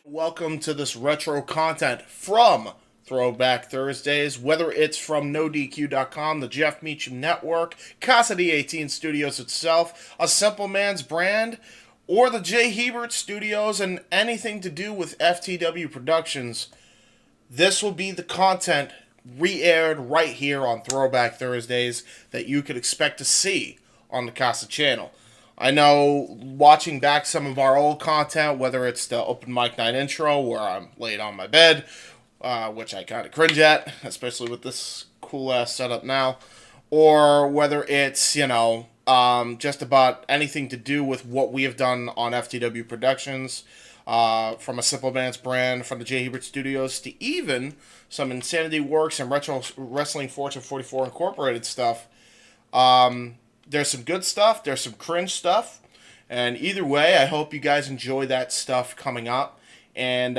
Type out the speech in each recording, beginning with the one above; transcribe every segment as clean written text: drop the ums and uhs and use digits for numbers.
Welcome to this retro content from Throwback Thursdays, whether it's from NoDQ.com, the Jeff Meacham Network, Casa D18 Studios itself, a Simple Man's brand, or the J. Hebert Studios, and anything to do with FTW Productions. This will be the content re-aired right here on Throwback Thursdays that you could expect to see on the Casa channel. I know watching back some of our old content, whether it's the open mic night intro where I'm laid on my bed, which I kind of cringe at, especially with this cool ass setup now, or whether it's, just about anything to do with what we have done on FTW Productions, from a Simple Man's brand, from the J. Hebert Studios, to even some Insanity Works and Retro Wrestling Fortune 44 Incorporated stuff. There's some good stuff, there's some cringe stuff, and either way, I hope you guys enjoy that stuff coming up. And,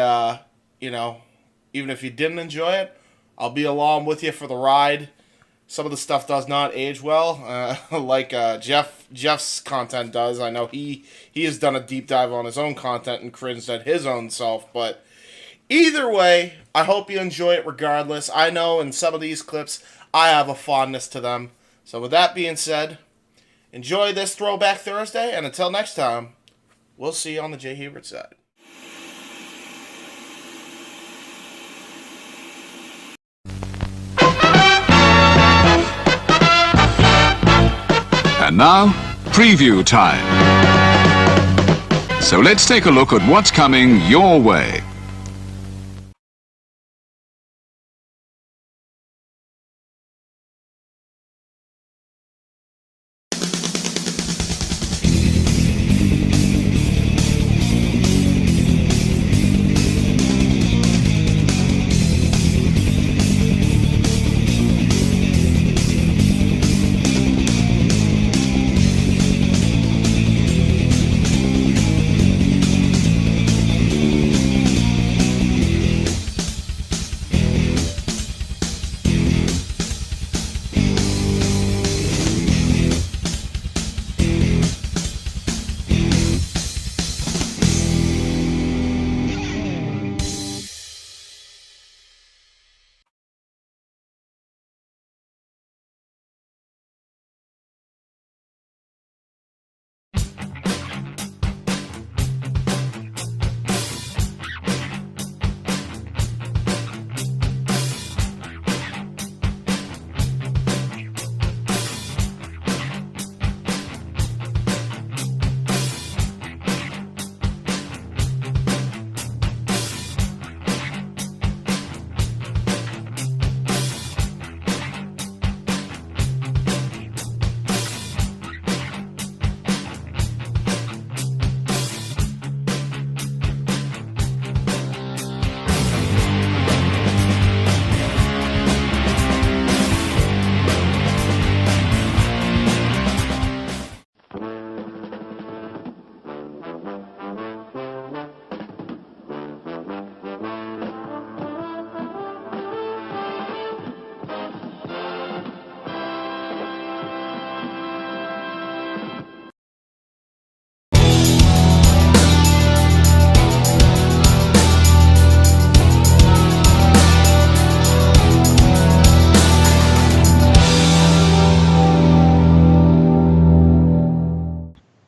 even if you didn't enjoy it, I'll be along with you for the ride. Some of the stuff does not age well, like Jeff's content does. I know he has done a deep dive on his own content and cringed at his own self, but either way, I hope you enjoy it regardless. I know in some of these clips, I have a fondness to them. So with that being said, enjoy this Throwback Thursday, and until next time, we'll see you on the J. Hebert side. And now, preview time. So let's take a look at what's coming your way.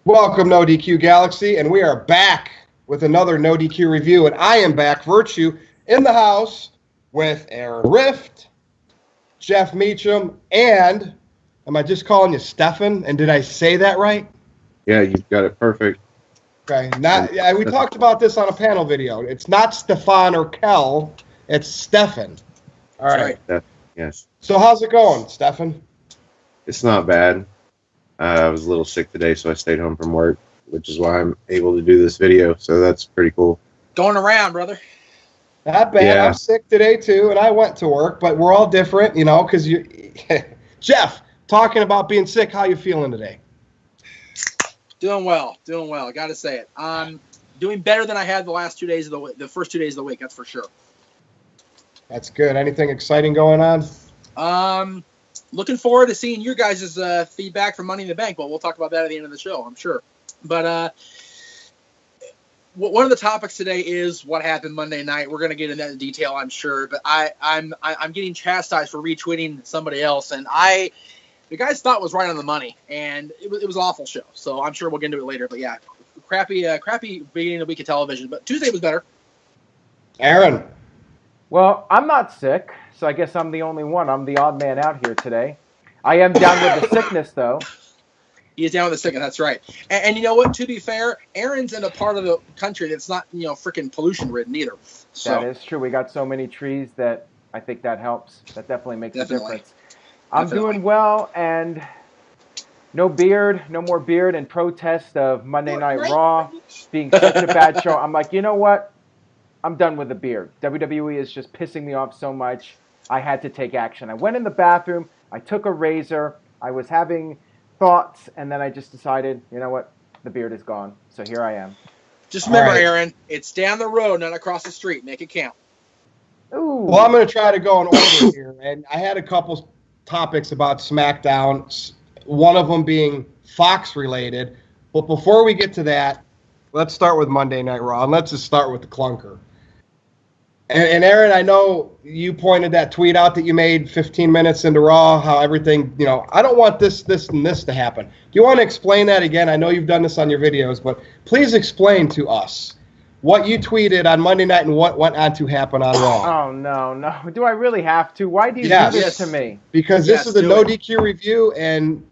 Welcome, NoDQ Galaxy, and we are back with another NoDQ review, and I am back, Virtue, in the house with Aaron Rift, Jeff Meacham, and, am I just calling you Stefan, and did I say that right? Yeah, you've got it perfect. Okay, we talked about this on a panel video. It's not Stefan or Kel, it's Stefan. All right. Yes. So how's it going, Stefan? It's not bad. I was a little sick today, so I stayed home from work, which is why I'm able to do this video. So that's pretty cool. Going around, brother. Not bad. Yeah. I'm sick today, too, and I went to work, but we're all different, because you... Jeff, talking about being sick, how you feeling today? Doing well. I got to say it. I'm doing better than I had the last 2 days of the first 2 days of the week, that's for sure. That's good. Anything exciting going on? Looking forward to seeing your guys' feedback from Money in the Bank, but we'll talk about that at the end of the show, I'm sure. But one of the topics today is what happened Monday night. We're going to get into that in detail, I'm sure. But I'm getting chastised for retweeting somebody else, and the guy's thought was right on the money, and it was an awful show. So I'm sure we'll get into it later. But yeah, crappy beginning of the week of television. But Tuesday was better. Aaron. Well, I'm not sick, so I guess I'm the only one. I'm the odd man out here today. I am down with the sickness, though. He is down with the sickness, that's right. And you know what? To be fair, Aaron's in a part of the country that's not, freaking pollution-ridden either. So. That is true. We got so many trees that I think that helps. That definitely makes a difference. I'm doing well, and no more beard in protest of Monday Night Raw being such a bad show. I'm like, you know what? I'm done with the beard. WWE is just pissing me off so much. I had to take action. I went in the bathroom. I took a razor. I was having thoughts, and then I just decided, you know what? The beard is gone. So here I am. Just remember, Aaron, it's down the road, not across the street. Make it count. Ooh. Well, I'm going to try to go in order here, and I had a couple topics about SmackDown, one of them being Fox-related. But before we get to that, let's start with Monday Night Raw, and let's just start with the clunker. And Aaron, I know you pointed that tweet out that you made 15 minutes into Raw, how everything, I don't want this, and this to happen. Do you want to explain that again? I know you've done this on your videos, but please explain to us what you tweeted on Monday night and what went on to happen on Raw. Oh, no. Do I really have to? Why do you do this to me? Because this is a no DQ review, and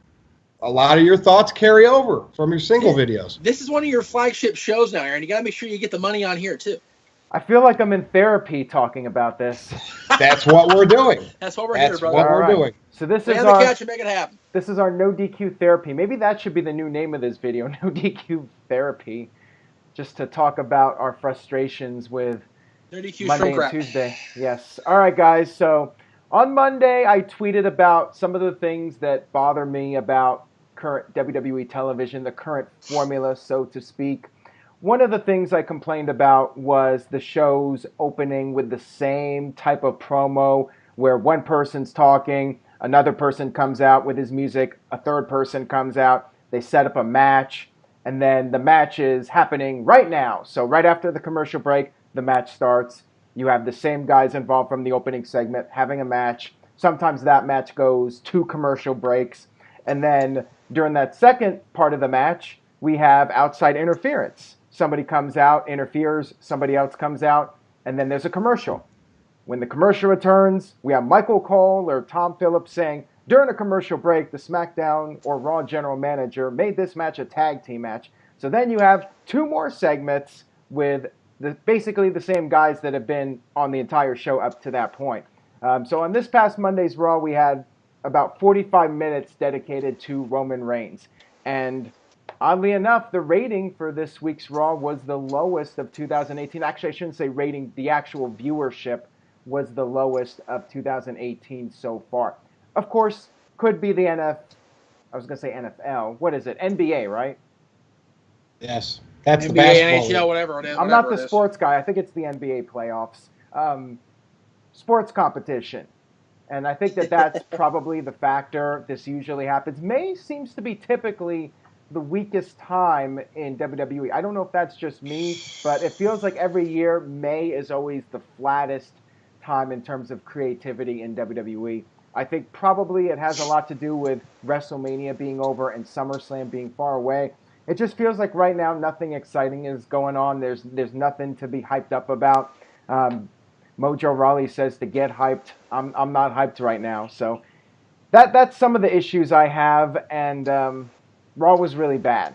a lot of your thoughts carry over from your single videos. This is one of your flagship shows now, Aaron. You got to make sure you get the money on here, too. I feel like I'm in therapy talking about this. That's what we're doing. That's what we're here, brother. That's what we're doing. So this is our catch and make it happen. This is our no DQ therapy. Maybe that should be the new name of this video, no DQ therapy, just to talk about our frustrations with no DQ Monday and Tuesday. Yes. All right, guys. So on Monday, I tweeted about some of the things that bother me about current WWE television, the current formula, so to speak. One of the things I complained about was the show's opening with the same type of promo where one person's talking, another person comes out with his music, a third person comes out, they set up a match, and then the match is happening right now. So right after the commercial break, the match starts. You have the same guys involved from the opening segment having a match. Sometimes that match goes 2 commercial breaks. And then during that second part of the match, we have outside interference. Somebody comes out, interferes, somebody else comes out, and then there's a commercial. When the commercial returns, we have Michael Cole or Tom Phillips saying, during a commercial break, the SmackDown or Raw general manager made this match a tag team match. So then you have 2 more segments with basically the same guys that have been on the entire show up to that point. So on this past Monday's Raw, we had about 45 minutes dedicated to Roman Reigns. And oddly enough, the rating for this week's Raw was the lowest of 2018. Actually, I shouldn't say rating. The actual viewership was the lowest of 2018 so far. Of course, could be the NFL. What is it? NBA, right? Yes. That's NBA, the basketball. NHL, whatever it is. I'm not the sports guy. I think it's the NBA playoffs. Sports competition. And I think that's probably the factor. This usually happens. May seems to be typically the weakest time in WWE. I don't know if that's just me, but it feels like every year May is always the flattest time in terms of creativity in WWE. I think probably it has a lot to do with WrestleMania being over and SummerSlam being far away. It just feels like right now nothing exciting is going on. There's nothing to be hyped up about. Mojo Rawley says to get hyped. I'm not hyped right now. So that's some of the issues I have, and Raw was really bad.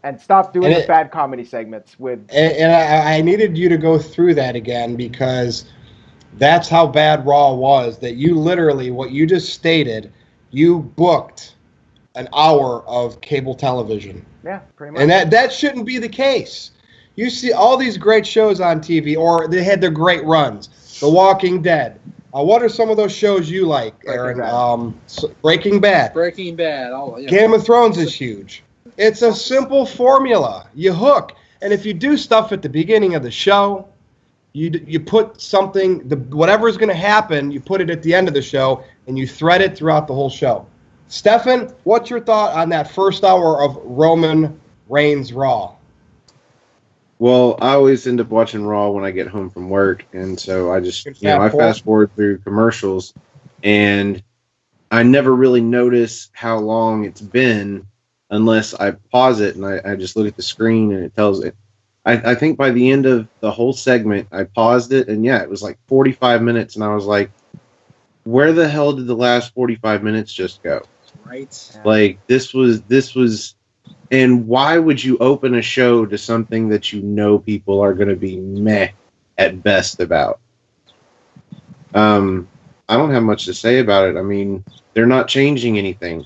And stop doing the bad comedy segments with. And I needed you to go through that again because that's how bad Raw was. That you literally, what you just stated, you booked an hour of cable television. Yeah, pretty much. And that shouldn't be the case. You see all these great shows on TV, or they had their great runs. The Walking Dead. What are some of those shows you like, Aaron? Breaking Bad. Breaking Bad. Oh, yeah. Game of Thrones is huge. It's a simple formula. You hook. And if you do stuff at the beginning of the show, you put something, whatever is going to happen, you put it at the end of the show, and you thread it throughout the whole show. Stefan, what's your thought on that first hour of Roman Reigns Raw? Well, I always end up watching Raw when I get home from work, and so I just, I Fast forward. fast forward through commercials, and I never really notice how long it's been unless I pause it and I just look at the screen and it tells it. I think by the end of the whole segment, I paused it, and yeah, it was like 45 minutes, and I was like, where the hell did the last 45 minutes just go? Right. Like, this was, and why would you open a show to something that you know people are going to be meh at best about? I don't have much to say about it. I mean, they're not changing anything.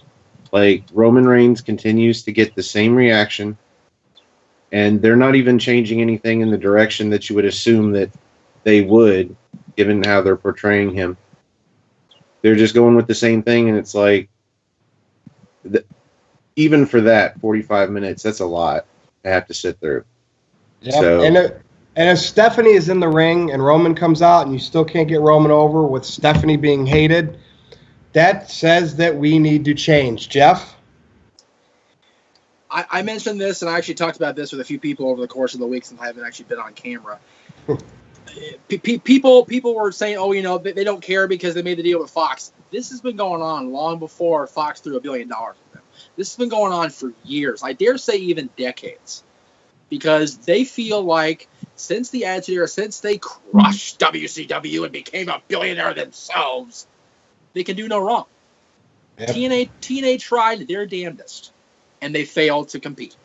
Like, Roman Reigns continues to get the same reaction, and they're not even changing anything in the direction that you would assume that they would, given how they're portraying him. They're just going with the same thing, and it's like, even for that 45 minutes, that's a lot to have to sit through. Yep. So, And if Stephanie is in the ring and Roman comes out and you still can't get Roman over with Stephanie being hated, that says that we need to change. Jeff? I mentioned this, and I actually talked about this with a few people over the course of the week since I haven't actually been on camera. People were saying, oh, they don't care because they made the deal with Fox. This has been going on long before Fox threw $1 billion with them. This has been going on for years. I dare say even decades. Because they feel like since the Attitude Era, since they crushed WCW and became a billionaire themselves, they can do no wrong. Yep. TNA tried their damnedest, and they failed to compete.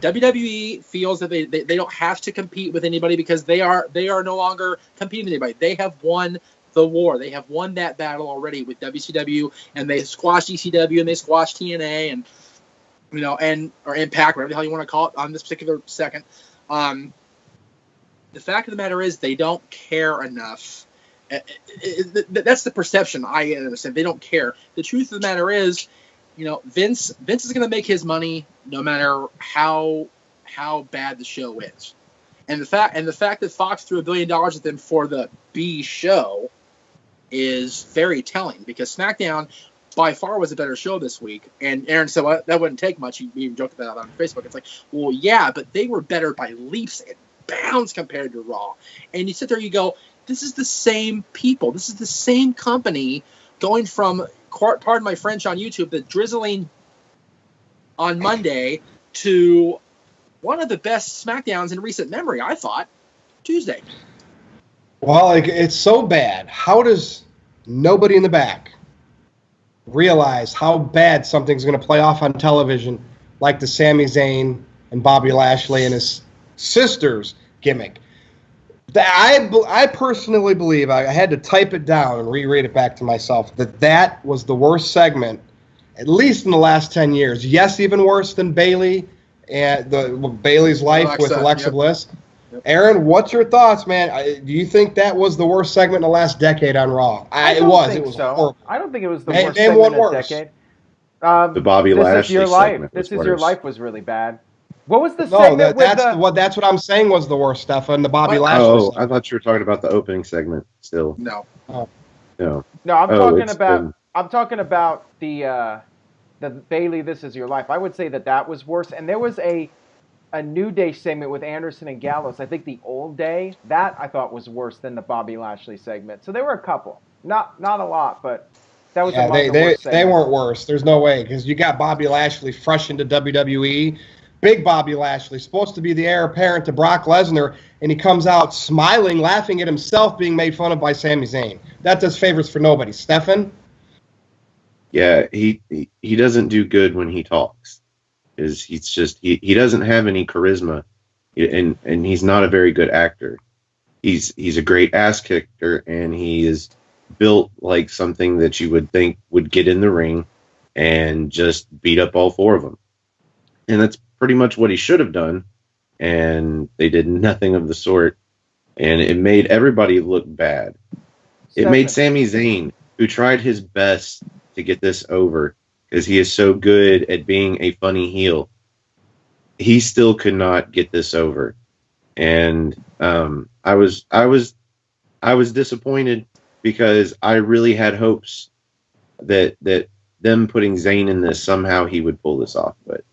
WWE feels that they don't have to compete with anybody because they are no longer competing with anybody. They have won the war. They have won that battle already with WCW, and they squashed ECW, and they squashed TNA, and or Impact, whatever the hell you want to call it on this particular second. The fact of the matter is they don't care enough. That's the perception I understand. They don't care. The truth of the matter is, Vince is going to make his money no matter how bad the show is. And the fact that Fox threw $1 billion at them for the B show is very telling, because SmackDown by far was a better show this week. And Aaron said, well, that wouldn't take much. You even joked about that on Facebook. It's like, well, yeah, but they were better by leaps and bounds compared to Raw. And you sit there, you go, this is the same people. This is the same company going from, pardon my French on YouTube, the drizzling on Monday to one of the best SmackDowns in recent memory, I thought, Tuesday. Well, it's so bad. How does nobody in the back realize how bad something's going to play off on television, like the Sami Zayn and Bobby Lashley and his sister's gimmick? I personally believe, I had to type it down and reread it back to myself, that was the worst segment, at least in the last 10 years. Yes, even worse than Bayley and Bayley's life with Alexa Bliss. Yep. Aaron, what's your thoughts, man? Do you think that was the worst segment in the last decade on Raw? It was so. Horrible. I don't think it was the worst segment in a decade. The Bobby Lashley segment. This Is Your Life was really bad. What was the segment that's what I'm saying was the worst stuff, and the Bobby Lashley segment. I thought you were talking about the opening segment still. No. Oh. No. No, I'm talking about the Bayley This Is Your Life. I would say that was worse. And there was a New Day segment with Anderson and Gallows. I think the Old Day, that I thought was worse than the Bobby Lashley segment. So there were a couple. Not a lot, but that was among the worst segments. They weren't worse. There's no way, because you got Bobby Lashley fresh into WWE. Big Bobby Lashley, supposed to be the heir apparent to Brock Lesnar, and he comes out smiling, laughing at himself being made fun of by Sami Zayn. That does favors for nobody. Stefan? Yeah, he doesn't do good when he talks. He's just he doesn't have any charisma, and he's not a very good actor. He's a great ass kicker, and he is built like something that you would think would get in the ring and just beat up all four of them. And that's pretty much what he should have done, and they did nothing of the sort, and it made everybody look bad. It made Sami Zayn, who tried his best to get this over, because he is so good at being a funny heel, he still could not get this over. And I was disappointed, because I really had hopes that them putting Zayn in this, somehow he would pull this off, but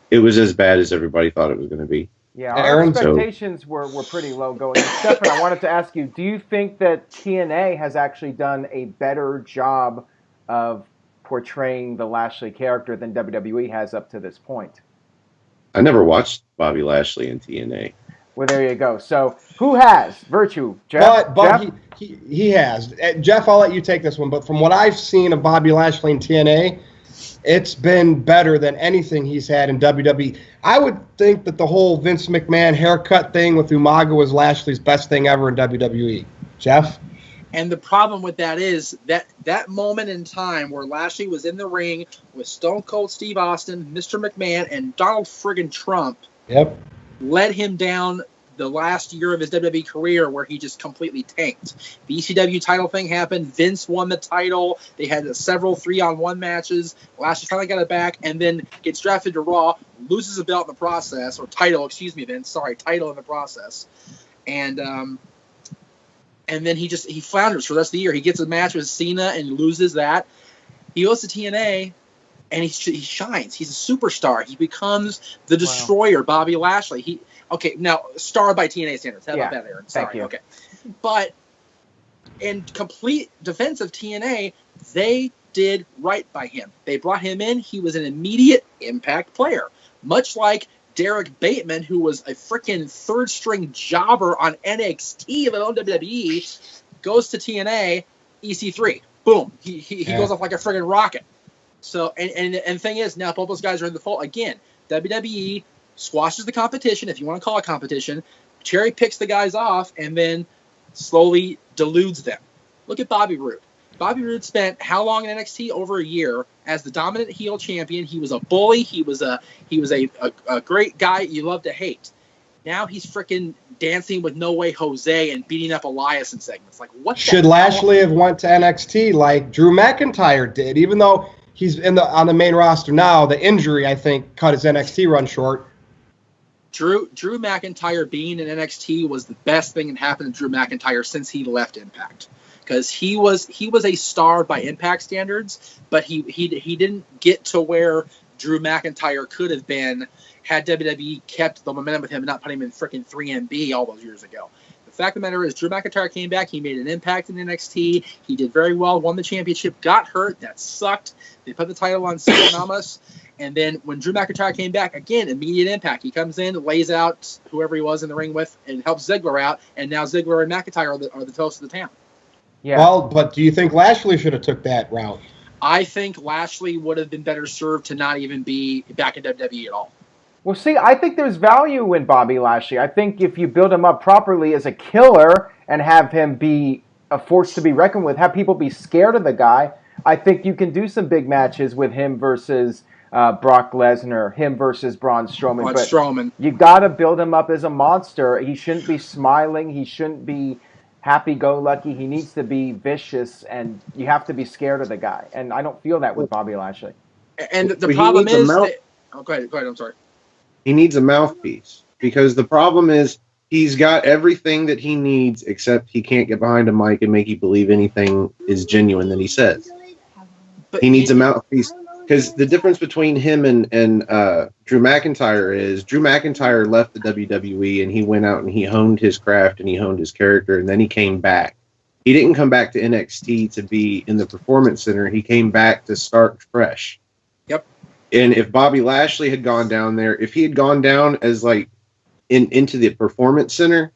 it was as bad as everybody thought it was going to be. Yeah, our Aaron? expectations were pretty low going. And Stefan, I wanted to ask you, do you think that TNA has actually done a better job of portraying the Lashley character than WWE has up to this point? I never watched Bobby Lashley in TNA. Well, there you go. So who has? Virtue? Jeff? But Jeff? he has. Jeff, I'll let you take this one. But from what I've seen of Bobby Lashley in TNA, it's been better than anything he's had in WWE. I would think that the whole Vince McMahon haircut thing with Umaga was Lashley's best thing ever in WWE. Jeff? And the problem with that is that moment in time where Lashley was in the ring with Stone Cold Steve Austin, Mr. McMahon, and Donald friggin' Trump led him down the last year of his WWE career where he just completely tanked. The ECW title thing happened. Vince won the title. They had several 3-on-1 matches. Lashley finally got it back and then gets drafted to Raw, loses a belt in the process, or title, excuse me, Vince. Sorry, title in the process. And then he flounders for the rest of the year. He gets a match with Cena and loses that. He goes to TNA and he shines. He's a superstar. He becomes the Destroyer, Bobby Lashley. Okay, now, star by TNA standards. How about that, Aaron? Sorry. Thank you. Okay. But in complete defense of TNA, they did right by him. They brought him in. He was an immediate impact player, much like Derek Bateman, who was a freaking third-string jobber on NXT, let alone WWE, goes to TNA, EC3. Boom. He goes off like a friggin' rocket. So, and thing is, now both those guys are in the fold. Again, WWE squashes the competition, if you want to call it competition, cherry picks the guys off, and then slowly deludes them. Look at Bobby Roode. Bobby Roode spent how long in NXT? Over a year as the dominant heel champion. He was a bully. He was a great guy you love to hate. Now he's freaking dancing with No Way Jose and beating up Elias in segments. Like, what? Should Lashley have went to NXT like Drew McIntyre did? Even though he's on the main roster now, the injury, I think, cut his NXT run short. Drew McIntyre being in NXT was the best thing that happened to Drew McIntyre since he left Impact, because he was a star by Impact standards, but he didn't get to where Drew McIntyre could have been had WWE kept the momentum with him and not put him in freaking 3MB all those years ago. The fact of the matter is, Drew McIntyre came back. He made an impact in NXT. He did very well, won the championship, got hurt. That sucked. They put the title on Cien Almas. And then when Drew McIntyre came back, again, immediate impact. He comes in, lays out whoever he was in the ring with, and helps Ziggler out. And now Ziggler and McIntyre are the toast of the town. Yeah. Well, but do you think Lashley should have took that route? I think Lashley would have been better served to not even be back in WWE at all. Well, see, I think there's value in Bobby Lashley. I think if you build him up properly as a killer and have him be a force to be reckoned with, have people be scared of the guy, I think you can do some big matches with him versus Brock Lesnar, him versus Braun Strowman. You got to build him up as a monster. He shouldn't be smiling. He shouldn't be happy-go-lucky. He needs to be vicious, and you have to be scared of the guy. And I don't feel that with Bobby Lashley. And the problem is... go ahead, I'm sorry. He needs a mouthpiece, because the problem is he's got everything that he needs, except he can't get behind a mic and make you believe anything is genuine that he says. But he needs a mouthpiece, because the difference between him and Drew McIntyre is Drew McIntyre left the WWE and he went out and he honed his craft and he honed his character, and then he came back. He didn't come back to NXT to be in the Performance Center. He came back to start fresh. Yep. And if Bobby Lashley had gone down there, if he had gone down as like into the Performance Center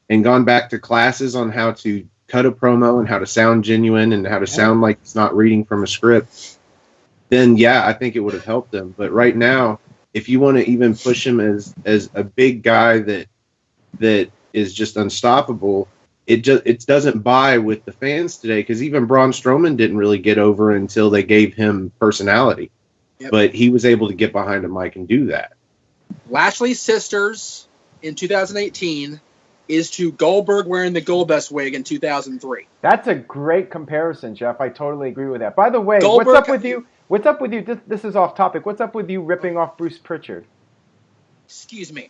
and gone back to classes on how to cut a promo and how to sound genuine and how to sound like he's not reading from a script, then yeah, I think it would have helped him. But right now, if you want to even push him as a big guy that is just unstoppable, it doesn't buy with the fans today, because even Braun Strowman didn't really get over until they gave him personality. Yep. But he was able to get behind a mic and do that. Lashley's sisters in 2018 is to Goldberg wearing the Goldust wig in 2003. That's a great comparison, Jeff. I totally agree with that. By the way, Goldberg, what's up with you? What's up with you? This is off topic. What's up with you ripping off Bruce Pritchard? Excuse me.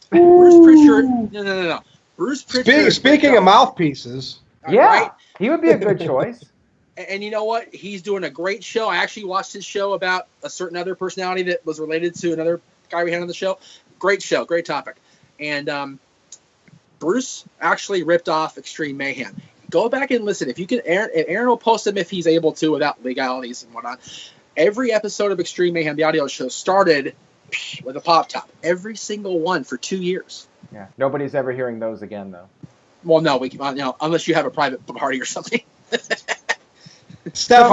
Bruce Pritchard. No. Bruce Pritchard. Speaking of mouthpieces. Yeah, right? He would be a good choice. And you know what? He's doing a great show. I actually watched his show about a certain other personality that was related to another guy we had on the show. Great show. Great topic. And Bruce actually ripped off Extreme Mayhem. Go back and listen. If you can, Aaron will post them if he's able to without legalities and whatnot. Every episode of Extreme Mayhem, the audio show, started with a pop top. Every single one for 2 years. Yeah, nobody's ever hearing those again, though. Well, no, unless you have a private party or something. Steph,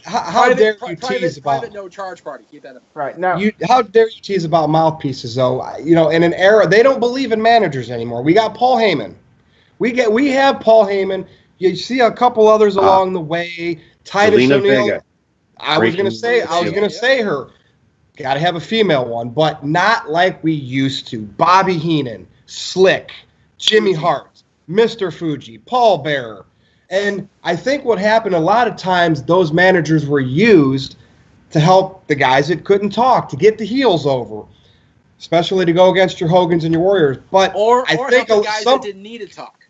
how dare you tease about private no charge party? Keep that in. Right now, how dare you tease about mouthpieces though? You know, in an era they don't believe in managers anymore. We got Paul Heyman. We have Paul Heyman. You see a couple others along the way. Titus Zelina O'Neill. Vega. I was gonna say her. Got to have a female one, but not like we used to. Bobby Heenan, Slick, Jimmy Hart, Mr. Fuji, Paul Bearer. And I think what happened a lot of times, those managers were used to help the guys that couldn't talk, to get the heels over, especially to go against your Hogans and your Warriors. But I think help the guys that didn't need to talk.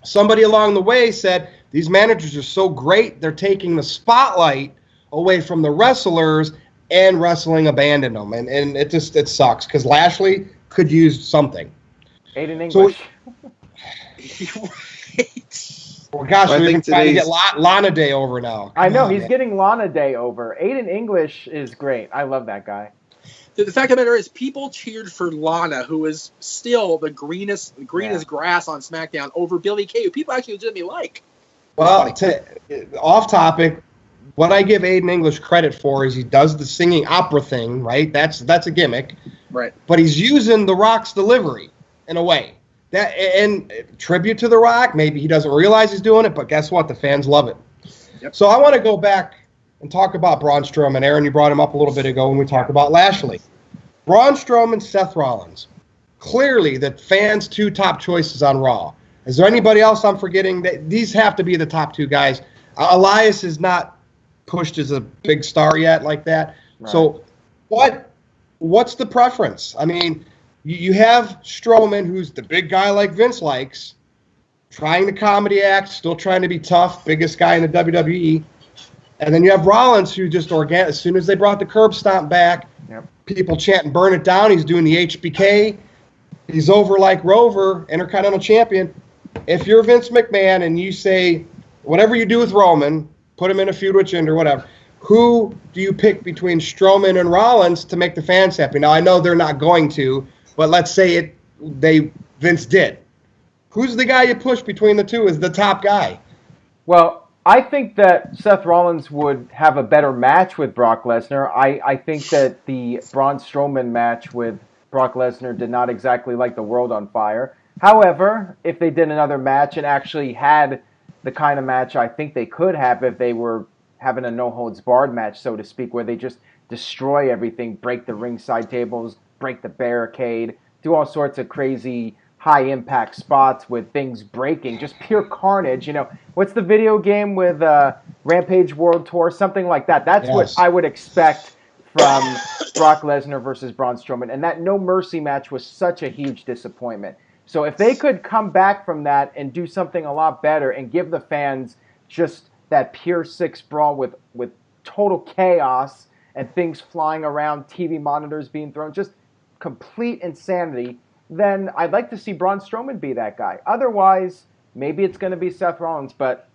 Somebody along the way said, these managers are so great, they're taking the spotlight away from the wrestlers, and wrestling abandoned them. And it sucks, because Lashley could use something. Aiden English. Well, gosh, we're even trying to get Lana Day over now. I know, he's getting Lana Day over. Aiden English is great. I love that guy. The fact of the matter is, people cheered for Lana, who is still the greenest grass on SmackDown, over Billie Kay, who people actually legitimately like. Well, off topic, what I give Aiden English credit for is he does the singing opera thing, right? That's a gimmick. Right. But he's using The Rock's delivery in a way. That and tribute to The Rock. Maybe he doesn't realize he's doing it, but guess what? The fans love it. Yep. So I want to go back and talk about Braun Strowman. Aaron, you brought him up a little bit ago when we talked about Lashley. Braun Strowman, Seth Rollins. Clearly, the fans' two top choices on Raw. Is there anybody else I'm forgetting? These have to be the top two guys. Elias is not pushed as a big star yet like that. Right. So what's the preference? I mean, you have Strowman, who's the big guy like Vince likes, trying the comedy act, still trying to be tough, biggest guy in the WWE. And then you have Rollins, who just organic. As soon as they brought the curb stomp back, people chanting "burn it down." He's doing the HBK. He's over like Rover, Intercontinental Champion. If you're Vince McMahon and you say, whatever you do with Roman, put him in a feud with Jinder, whatever, who do you pick between Strowman and Rollins to make the fans happy? Now, I know they're not going to, but let's say Vince did. Who's the guy you push between the two as the top guy? Well, I think that Seth Rollins would have a better match with Brock Lesnar. I think that the Braun Strowman match with Brock Lesnar did not exactly light the world on fire. However, if they did another match and actually had the kind of match I think they could have if they were having a no-holds-barred match, so to speak, where they just destroy everything, break the ringside tables, break the barricade, do all sorts of crazy high-impact spots with things breaking, just pure carnage. You know, what's the video game with Rampage World Tour? Something like that. That's what I would expect from Brock Lesnar versus Braun Strowman. And that No Mercy match was such a huge disappointment. So if they could come back from that and do something a lot better and give the fans just that pure six brawl with total chaos and things flying around, TV monitors being thrown, just complete insanity, then I'd like to see Braun Strowman be that guy. Otherwise, maybe it's going to be Seth Rollins. But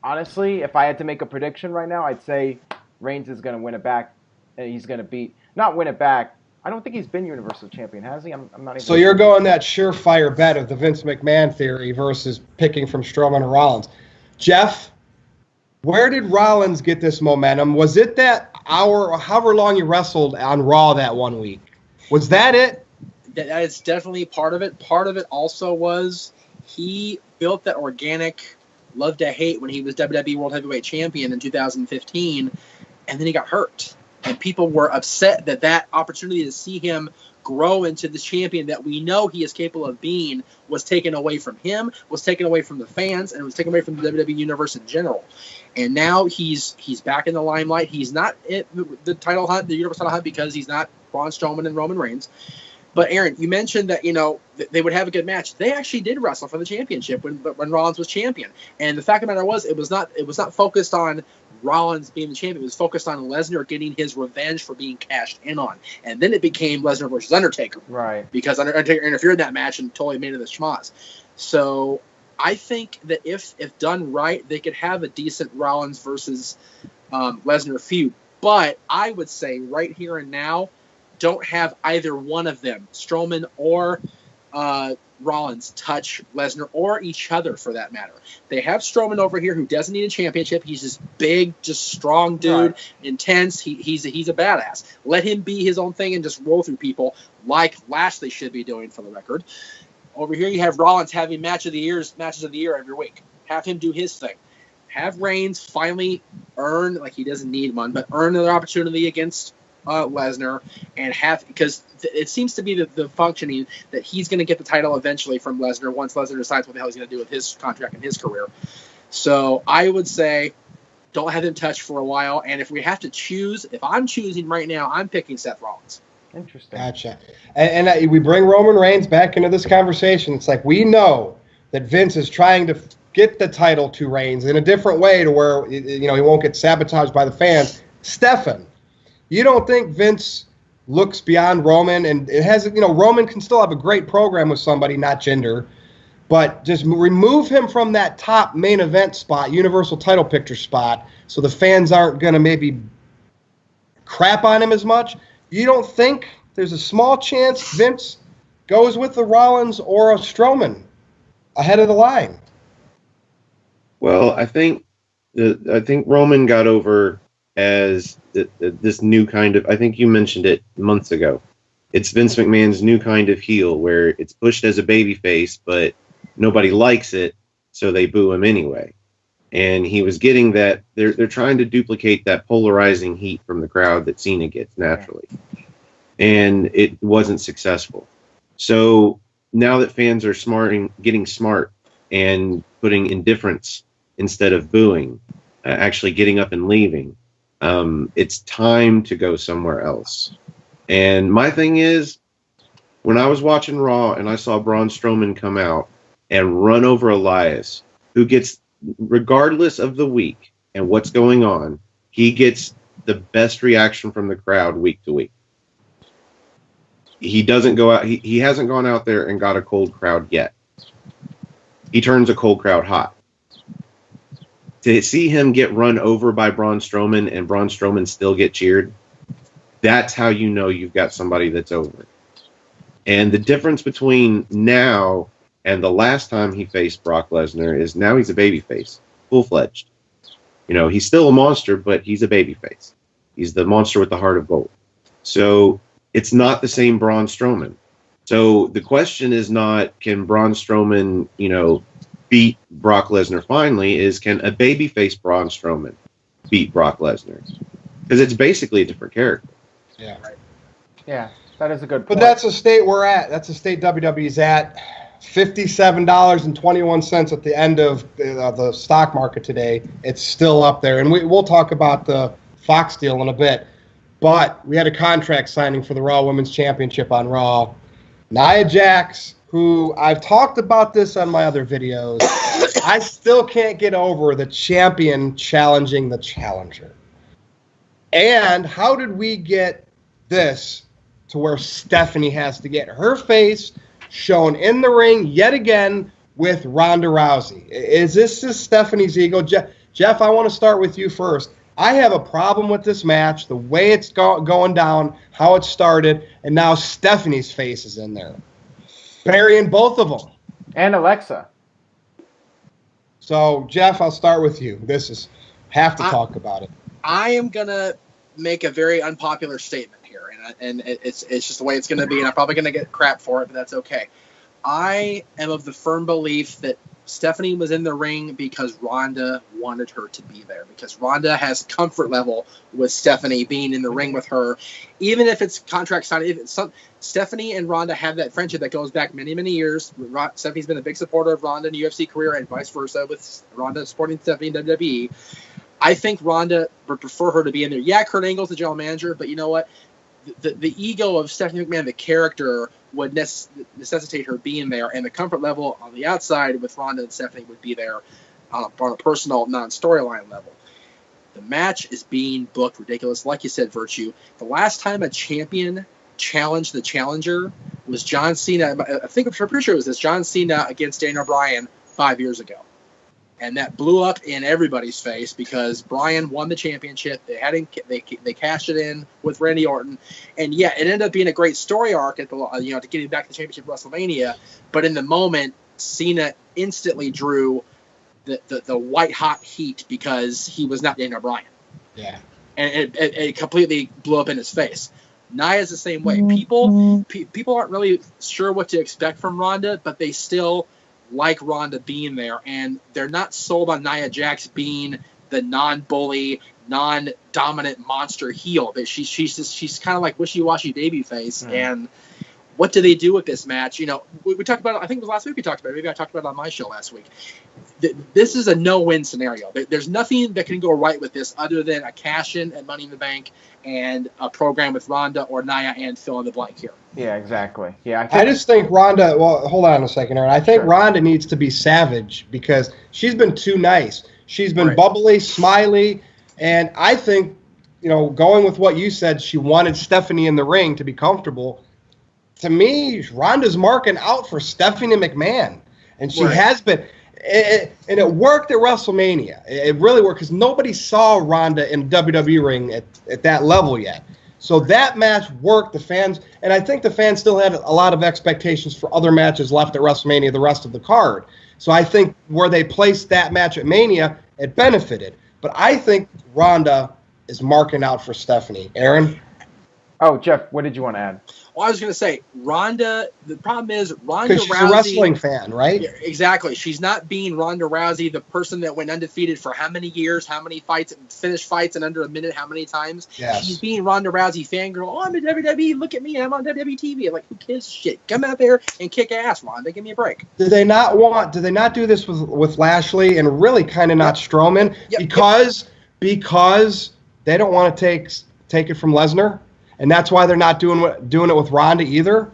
honestly, if I had to make a prediction right now, I'd say Reigns is going to win it back. And he's going to not win it back. I don't think he's been Universal Champion, has he? I'm not even. So you're going that surefire bet of the Vince McMahon theory versus picking from Strowman or Rollins. Jeff, where did Rollins get this momentum? Was it that hour or however long he wrestled on Raw that 1 week? Was that it? That is definitely part of it. Part of it also was he built that organic love to hate when he was WWE World Heavyweight Champion in 2015, and then he got hurt. And people were upset that opportunity to see him grow into the champion that we know he is capable of being was taken away from him, was taken away from the fans, and was taken away from the WWE Universe in general. And now he's back in the limelight. He's not in the title hunt, the Universal title hunt, because he's not Braun Strowman and Roman Reigns. But Aaron, you mentioned that they would have a good match. They actually did wrestle for the championship when Rollins was champion. And the fact of the matter was, it was not focused on Rollins being the champion was focused on Lesnar getting his revenge for being cashed in on. And then it became Lesnar versus Undertaker. Right. Because Undertaker interfered in that match and totally made it a schmoz. So I think that if done right, they could have a decent Rollins versus Lesnar feud. But I would say right here and now, don't have either one of them, Strowman or Rollins, touch Lesnar or each other for that matter. They have Strowman over here who doesn't need a championship. He's this big, just strong dude, intense. He's a badass. Let him be his own thing and just roll through people like Lashley should be doing, for the record. Over here you have Rollins having matches of the year every week. Have him do his thing. Have Reigns finally earn, like he doesn't need one, but earn another opportunity against Lesnar, and because it seems to be the functioning that he's going to get the title eventually from Lesnar once Lesnar decides what the hell he's going to do with his contract and his career. So I would say don't have him touch for a while, and if we have to choose, if I'm choosing right now, I'm picking Seth Rollins. Interesting. Gotcha. And we bring Roman Reigns back into this conversation. It's like we know that Vince is trying to get the title to Reigns in a different way to where he won't get sabotaged by the fans. Stefan, you don't think Vince looks beyond Roman, and it has, Roman can still have a great program with somebody, not Jinder, but just remove him from that top main event spot, Universal title picture spot, so the fans aren't going to maybe crap on him as much? You don't think there's a small chance Vince goes with the Rollins or a Strowman ahead of the line? Well, I think Roman got over as this new kind of, I think you mentioned it months ago. It's Vince McMahon's new kind of heel where it's pushed as a babyface, but nobody likes it, so they boo him anyway. And he was getting that they're trying to duplicate that polarizing heat from the crowd that Cena gets naturally. And it wasn't successful. So now that fans are getting smart and putting indifference instead of booing, actually getting up and leaving, it's time to go somewhere else. And my thing is, when I was watching Raw and I saw Braun Strowman come out and run over Elias, who gets, regardless of the week and what's going on, he gets the best reaction from the crowd week to week. He doesn't go out, he hasn't gone out there and got a cold crowd yet. He turns a cold crowd hot. To see him get run over by Braun Strowman and Braun Strowman still get cheered, that's how you know you've got somebody that's over. And the difference between now and the last time he faced Brock Lesnar is now he's a babyface, full-fledged. He's still a monster, but he's a babyface. He's the monster with the heart of gold. So it's not the same Braun Strowman. So the question is not, can Braun Strowman, beat Brock Lesnar finally, is can a babyface Braun Strowman beat Brock Lesnar? Because it's basically a different character. Yeah. Yeah, that is a good point. But that's the state we're at. That's the state WWE's at. $57.21 at the end of the stock market today. It's still up there. And we'll talk about the Fox deal in a bit. But we had a contract signing for the Raw Women's Championship on Raw. Nia Jax, who I've talked about this on my other videos, I still can't get over the champion challenging the challenger. And how did we get this to where Stephanie has to get her face shown in the ring yet again with Ronda Rousey? Is this just Stephanie's ego? Jeff, I want to start with you first. I have a problem with this match, the way it's going down, how it started, and now Stephanie's face is in there, burying both of them. And Alexa. So, Jeff, I'll start with you. Have to talk about it. I am going to make a very unpopular statement here, and it's just the way it's going to be, and I'm probably going to get crap for it, but that's okay. I am of the firm belief that Stephanie was in the ring because Ronda wanted her to be there, because Ronda has comfort level with Stephanie being in the ring with her, even if it's contract signed. Stephanie and Ronda have that friendship that goes back many, many years. Stephanie's been a big supporter of Ronda in the UFC career and vice versa, with Ronda supporting Stephanie in WWE. I think Ronda would prefer her to be in there. Yeah, Kurt Angle's the general manager, but you know what? The ego of Stephanie McMahon, the character, would necessitate her being there, and the comfort level on the outside with Ronda and Stephanie would be there on a personal, non-storyline level. The match is being booked ridiculous. Like you said, Virtue. The last time a champion challenged the challenger was John Cena. I'm pretty sure it was this John Cena against Daniel Bryan 5 years ago. And that blew up in everybody's face because Bryan won the championship. They cashed it in with Randy Orton, and yeah, it ended up being a great story arc at the to getting back the championship at WrestleMania. But in the moment, Cena instantly drew the white hot heat because he was not Daniel Bryan. Yeah, and it completely blew up in his face. Nia's the same way. People aren't really sure what to expect from Ronda, but they still like Ronda being there, and they're not sold on Nia Jax being the non-bully, non-dominant monster heel. But she's kind of like wishy-washy babyface. And what do they do with this match? We talked about it. I think it was last week we talked about it. Maybe I talked about it on my show last week. This is a no-win scenario. There's nothing that can go right with this other than a cash-in at Money in the Bank and a program with Ronda or Nia and fill in the blank here. Yeah, exactly. Yeah, I just think Ronda. Well, hold on a second, Aaron. I think Ronda needs to be savage because she's been too nice. She's been bubbly, smiley, and I think, going with what you said, she wanted Stephanie in the ring to be comfortable. To me, Ronda's marking out for Stephanie McMahon, and she has been. And it worked at WrestleMania. It really worked because nobody saw Ronda in the WWE ring at that level yet. So that match worked. The fans, and I think the fans still had a lot of expectations for other matches left at WrestleMania, the rest of the card. So I think where they placed that match at Mania, it benefited. But I think Ronda is marking out for Stephanie. Aaron? Oh, Jeff, what did you want to add? Well, I was going to say, Ronda, the problem is Ronda Rousey. Because she's a wrestling fan, right? Yeah, exactly. She's not being Ronda Rousey, the person that went undefeated for how many years, how many fights, finished fights in under a minute, how many times. Yes. She's being Ronda Rousey fangirl. Oh, I'm in WWE. Look at me. I'm on WWE TV. I'm like, who gives a shit? Come out there and kick ass, Ronda. Give me a break. Do they not do this with Lashley and really kind of not Strowman? Because they don't want to take it from Lesnar? And that's why they're not doing it with Ronda either.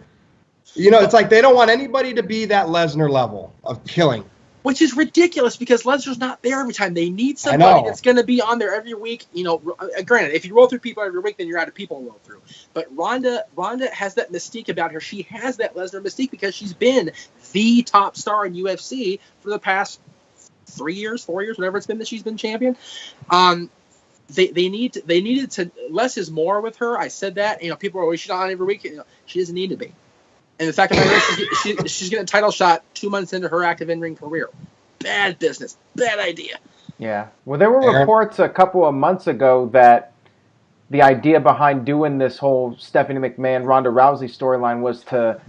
It's like they don't want anybody to be that Lesnar level of killing. Which is ridiculous because Lesnar's not there every time. They need somebody that's going to be on there every week. Granted, if you roll through people every week, then you're out of people to roll through. But Ronda has that mystique about her. She has that Lesnar mystique because she's been the top star in UFC for the past 3 years, 4 years, whatever it's been that she's been champion. They needed to less is more with her. I said that. People are always she's on every week. She doesn't need to be. And the fact of the matter is she's getting a title shot 2 months into her active in-ring career. Bad business. Bad idea. Yeah. Well, there were reports a couple of months ago that the idea behind doing this whole Stephanie McMahon Ronda Rousey storyline was to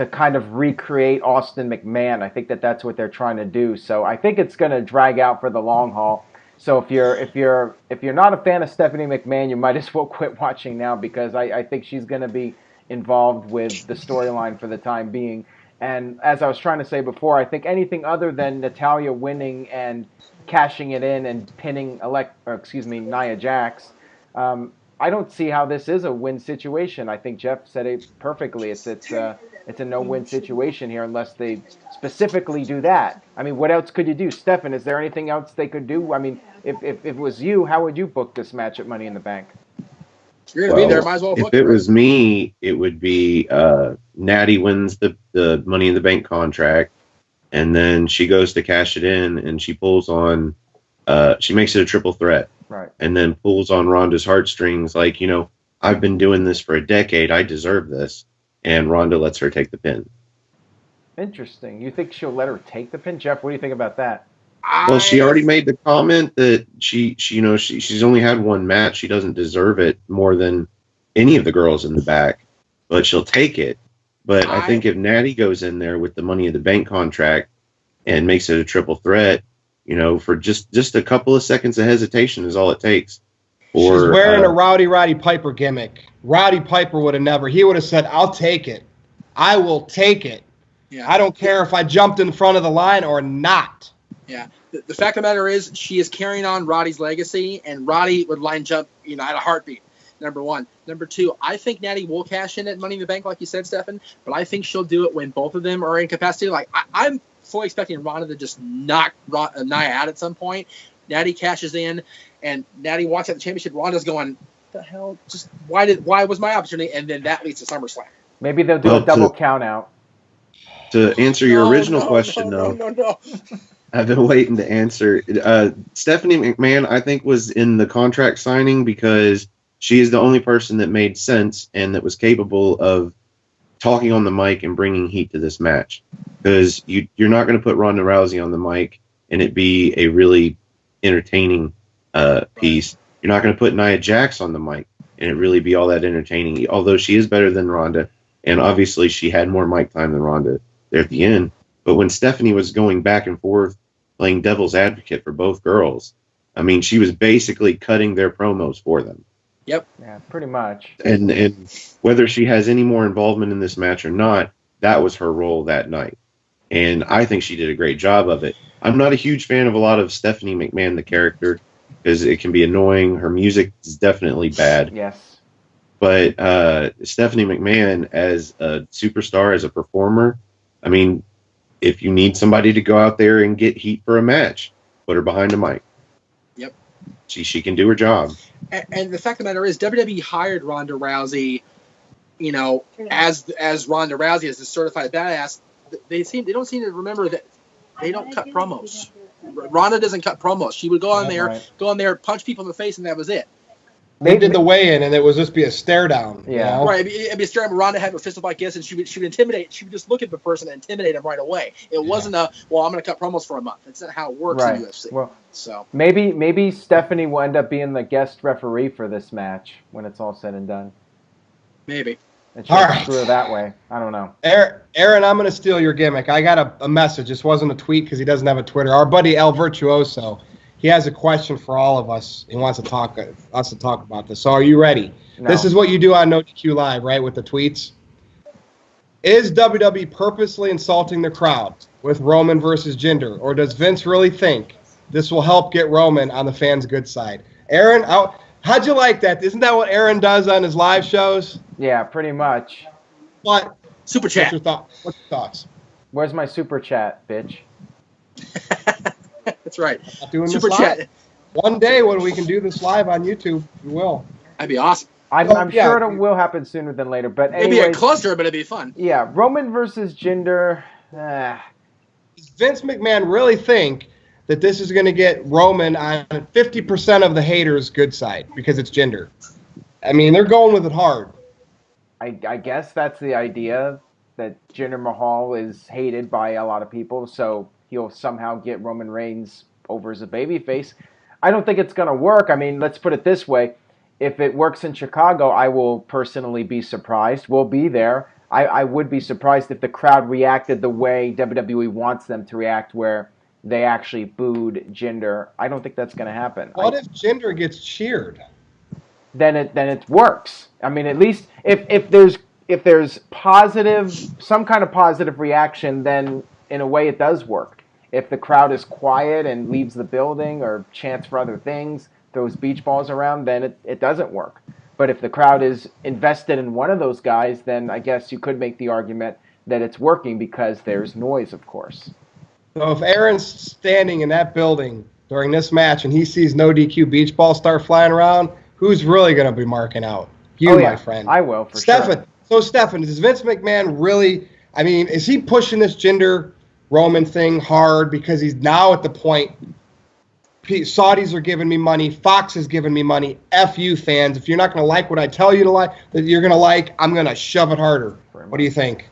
kind of recreate Austin McMahon. I think that's what they're trying to do. So I think it's going to drag out for the long haul. So if you're not a fan of Stephanie McMahon, you might as well quit watching now because I think she's going to be involved with the storyline for the time being. And as I was trying to say before, I think anything other than Natalya winning and cashing it in and pinning Nia Jax, I don't see how this is a win situation. I think Jeff said it perfectly. It's a no-win situation here unless they specifically do that. I mean, what else could you do? Stefan, is there anything else they could do? I mean, if it was you, how would you book this match at Money in the Bank? You're going to be there, might as well book it. If it was me, it would be Natty wins the Money in the Bank contract, and then she goes to cash it in, and she pulls on, she makes it a triple threat. Right. And then pulls on Ronda's heartstrings like, I've been doing this for a decade. I deserve this. And Ronda lets her take the pin. Interesting. You think she'll let her take the pin? Jeff, what do you think about that? Well, she already made the comment that she's only had one match. She doesn't deserve it more than any of the girls in the back, but she'll take it. But I think if Natty goes in there with the Money in the Bank contract and makes it a triple threat, for just a couple of seconds of hesitation is all it takes. She's wearing a Roddy Piper gimmick. Roddy Piper would have never. He would have said, "I'll take it. I will take it. Yeah. I don't care if I jumped in front of the line or not." Yeah. The fact of the matter is, she is carrying on Roddy's legacy, and Roddy would line jump, at a heartbeat. Number one. Number two, I think Natty will cash in at Money in the Bank, like you said, Stefan. But I think she'll do it when both of them are in capacity. Like I'm fully expecting Ronda to just knock Nia out at some point. Natty cashes in, And Natty wants at the championship. Ronda's going, the hell? Just why was my opportunity? And then that leads to SummerSlam. Maybe they'll do a double count out. To answer your original question, No. I've been waiting to answer. Stephanie McMahon, I think, was in the contract signing because she is the only person that made sense and that was capable of talking on the mic and bringing heat to this match. Because you're not going to put Ronda Rousey on the mic and it be a really entertaining piece. You're not going to put Nia Jax on the mic and it really be all that entertaining. Although she is better than Ronda, and obviously she had more mic time than Ronda there at the end. But when Stephanie was going back and forth playing devil's advocate for both girls, I mean, she was basically cutting their promos for them. Yep. Yeah, pretty much. And whether she has any more involvement in this match or not, that was her role that night. And I think she did a great job of it. I'm not a huge fan of a lot of Stephanie McMahon, the character, because it can be annoying. Her music is definitely bad. Yes. But Stephanie McMahon as a superstar, as a performer, I mean, if you need somebody to go out there and get heat for a match, put her behind the mic. Yep. She can do her job. And the fact of the matter is, WWE hired Ronda Rousey, as Ronda Rousey, as a certified badass. They don't seem to remember that they don't cut promos. Ronda doesn't cut promos. She would go on there, punch people in the face, and that was it. They did the weigh-in, and it would just be a stare down. Yeah. You know? Right. It'd be a stare down. Ronda had her fist up like this, and she would intimidate. She would just look at the person and intimidate him right away. It wasn't I'm going to cut promos for a month. That's not how it works in UFC. Well, so maybe Stephanie will end up being the guest referee for this match when it's all said and done. Maybe. And she'll screw it that way. I don't know. Aaron, I'm going to steal your gimmick. I got a message. This wasn't a tweet because he doesn't have a Twitter. Our buddy El Virtuoso, he has a question for all of us. He wants to talk about this. So are you ready? No. This is what you do on NoDQ Live, right, with the tweets? Is WWE purposely insulting the crowd with Roman versus Jinder, or does Vince really think this will help get Roman on the fans' good side? Aaron, how'd you like that? Isn't that what Aaron does on his live shows? Yeah, pretty much. What? Super chat. What's your thoughts? Where's my super chat, bitch? That's right. Super chat. One day when we can do this live on YouTube, we will. That'd be awesome. I'm sure it will happen sooner than later. But anyways, it'd be a cluster, but it'd be fun. Yeah, Roman versus Jinder. Does Vince McMahon really think that this is going to get Roman on 50% of the haters' good side because it's Jinder? I mean, they're going with it hard. I guess that's the idea, that Jinder Mahal is hated by a lot of people, so he'll somehow get Roman Reigns over as a babyface. I don't think it's going to work. I mean, let's put it this way. If it works in Chicago, I will personally be surprised. We'll be there. I would be surprised if the crowd reacted the way WWE wants them to react, where they actually booed Jinder. I don't think that's going to happen. What if Jinder gets cheered? Then it works. I mean, at least if there's positive, some kind of positive reaction, then in a way it does work. If the crowd is quiet and leaves the building or chants for other things, throws beach balls around, then it doesn't work. But if the crowd is invested in one of those guys, then I guess you could make the argument that it's working because there's noise, of course. So if Aaron's standing in that building during this match and he sees no DQ beach balls start flying around, who's really going to be marking out? You, my friend. I will, for sure. So, Stefan, does Vince McMahon really, I mean, is he pushing this Jinder Roman thing hard because he's now at the point, Saudis are giving me money, Fox is giving me money, F you fans. If you're not going to like what I tell you to like, that you're going to like, I'm going to shove it harder. What do you think?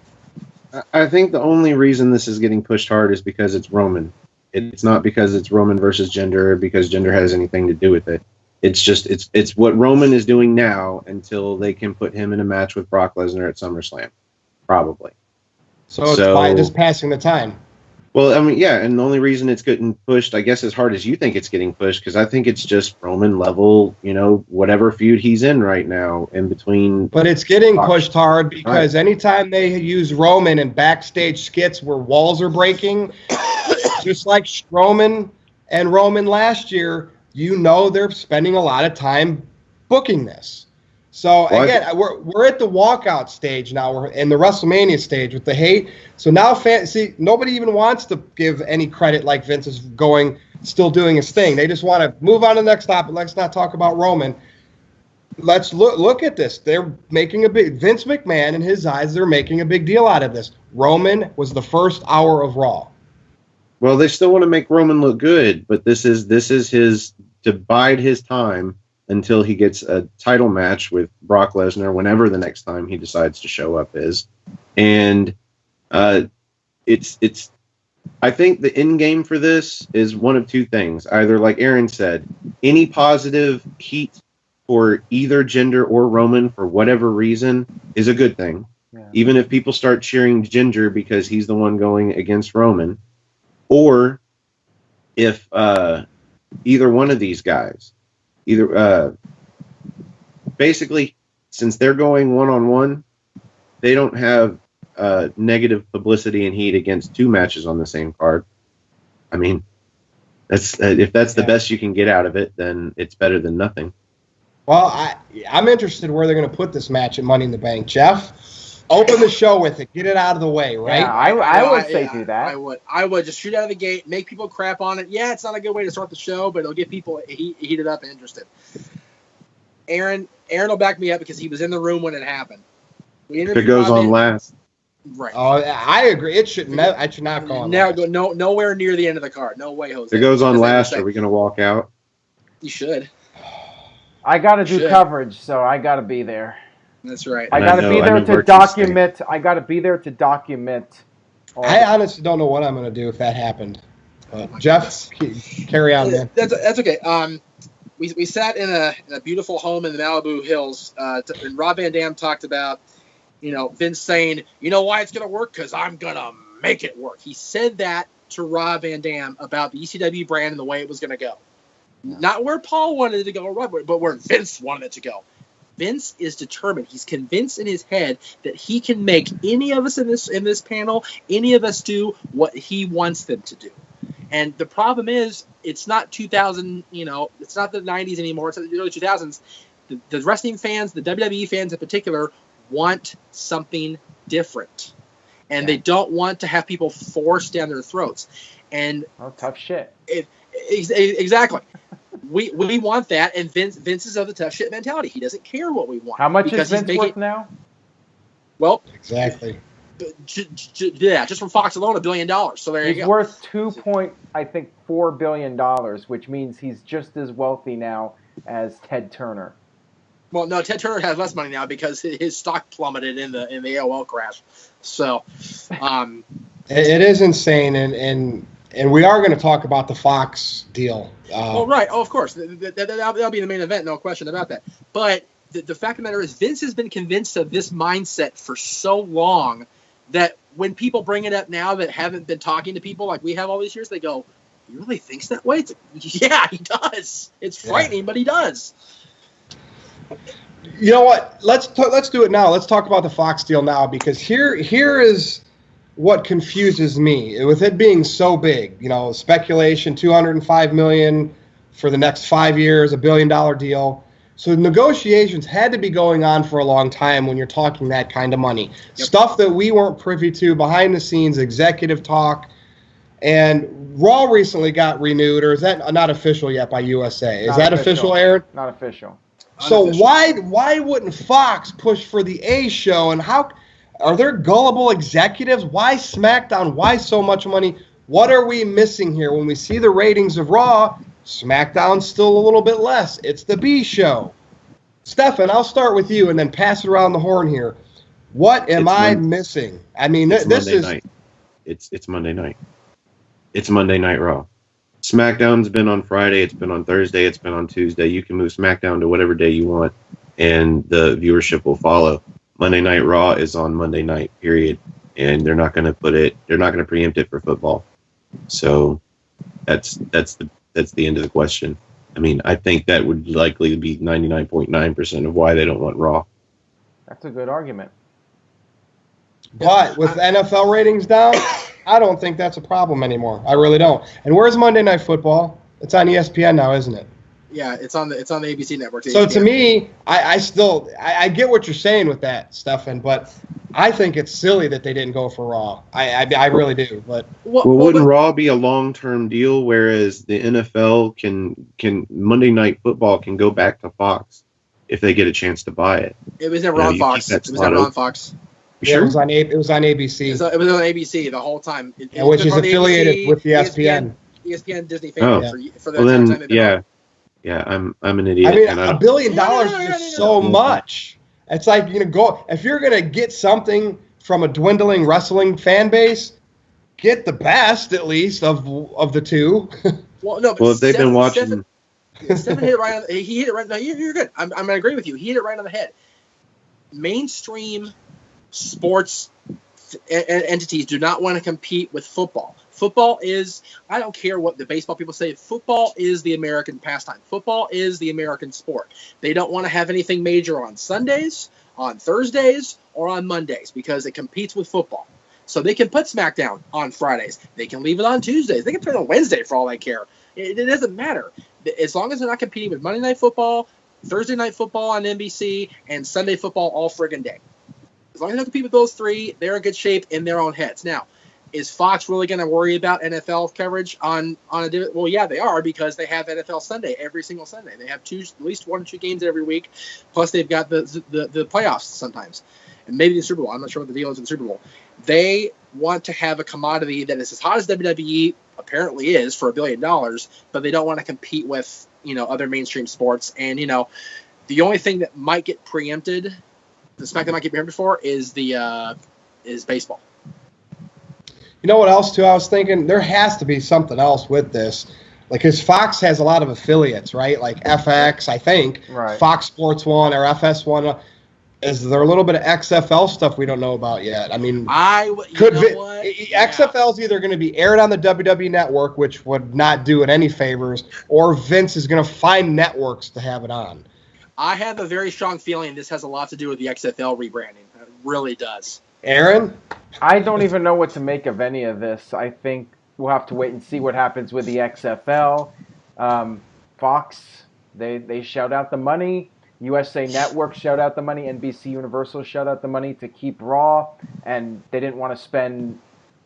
I think the only reason this is getting pushed hard is because it's Roman. It's not because it's Roman versus Jinder, or because Jinder has anything to do with it. It's just it's what Roman is doing now until they can put him in a match with Brock Lesnar at SummerSlam, probably. So it's by just passing the time. Well, I mean, yeah, and the only reason it's getting pushed, I guess, as hard as you think it's getting pushed, because I think it's just Roman level, whatever feud he's in right now in between. But it's getting pushed hard because anytime they use Roman in backstage skits where walls are breaking, just like Strowman and Roman last year, they're spending a lot of time booking this. So, again, we're at the walkout stage now. We're in the WrestleMania stage with the hate. So now, nobody even wants to give any credit like Vince is going still doing his thing. They just want to move on to the next topic. Let's not talk about Roman. Let's look at this. They're making a big, Vince McMahon, in his eyes, they're making a big deal out of this. Roman was the first hour of Raw. Well, they still want to make Roman look good, but this is his, to bide his time until he gets a title match with Brock Lesnar, whenever the next time he decides to show up is. And it's I think the end game for this is one of two things. Either, like Aaron said, any positive heat for either gender or Roman for whatever reason is a good thing. Yeah. Even if people start cheering Ginger because he's the one going against Roman. Or if either one of these guys, basically, since they're going one-on-one, they don't have negative publicity and heat against two matches on the same card. I mean, if that's the best you can get out of it, then it's better than nothing. Well, I'm interested where they're going to put this match at Money in the Bank. Jeff, open the show with it. Get it out of the way, right? Yeah, I would say do that. I would just shoot out of the gate, make people crap on it. Yeah, it's not a good way to start the show, but it'll get people heated up and interested. Aaron will back me up because he was in the room when it happened. If it goes on last. Right. Oh, I agree. It should not. I should not go on. Now go nowhere near the end of the card. No way, Jose. If it goes on last, are we going to walk out? You should. I got to do coverage, so I got to be there. That's right. I got to be there to document. I got to be there to document. I honestly don't know what I'm going to do if that happened. Jeff, carry on, man. That's okay. We sat in a beautiful home in the Malibu Hills, and Rob Van Dam talked about, Vince saying, you know why it's going to work? Because I'm going to make it work. He said that to Rob Van Dam about the ECW brand and the way it was going to go. Yeah. Not where Paul wanted it to go, but where Vince wanted it to go. Vince is determined. He's convinced in his head that he can make any of us in this panel, any of us do what he wants them to do. And the problem is, it's not 2000, it's not the 90s anymore. It's the early 2000s. The wrestling fans, the WWE fans in particular, want something different. And they don't want to have people forced down their throats. And tough shit. Exactly. We want that, and Vince is of the tough shit mentality. He doesn't care what we want. How much is Vince worth now? Well, exactly. Just from Fox alone, $1 billion. So there you go. He's worth $2.4 billion, which means he's just as wealthy now as Ted Turner. Well, no, Ted Turner has less money now because his stock plummeted in the AOL crash. So, it is insane, and we are going to talk about the Fox deal. Right. Oh, of course. That'll be the main event, no question about that. But the fact of the matter is, Vince has been convinced of this mindset for so long that when people bring it up now that haven't been talking to people like we have all these years, they go, he really thinks that way? Yeah, he does. It's frightening, but he does. You know what? Let's do it now. Let's talk about the Fox deal now, because here is what confuses me with it being so big. Speculation, $205 million for the next 5 years, $1 billion deal. So negotiations had to be going on for a long time when you're talking that kind of money. Yep. Stuff that we weren't privy to, behind the scenes, executive talk. And Raw recently got renewed, or is that not official yet by USA? Is that official, Aaron? Not official. So why wouldn't Fox push for the A show? And how are there gullible executives? Why SmackDown? Why so much money? What are we missing here? When we see the ratings of Raw, SmackDown's still a little bit less. It's the B show. Stefan, I'll start with you and then pass it around the horn here. What am I missing? I mean, this is Monday night. It's Monday night. It's Monday Night Raw. SmackDown's been on Friday, it's been on Thursday, it's been on Tuesday. You can move SmackDown to whatever day you want, and the viewership will follow. Monday Night Raw is on Monday night, period. And they're not going to preempt it for football. So that's the end of the question. I mean, I think that would likely be 99.9% of why they don't want Raw. That's a good argument. But with NFL ratings down, I don't think that's a problem anymore. I really don't. And where's Monday Night Football? It's on ESPN now, isn't it? Yeah, it's on the ABC network. So to ESPN. me, I get what you're saying with that, Stefan, but I think it's silly that they didn't go for Raw. I really do. But Well, wouldn't Raw be a long-term deal, whereas the NFL can Monday Night Football can go back to Fox if they get a chance to buy it? It was never on Fox. It was never on Fox. Sure? It was on ABC. It was on ABC the whole time. Which is affiliated ABC, with the ESPN. ESPN Disney family for the well, entire time. Yeah, I'm an idiot. I mean, $1 billion is just so much. It's like if you're gonna get something from a dwindling wrestling fan base, get the best at least of the two. Well, no, but if they've been watching, Stephen hit it right on. He hit it right. No, you're good. I'm gonna agree with you. He hit it right on the head. Mainstream sports entities do not want to compete with football. Football is, I don't care what the baseball people say, football is the American pastime. Football is the American sport. They don't want to have anything major on Sundays, on Thursdays, or on Mondays because it competes with football. So they can put SmackDown on Fridays. They can leave it on Tuesdays. They can put it on Wednesday for all I care. It doesn't matter. As long as they're not competing with Monday Night Football, Thursday Night Football on NBC, and Sunday Football all friggin' day. As long as they don't compete with those three, they're in good shape in their own heads. Now, is Fox really going to worry about NFL coverage on a – well, yeah, they are because they have NFL Sunday every single Sunday. They have at least 1 or 2 games every week, plus they've got the playoffs sometimes. And maybe the Super Bowl. I'm not sure what the deal is with the Super Bowl. They want to have a commodity that is as hot as WWE apparently is for $1 billion, but they don't want to compete with, other mainstream sports. And, the only thing that might get preempted – the SmackDown might get preempted for is baseball. You know what else, too? I was thinking there has to be something else with this. Like, because Fox has a lot of affiliates, right? Like FX, I think. Right. Fox Sports 1 or FS1. Is there a little bit of XFL stuff we don't know about yet? I mean, XFL is either going to be aired on the WWE Network, which would not do it any favors, or Vince is going to find networks to have it on. I have a very strong feeling this has a lot to do with the XFL rebranding. It really does. Aaron? I don't even know what to make of any of this. I think we'll have to wait and see what happens with the XFL. Fox, they shout out the money. USA Network shout out the money. NBC Universal shout out the money to keep Raw. And they didn't want to spend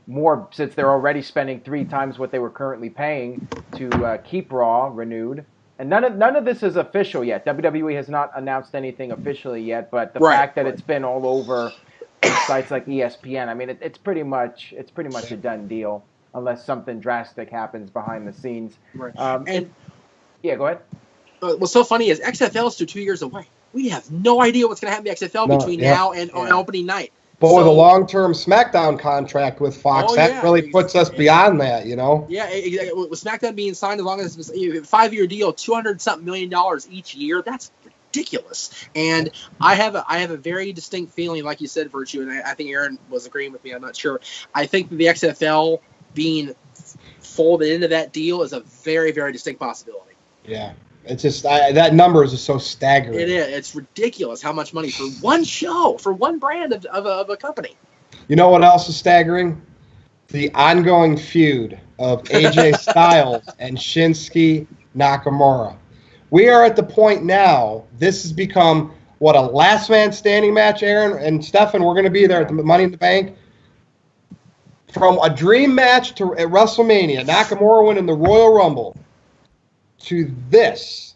more since they're already spending 3 times what they were currently paying to keep Raw renewed. And none of this is official yet. WWE has not announced anything officially yet, but the fact that it's been all over sites like ESPN, I mean, it's pretty much a done deal unless something drastic happens behind the scenes. Right. Yeah, go ahead. What's so funny is XFL is still 2 years away. We have no idea what's going to happen to the XFL between now and on opening night. But with a long-term SmackDown contract with Fox, that really puts us beyond that, Yeah, with SmackDown being signed, as long as it's a 5-year deal, $200-something million each year, that's ridiculous. And I have a very distinct feeling, like you said, Virtue, and I think Aaron was agreeing with me. I'm not sure. I think the XFL being folded into that deal is a very, very distinct possibility. Yeah. It's just that number is just so staggering. It is. It's ridiculous how much money for one show, for one brand of a company. You know what else is staggering? The ongoing feud of AJ Styles and Shinsuke Nakamura. We are at the point now, this has become, a last man standing match, Aaron and Stefan, we're going to be there at the Money in the Bank. From a dream match at WrestleMania, Nakamura winning the Royal Rumble, to this,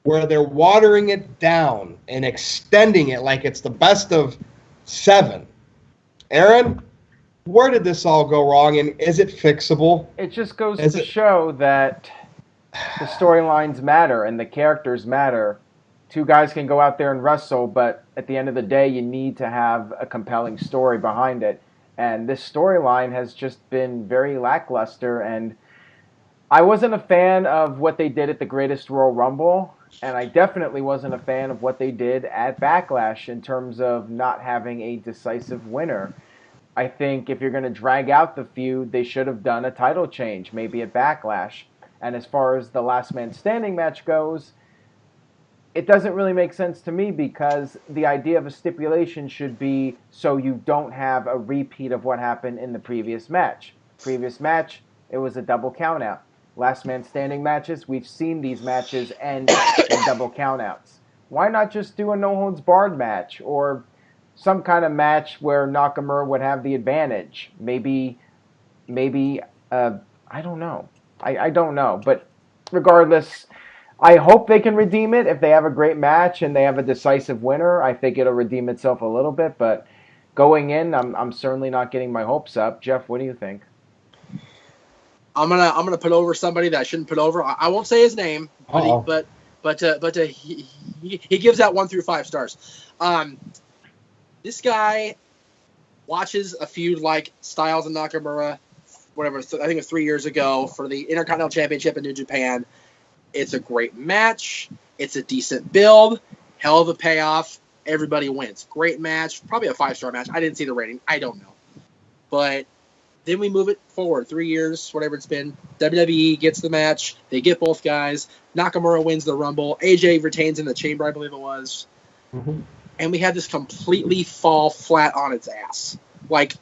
where they're watering it down and extending it like it's the best of 7. Aaron, where did this all go wrong, and is it fixable? It just goes to show that the storylines matter and the characters matter. 2 guys can go out there and wrestle, but at the end of the day, you need to have a compelling story behind it. And this storyline has just been very lackluster, and I wasn't a fan of what they did at the Greatest Royal Rumble, and I definitely wasn't a fan of what they did at Backlash in terms of not having a decisive winner. I think if you're going to drag out the feud, they should have done a title change, maybe at Backlash. And as far as the last man standing match goes, it doesn't really make sense to me because the idea of a stipulation should be so you don't have a repeat of what happened in the previous match. Previous match, it was a double countout. last man standing matches. We've seen these matches end in double countouts. Why not just do a no holds barred match or some kind of match where Nakamura would have the advantage? Maybe I don't know. I don't know, but regardless, I hope they can redeem it. If they have a great match and they have a decisive winner, I think it'll redeem itself a little bit. But going in, I'm certainly not getting my hopes up. Jeff, what do you think? I'm gonna put over somebody that I shouldn't put over. I won't say his name, but he gives out 1 through 5 stars. This guy watches a feud like Styles and Nakamura, whatever. I think it was 3 years ago for the Intercontinental Championship in New Japan. It's a great match. It's a decent build. Hell of a payoff. Everybody wins. Great match. Probably a 5-star match. I didn't see the rating. I don't know. But then we move it forward 3 years, whatever it's been. WWE gets the match. They get both guys. Nakamura wins the Rumble. AJ retains in the Chamber, I believe it was. Mm-hmm. And we had this completely fall flat on its ass. Like,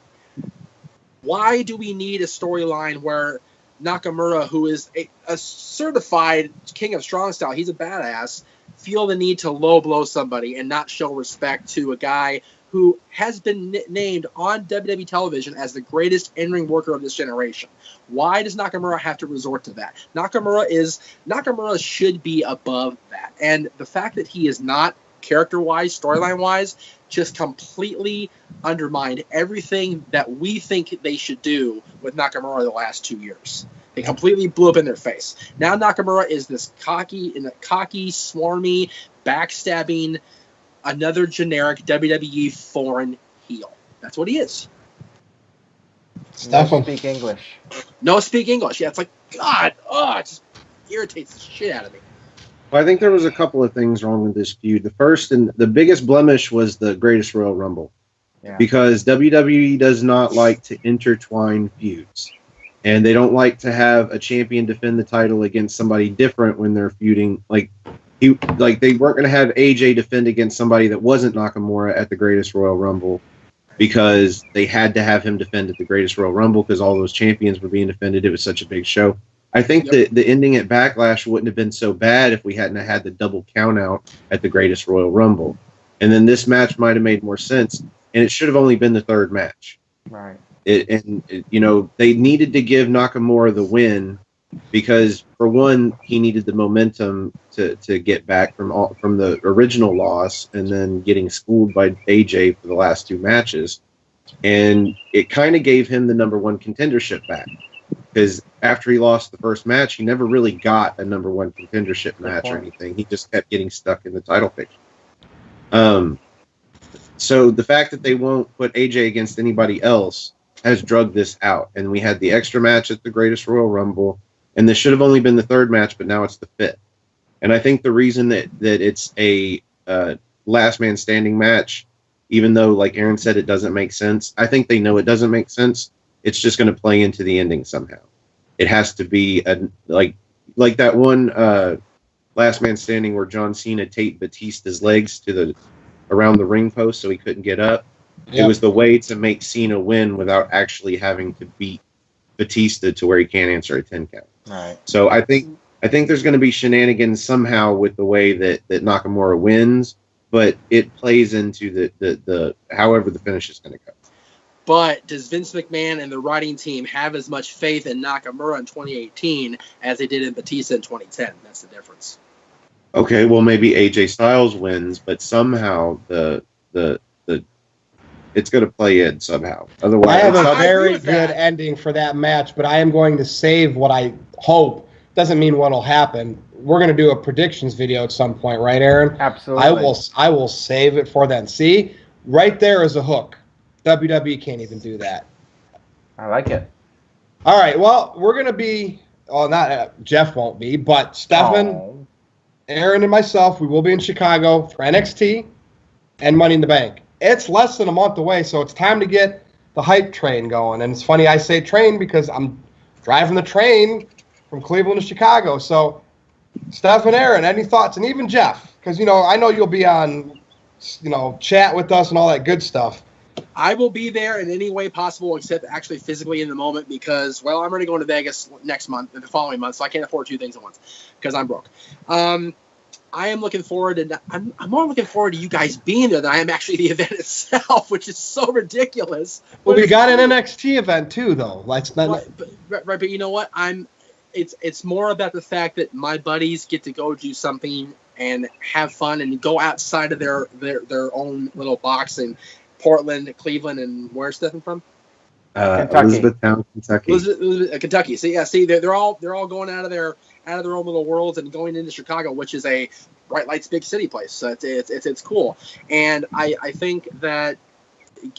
why do we need a storyline where Nakamura, who is a certified king of strong style, he's a badass, feel the need to low blow somebody and not show respect to a guy who has been named on WWE television as the greatest in-ring worker of this generation? Why does Nakamura have to resort to that? Nakamura should be above that. And the fact that he is not, character-wise, storyline-wise, just completely undermined everything that we think they should do with Nakamura the last 2 years. They completely blew up in their face. Now Nakamura is this cocky, swarmy, backstabbing, another generic WWE foreign heel. That's what he is. No speak English. No speak English. Yeah, it's like, God, it just irritates the shit out of me. Well, I think there was a couple of things wrong with this feud. The first and the biggest blemish was the Greatest Royal Rumble. Yeah. Because WWE does not like to intertwine feuds. And they don't like to have a champion defend the title against somebody different when they're feuding. Like they weren't going to have AJ defend against somebody that wasn't Nakamura at the Greatest Royal Rumble because they had to have him defend at the Greatest Royal Rumble because all those champions were being defended. It was such a big show. I think that the ending at Backlash wouldn't have been so bad if we hadn't had the double count out at the Greatest Royal Rumble. And then this match might have made more sense. And it should have only been the third match. Right. They needed to give Nakamura the win because, for one, he needed the momentum to get back from the original loss and then getting schooled by AJ for the last 2 matches. And it kind of gave him the number 1 contendership back. Because after he lost the first match, he never really got a number 1 contendership match or anything. He just kept getting stuck in the title picture. So the fact that they won't put AJ against anybody else has drugged this out. And we had the extra match at the Greatest Royal Rumble. And this should have only been the 3rd match, but now it's the 5th. And I think the reason that it's a last man standing match, even though, like Aaron said, it doesn't make sense, I think they know it doesn't make sense. It's just going to play into the ending somehow. It has to be like that one last man standing where John Cena taped Batista's legs to around the ring post so he couldn't get up. Yep. It was the way to make Cena win without actually having to beat Batista to where he can't answer a 10 count. Right. So I think there's going to be shenanigans somehow with the way that Nakamura wins, but it plays into the however the finish is going to go. But does Vince McMahon and the writing team have as much faith in Nakamura in 2018 as they did in Batista in 2010? That's the difference. Okay, well maybe AJ Styles wins, but somehow the it's going to play in somehow. Otherwise, I have a very good ending for that match, but I am going to save what I hope. Doesn't mean what'll happen. We're going to do a predictions video at some point, right, Aaron? Absolutely. I will save it for then. See, right there is a hook. WWE can't even do that. I like it. All right, well, we're going to be, not Jeff won't be, but Stefan, Aaron, and myself, we will be in Chicago for NXT and Money in the Bank. It's less than a month away, so it's time to get the hype train going. And it's funny I say train because I'm driving the train from Cleveland to Chicago. So, Steph and Aaron, any thoughts? And even Jeff, because, I know you'll be on, chat with us and all that good stuff. I will be there in any way possible except actually physically in the moment because, well, I'm already going to Vegas next month and the following month, so I can't afford two things at once because I'm broke. I am looking forward to. I'm more looking forward to you guys being there than I am actually the event itself, which is so ridiculous. Well, we got an NXT event too, though. Let's not. Right, but you know what? It's more about the fact that my buddies get to go do something and have fun and go outside of their own little box in Portland, Cleveland, and where's Stephen from? Kentucky. Elizabethtown, Kentucky. Kentucky. See, they're all going out of their own little worlds and going into Chicago, which is a bright lights, big city place. So it's cool, and I think that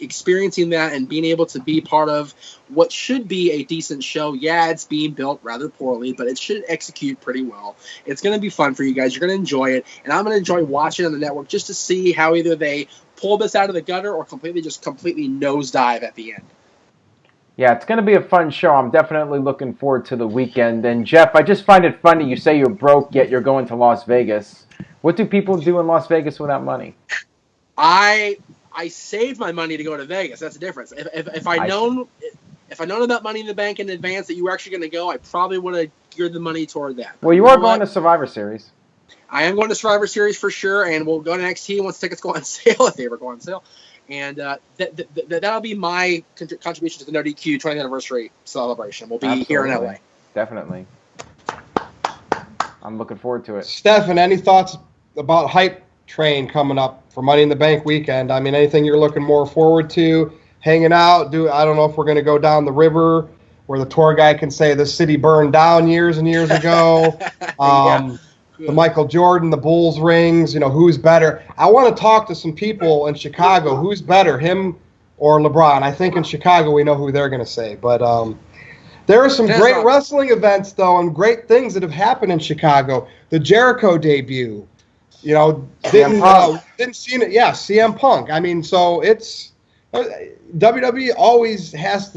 experiencing that and being able to be part of what should be a decent show. Yeah, it's being built rather poorly, but it should execute pretty well. It's going to be fun for you guys. You're going to enjoy it, and I'm going to enjoy watching on the network just to see how either they pull this out of the gutter or completely nosedive at the end. Yeah, it's going to be a fun show. I'm definitely looking forward to the weekend. And Jeff, I just find it funny you say you're broke, yet you're going to Las Vegas. What do people do in Las Vegas without money? I saved my money to go to Vegas. That's the difference. If I'd known about Money in the Bank in advance that you were actually going to go, I probably would have geared the money toward that. Well, you are going to Survivor Series. I am going to Survivor Series for sure, and we'll go to NXT once tickets go on sale, if they ever go on sale. And that'll be my contribution to the No DQ 20th anniversary celebration. We'll be here in LA. Definitely. I'm looking forward to it. Stefan, any thoughts about Hype Train coming up for Money in the Bank weekend? I mean, anything you're looking more forward to? Hanging out? I don't know if we're going to go down the river where the tour guide can say the city burned down years and years ago. The Michael Jordan, the Bulls rings, who's better? I want to talk to some people in Chicago. Who's better, him or LeBron? I think in Chicago we know who they're going to say. But there are some great wrestling events, though, and great things that have happened in Chicago. The Jericho debut, didn't see it. Yeah, CM Punk. I mean, so it's WWE always has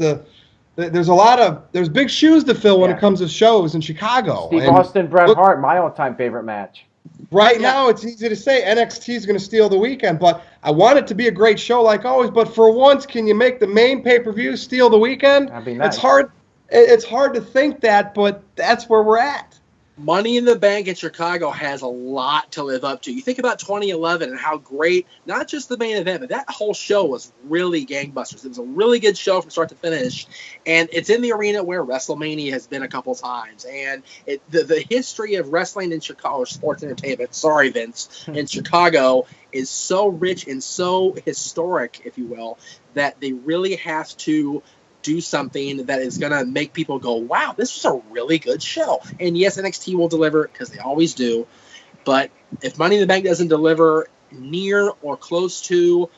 there's big shoes to fill when it comes to shows in Chicago. Steve Austin, Bret Hart, my all-time favorite match. Right now, it's easy to say NXT is going to steal the weekend, but I want it to be a great show like always. But for once, can you make the main pay-per-view steal the weekend? That'd be nice. It's hard to think that, but that's where we're at. Money in the Bank in Chicago has a lot to live up to. You think about 2011 and how great, not just the main event, but that whole show was really gangbusters. It was a really good show from start to finish, and it's in the arena where WrestleMania has been a couple times. And the history of wrestling in Chicago, sports entertainment, sorry Vince, in Chicago is so rich and so historic, if you will, that they really have to do something that is going to make people go, wow, this was a really good show. And yes, NXT will deliver because they always do. But if Money in the Bank doesn't deliver near or close to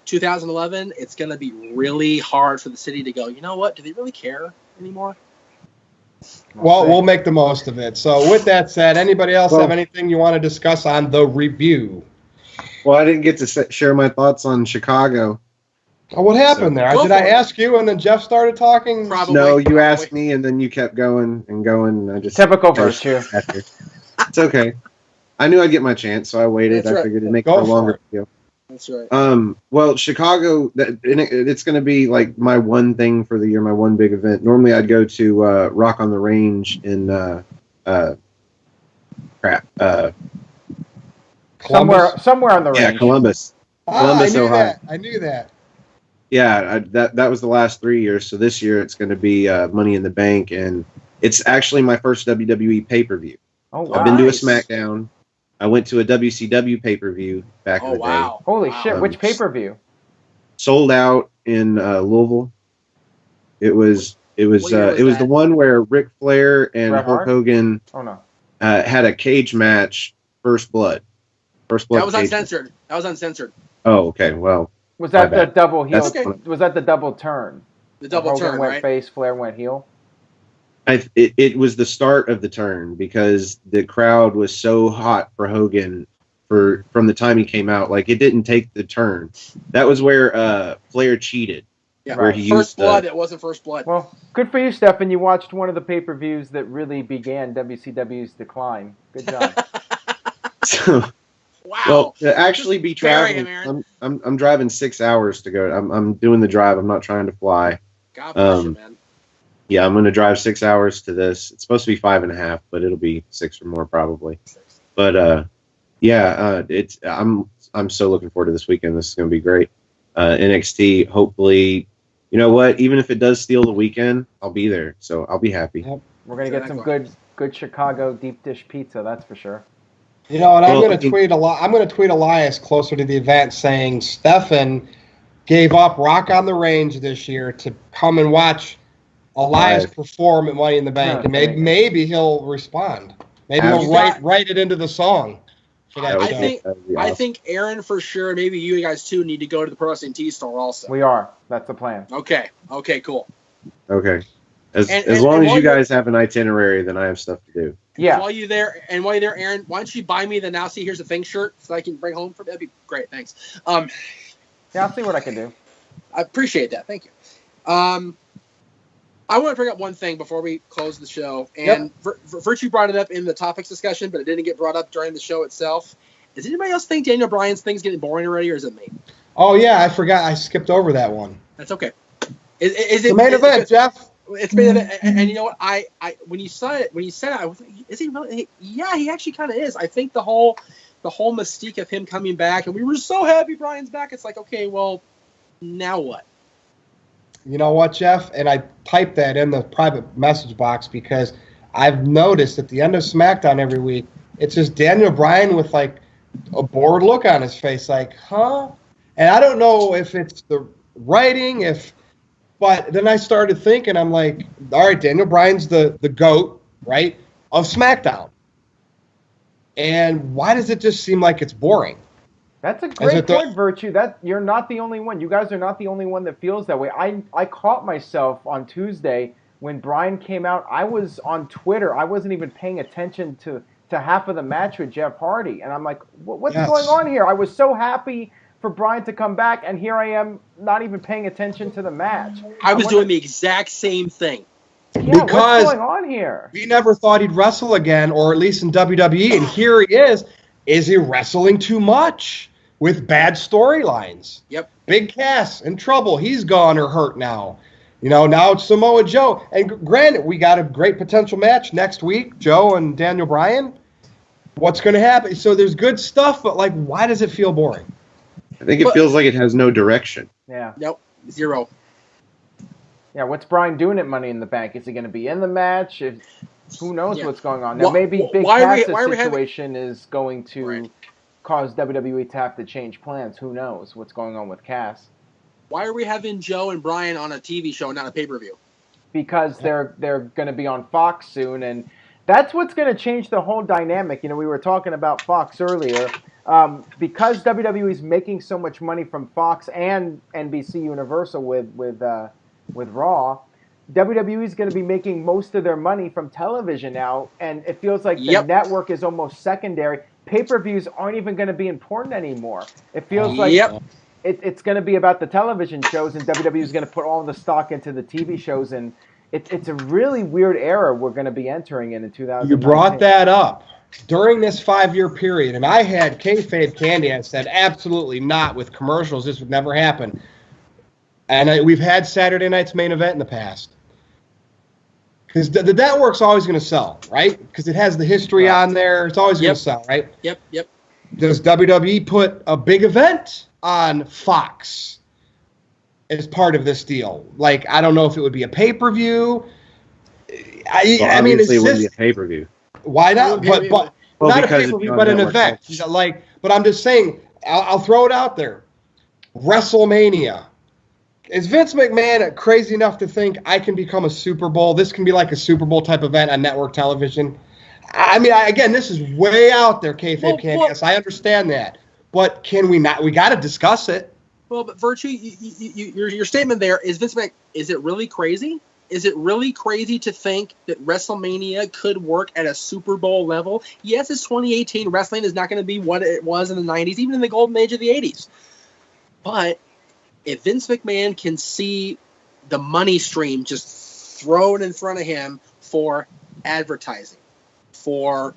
2011, it's going to be really hard for the city to go, you know what, do they really care anymore? Well, we'll make the most of it. So with that said, anybody else have anything you want to discuss on the review? Well, I didn't get to share my thoughts on Chicago. Oh, what happened there? Did I ask you and then Jeff started talking? No, you asked me and then you kept going and going. And I just typical virtue. It's okay. I knew I'd get my chance, so I waited. I figured it'd make it a longer video. That's right. Well, Chicago, it's going to be like my one thing for the year, my one big event. Normally, I'd go to Rock on the Range in somewhere on the range. Yeah, Columbus. Columbus, Ohio. I knew that. Yeah, that was the last 3 years. So this year it's going to be Money in the Bank, and it's actually my first WWE pay-per-view. Oh, wow. I've been to a SmackDown. I went to a WCW pay-per-view back in the day. Holy shit! Which pay-per-view? Sold out in Louisville. It was the one where Ric Flair and Hulk Hogan had a cage match. First Blood. That was uncensored. Oh, okay. Well, was that the double heel? Was that the double turn? The double Hogan turn, went right? face, Flair went heel. It was the start of the turn because the crowd was so hot for Hogan from the time he came out. Like, it didn't take the turn. That was where Flair cheated. Yeah, where he First used Blood. It wasn't First Blood. Well, good for you, Stefan. You watched one of the pay-per-views that really began WCW's decline. Good job. Wow. Well, to actually be Bury him, traveling, Aaron. I'm driving 6 hours to go. I'm doing the drive. I'm not trying to fly. God bless you, man. Yeah, I'm going to drive 6 hours to this. It's supposed to be 5.5, but it'll be 6 or more probably. But it's I'm so looking forward to this weekend. This is going to be great. NXT, hopefully, you know what? Even if it does steal the weekend, I'll be there, so I'll be happy. Yep. We're gonna get some good Chicago deep dish pizza. That's for sure. You know, and I'm going to tweet I'm going to tweet Elias closer to the event saying Stefan gave up Rock on the Range this year to come and watch Elias perform at Money in the Bank, and maybe he'll respond. Maybe he'll write it into the song. For that I think Aaron for sure. Maybe you guys too need to go to the Pro Wrestling Tee store also. We are. That's the plan. Okay, cool. Okay. As long as you guys have an itinerary, then I have stuff to do. Yeah. While you're there, Aaron, why don't you buy me the Now See Here's the Thing shirt so I can bring home for me? That'd be great. Thanks. Yeah, I'll see what I can do. I appreciate that. Thank you. I want to bring up one thing before we close the show. And Virtue brought it up in the topics discussion, but it didn't get brought up during the show itself. Does anybody else think Daniel Bryan's thing's getting boring already, or is it me? Oh, yeah, I forgot. I skipped over that one. That's okay. Is it the main event, Jeff? It's main event, and you know what? I when you said it, I was like, is he really? Yeah, he actually kind of is. I think the whole mystique of him coming back, and we were so happy Bryan's back. It's like, okay, well, now what? You know what, Jeff? And I typed that in the private message box because I've noticed at the end of SmackDown every week, it's just Daniel Bryan with like a bored look on his face, like, huh? And I don't know if it's the writing, but then I started thinking, I'm like, all right, Daniel Bryan's the GOAT, right, of SmackDown. And why does it just seem like it's boring? That's a great point, Virtue. That you're not the only one. You guys are not the only one that feels that way. I caught myself on Tuesday when Bryan came out. I was on Twitter. I wasn't even paying attention to half of the match with Jeff Hardy. And I'm like, what's going on here? I was so happy for Bryan to come back, and here I am not even paying attention to the match. I was doing the exact same thing. Yeah, what's going on here? We never thought he'd wrestle again, or at least in WWE, and here he is. Is he wrestling too much with bad storylines? Yep. Big Cass in trouble. He's gone or hurt now. You know, now it's Samoa Joe. And granted, we got a great potential match next week, Joe and Daniel Bryan. What's going to happen? So there's good stuff, but, like, why does it feel boring? I think it feels like it has no direction. Yeah. Nope. Zero. Yeah, what's Bryan doing at Money in the Bank? Is he going to be in the match? Who knows what's going on? Now, maybe Big Cass's situation is going to cause WWE to have to change plans. Who knows what's going on with Cass? Why are we having Joe and Bryan on a TV show and not a pay-per-view? Because they're going to be on Fox soon, and that's what's going to change the whole dynamic. You know, we were talking about Fox earlier. Because WWE is making so much money from Fox and NBC Universal with Raw, WWE is going to be making most of their money from television now, and it feels like the network is almost secondary. Pay-per-views aren't even going to be important anymore. It feels like it's going to be about the television shows, and WWE is going to put all the stock into the TV shows, and it's a really weird era we're going to be entering in 2019. You brought that up. During this 5-year period, and I had kayfabe candy and said, absolutely not with commercials. This would never happen. And we've had Saturday night's main event in the past. Because the network's always going to sell, right? Because it has the history on there. It's always going to sell, right? Yep. Does WWE put a big event on Fox as part of this deal? Like, I don't know if it would be a pay-per-view. I mean, it's it wouldn't be a pay-per-view. Why not? But not a pay-per-view, but an event. But I'm just saying, I'll throw it out there. WrestleMania. Is Vince McMahon crazy enough to think I can become a Super Bowl? This can be like a Super Bowl type event on network television. I mean, again, this is way out there, kayfabe candy. Yes, I understand that. But can we not? We got to discuss it. Well, but Virtue, your statement there is Vince McMahon. Is it really crazy? Is it really crazy to think that WrestleMania could work at a Super Bowl level? Yes, it's 2018. Wrestling is not going to be what it was in the 90s, even in the golden age of the 80s. But if Vince McMahon can see the money stream just thrown in front of him for advertising, for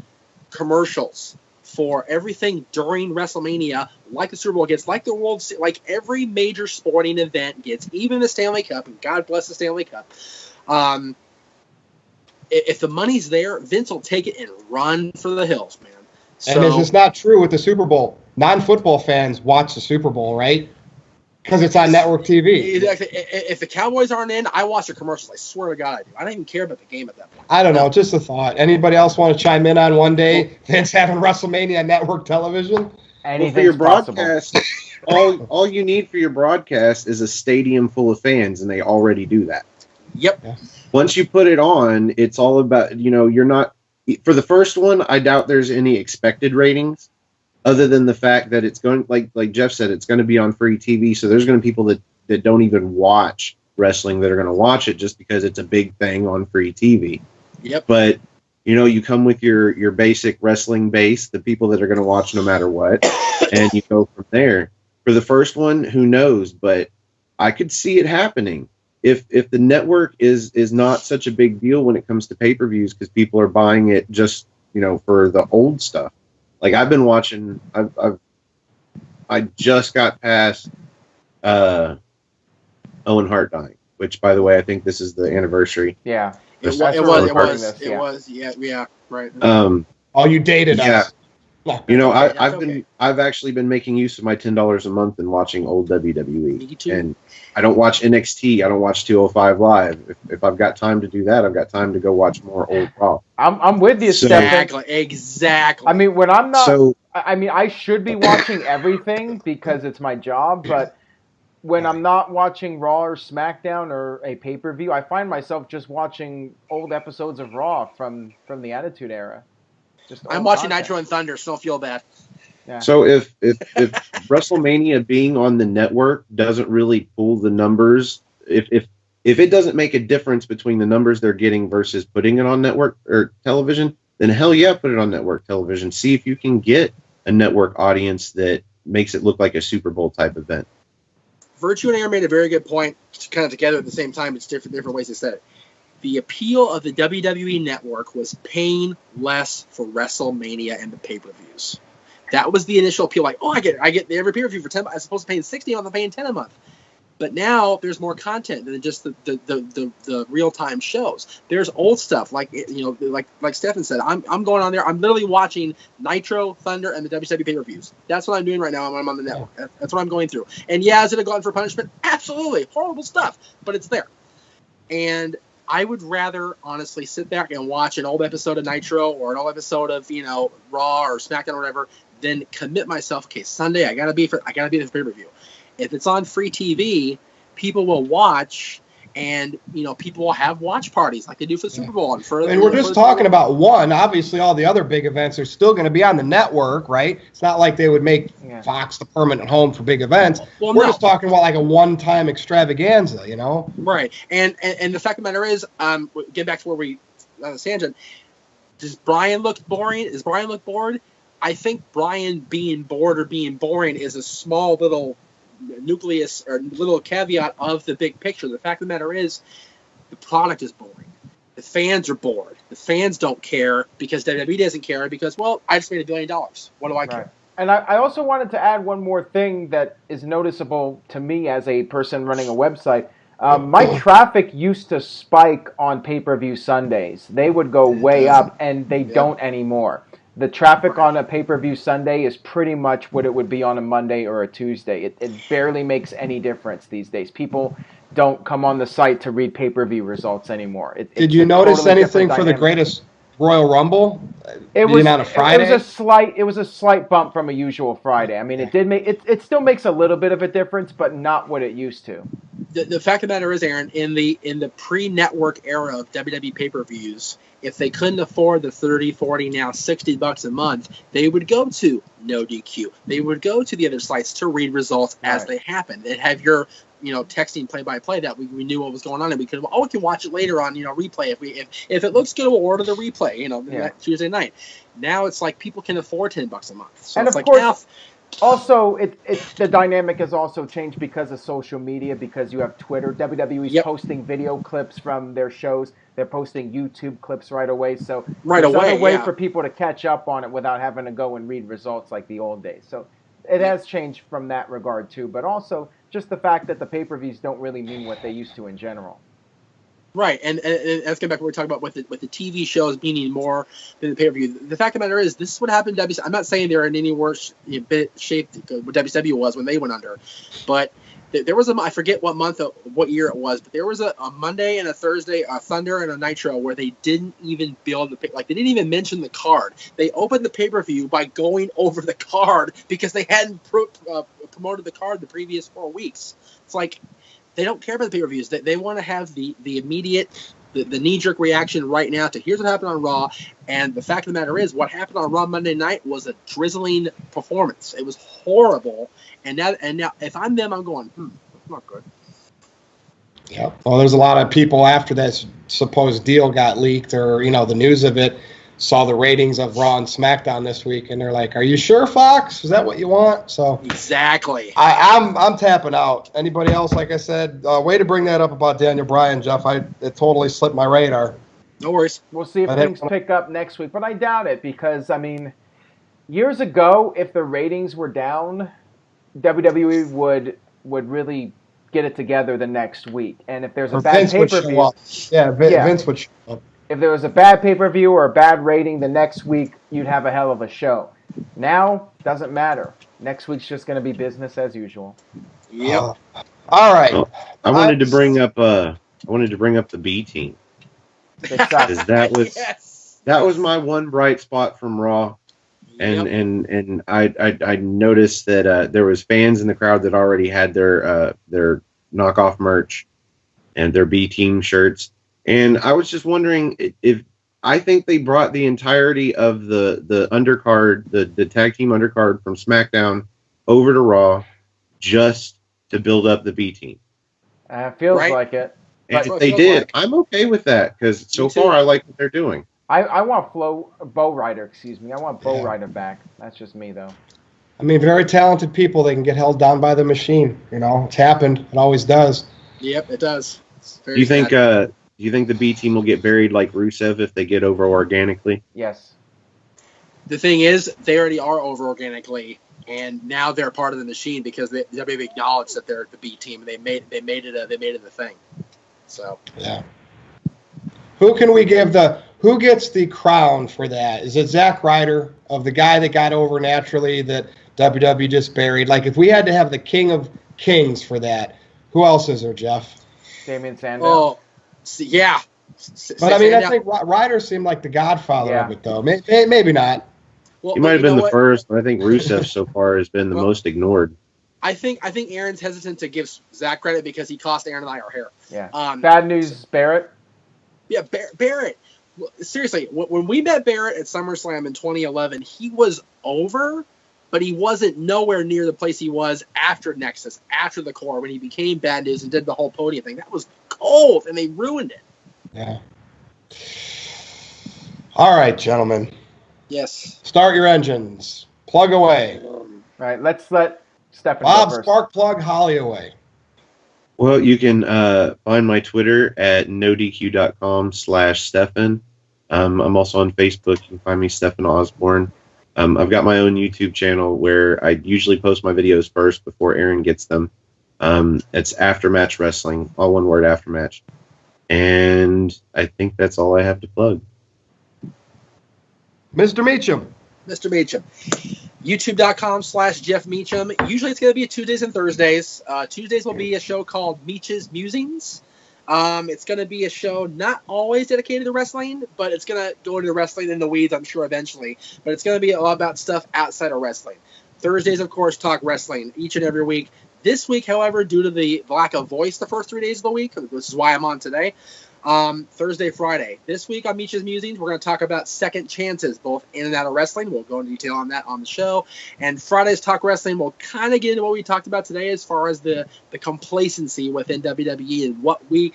commercials, for everything during WrestleMania, like the Super Bowl gets, like the World, like every major sporting event gets, even the Stanley Cup, and God bless the Stanley Cup. If the money's there, Vince will take it and run for the hills, man. So, and it's just not true with the Super Bowl. Non-football fans watch the Super Bowl, right? Because it's on network TV. Exactly. If the Cowboys aren't in, I watch the commercials. I swear to God I do. I don't even care about the game at that point. I don't know. Just a thought. Anybody else want to chime in on one day Vince having WrestleMania on network television? Anything's for your possible. broadcast, all you need for your broadcast is a stadium full of fans, and they already do that. Yep. Yeah. Once you put it on, it's all about, you're not, for the first one, I doubt there's any expected ratings other than the fact that it's going, like Jeff said, it's going to be on free TV. So there's going to be people that don't even watch wrestling that are going to watch it just because it's a big thing on free TV. Yep. But, you come with your basic wrestling base, the people that are going to watch no matter what, and you go from there. For the first one, who knows? But I could see it happening. If the network is not such a big deal when it comes to pay-per-views because people are buying it just, for the old stuff. Like I've been watching, I just got past Owen Hart dying, which by the way, I think this is the anniversary. Yeah. It was. Yeah, right. Oh, you dated us. I've actually been making use of my $10 a month and watching old WWE. Me too. And I don't watch NXT. I don't watch 205 Live. If I've got time to do that, I've got time to go watch more old Raw. I'm with you, Stephen. Exactly. I mean, when I'm not, So, I should be watching everything because it's my job, but when I'm not watching Raw or SmackDown or a pay-per-view, I find myself just watching old episodes of Raw from the Attitude Era. I'm watching Nitro and Thunder, so don't feel bad. Yeah. So if WrestleMania being on the network doesn't really pull the numbers, if it doesn't make a difference between the numbers they're getting versus putting it on network or television, then hell yeah, put it on network television. See if you can get a network audience that makes it look like a Super Bowl type event. Virtue and Aaron made a very good point, kind of together at the same time. It's different ways to say it. The appeal of the WWE Network was paying less for WrestleMania and the pay-per-views. That was the initial appeal. Like, I get every pay-per-view for $10. I'm supposed to pay $60 a month. I'm paying $10 a month. But now there's more content than just the real-time shows. There's old stuff like Stephen said. I'm going on there. I'm literally watching Nitro, Thunder, and the WWE pay-per-views. That's what I'm doing right now when I'm on the network. That's what I'm going through. And yeah, is it a glutton for punishment? Absolutely, horrible stuff. But it's there. And I would rather honestly sit back and watch an old episode of Nitro or an old episode of Raw or SmackDown or whatever than commit myself. Okay, Sunday I gotta be there for pay-per-view. If it's on free TV, people will watch, and people will have watch parties like they do for the Super Bowl. And we're just talking about one. Obviously, all the other big events are still going to be on the network, right? It's not like they would make Fox the permanent home for big events. Well, we're just talking about like a one-time extravaganza, Right. And the fact of the matter is, get back to where we on the tangent. Does Brian look boring? Does Brian look bored? I think Brian being bored or being boring is a small little nucleus or little caveat of the big picture. The fact of the matter is, the product is boring. The fans are bored. The fans don't care because WWE doesn't care because, I just made $1 billion. What do I care? And I also wanted to add one more thing that is noticeable to me as a person running a website. My traffic used to spike on pay-per-view Sundays. They would go way up, and they don't anymore. The traffic on a pay-per-view Sunday is pretty much what it would be on a Monday or a Tuesday. It barely makes any difference these days. People don't come on the site to read pay-per-view results anymore. Did you notice anything for the greatest Royal Rumble? It was on a Friday. It was a slight bump from a usual Friday. I mean, it still makes a little bit of a difference, but not what it used to. The fact of the matter is, Aaron, in the pre-network era of WWE pay-per-views, if they couldn't afford the $30, $40, now $60 a month, they would go to NoDQ. They would go to the other sites to read results as they happen. They'd have your texting play-by-play that we knew what was going on, and we can watch it later on replay if it looks good, we'll order the replay that Tuesday night. Now it's like people can afford $10 a month, so and it's of like course, Also, the dynamic has also changed because of social media, because you have Twitter. WWE's posting video clips from their shows. They're posting YouTube clips right away. So Right there's away, another way yeah. for people to catch up on it without having to go and read results like the old days. So it has changed from that regard too. But also just the fact that the pay-per-views don't really mean what they used to in general. Right, and let's get back to what we're talking about with the TV shows meaning more than the pay-per-view. The fact of the matter is, this is what happened to WCW. I'm not saying they're in any worse bit shape than what WCW was when they went under, but there was I forget what month, what year it was, but there was a Monday and a Thursday, a Thunder and a Nitro where they didn't even build they didn't even mention the card. They opened the pay-per-view by going over the card because they hadn't promoted the card the previous 4 weeks. It's like, they don't care about the pay-per-views. They want to have the immediate, the knee-jerk reaction right now to here's what happened on Raw. And the fact of the matter is, what happened on Raw Monday night was a drizzling performance. It was horrible. And now, if I'm them, I'm going, that's not good. Yeah. Well, there's a lot of people after that supposed deal got leaked, or the news of it, saw the ratings of Raw and SmackDown this week, and they're like, "Are you sure, Fox? Is that what you want?" So exactly. I'm tapping out. Anybody else? Like I said, way to bring that up about Daniel Bryan, Jeff. It totally slipped my radar. No worries. We'll see if things pick up next week, but I doubt it because years ago, if the ratings were down, WWE would really get it together the next week, and if there's a bad pay-per-view, Vince would show up. If there was a bad pay-per-view or a bad rating the next week, you'd have a hell of a show. Now, doesn't matter. Next week's just going to be business as usual. Yep. All right. Well, I wanted to bring up the B team. Because that was my one bright spot from Raw. And I noticed that there was fans in the crowd that already had their knockoff merch and their B team shirts. And I was just wondering if I think they brought the entirety of the undercard, the tag team undercard from SmackDown over to Raw just to build up the B team. Feels like it. And if they did, I'm okay with that because so far I like what they're doing. I want Bo Ryder, I want Bo Ryder back. That's just me, though. Very talented people. They can get held down by the machine. It's happened. It always does. Yep, it does. Do you think the B team will get buried like Rusev if they get over organically? Yes. The thing is, they already are over organically, and now they're part of the machine because they've acknowledged that they're the B team. They made it a thing. So yeah. Who gets the crown for that? Is it Zack Ryder, of the guy that got over naturally that WWE just buried? Like, if we had to have the King of Kings for that, who else is there, Jeff? Damien Sandow. Oh, yeah. But I think Ryder seemed like the godfather of it, though. Maybe not. Well, he might have been the first, but I think Rusev so far has been the most ignored. I think Aaron's hesitant to give Zach credit because he cost Aaron and I our hair. Yeah. Bad news, Barrett. Yeah, Barrett. Seriously, when we met Barrett at SummerSlam in 2011, he was over, but he wasn't nowhere near the place he was after Nexus, after the Core, when he became Bad News and did the whole podium thing. That was cold, and they ruined it. Yeah. All right, gentlemen. Yes. Start your engines. Plug away. All right, let's let Stefan Bob, go first. spark plug Holly away. Well, you can find my Twitter at nodq.com/Stefan. I'm also on Facebook. You can find me, Stefan Osborne. I've got my own YouTube channel where I usually post my videos first before Aaron gets them. It's Aftermatch Wrestling, all one word, Aftermatch. And I think that's all I have to plug. Mr. Meacham. YouTube.com/Jeff Meacham. Usually it's going to be Tuesdays and Thursdays. Tuesdays will be a show called Meach's Musings. It's going to be a show not always dedicated to wrestling, but it's going to go into wrestling in the weeds, I'm sure, eventually. But it's going to be a lot about stuff outside of wrestling. Thursdays, of course, talk wrestling each and every week. This week, however, due to the lack of voice the first 3 days of the week, this is why I'm on today, Thursday, Friday. This week on Meach's Musings, we're going to talk about second chances, both in and out of wrestling. We'll go into detail on that on the show. And Friday's Talk Wrestling, we'll kind of get into what we talked about today as far as the complacency within WWE and what we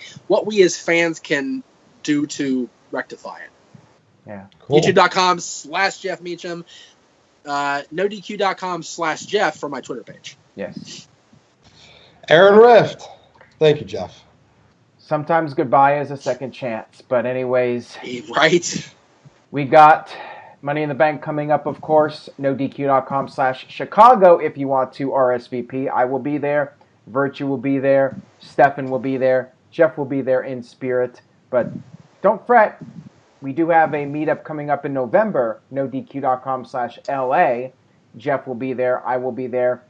as fans can do to rectify it. Yeah. Cool. YouTube.com/Jeff Meacham. NoDQ.com/Jeff for my Twitter page. Yes. Aaron Rift. Thank you, Jeff. Sometimes goodbye is a second chance. But anyways, Right. we got Money in the Bank coming up, of course. NoDQ.com/Chicago if you want to RSVP. I will be there. Virtue will be there. Stefan will be there. Jeff will be there in spirit. But don't fret. We do have a meetup coming up in November. NoDQ.com/LA. Jeff will be there. I will be there.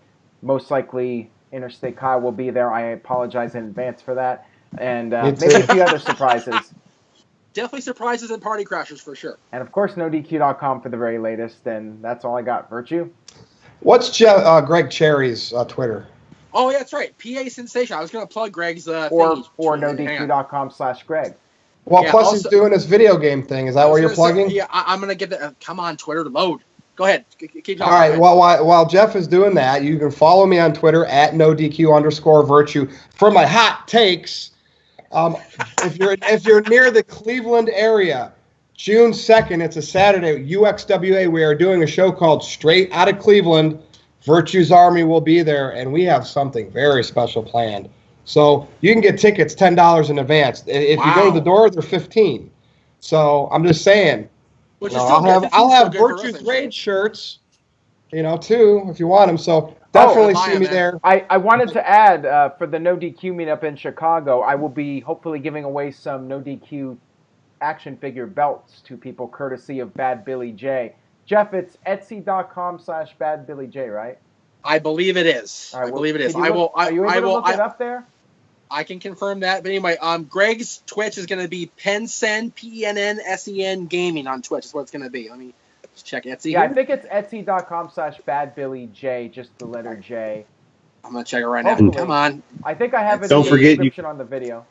Most likely Interstate Kyle will be there. I apologize in advance for that. And maybe a few other surprises. Definitely surprises and party crashers for sure. And of course, NoDQ.com for the very latest. And that's all I got. Virtue? What's Greg Cherry's Twitter? Oh, yeah, that's right. PA Sensation. I was going to plug Greg's or NoDQ.com/Greg. Well, yeah, plus also, he's doing this video game thing. Is that what you're plugging? Yeah, I'm going to get that. Come on, Twitter, to load. Go ahead. Keep talking. All right. Well, while Jeff is doing that, you can follow me on Twitter at NoDQ_Virtue for my hot takes. If you're near the Cleveland area, June 2nd, it's a Saturday, UXWA, we are doing a show called Straight Outta Cleveland. Virtue's Army will be there, and we have something very special planned. So you can get tickets $10 in advance. If you go to the door, they're $15. So I'm just saying, I'll have Virtue's Rage shirts, too, if you want them. So definitely see me there. I wanted to add for the No DQ meetup in Chicago, I will be hopefully giving away some No DQ action figure belts to people courtesy of Bad Billy J. Jeff, it's Etsy.com/Bad Billy J, right? I believe it is. Right, I believe it is. Are you able to look it up there? I can confirm that. But anyway, Greg's Twitch is going to be Pensen, PENNSEN Gaming on Twitch is what it's going to be. Let me just check Etsy. Yeah, I think it's Etsy.com/Bad Billy J, just the letter J. I'm going to check it right now. Come on. I think I have it in the description on the video.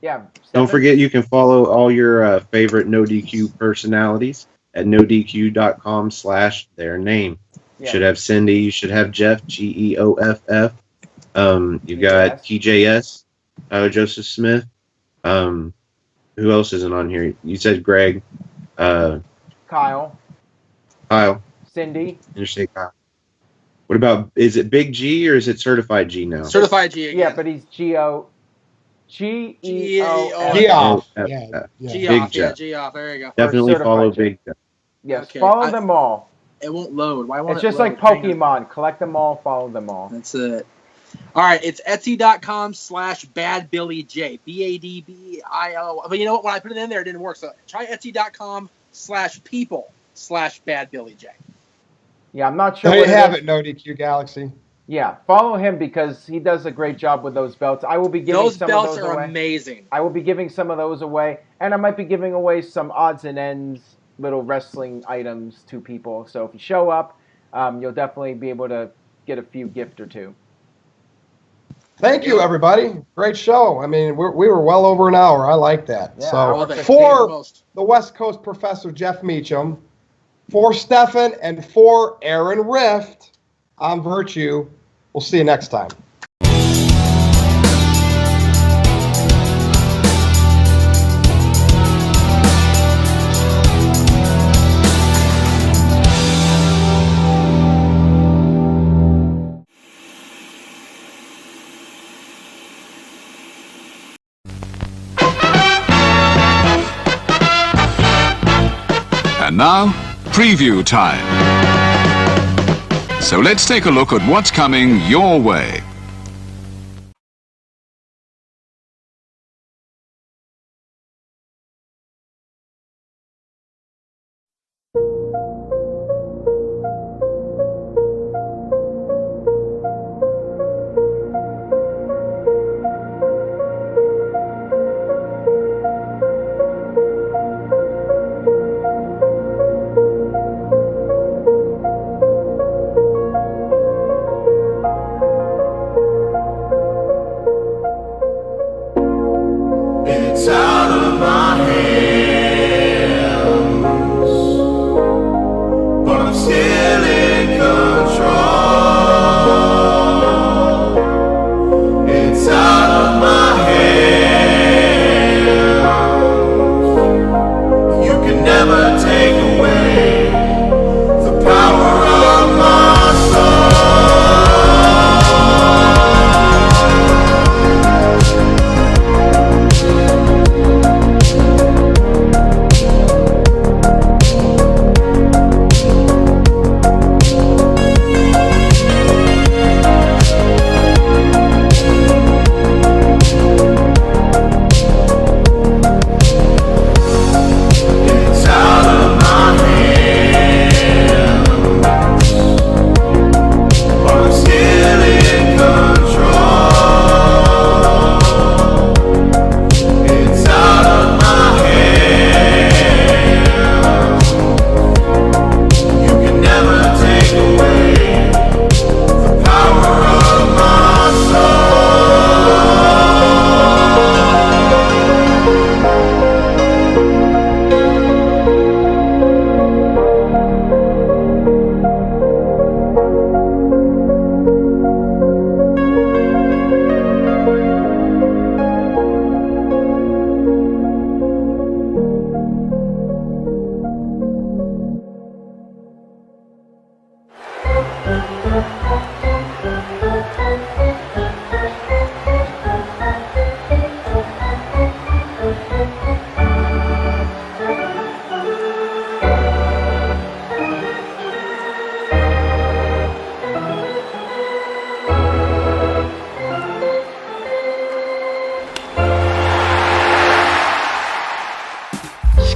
Yeah. Don't forget you can follow all your favorite No DQ personalities at NoDQ.com/their name. You should have Cindy. You should have Jeff, GEOFF. You've got TJS, Joseph Smith. Who else isn't on here? You said Greg. Kyle. Cindy. Interstate Kyle. What about, is it Big G or is it Certified G now? Certified G again. Yeah, but he's GEOF. Geoff. Yeah. Big Jeff. Geoff. There you go. Definitely follow Big Jeff. Yes, okay. Follow them all. It won't load. Why won't it's just like Pokemon. Collect them all, follow them all. That's it. All right, it's Etsy.com/BadBillyJ. BADBILO. But you know what? When I put it in there, it didn't work. So try Etsy.com/people/BadBillyJ. Yeah, I'm not sure. There you have it, No DQ Galaxy. Yeah, follow him because he does a great job with those belts. I will be giving some of those away. Those belts are amazing. I will be giving some of those away, and I might be giving away some odds and ends, little wrestling items to people. So if you show up, you'll definitely be able to get a few gift or two. Thank you, everybody. Great show. I mean, we were well over an hour. I like that. Yeah, so for the West Coast Professor Jeff Meacham, for Stefan, and for Aaron Rift, I'm Virtue. We'll see you next time. And now, preview time. So let's take a look at what's coming your way.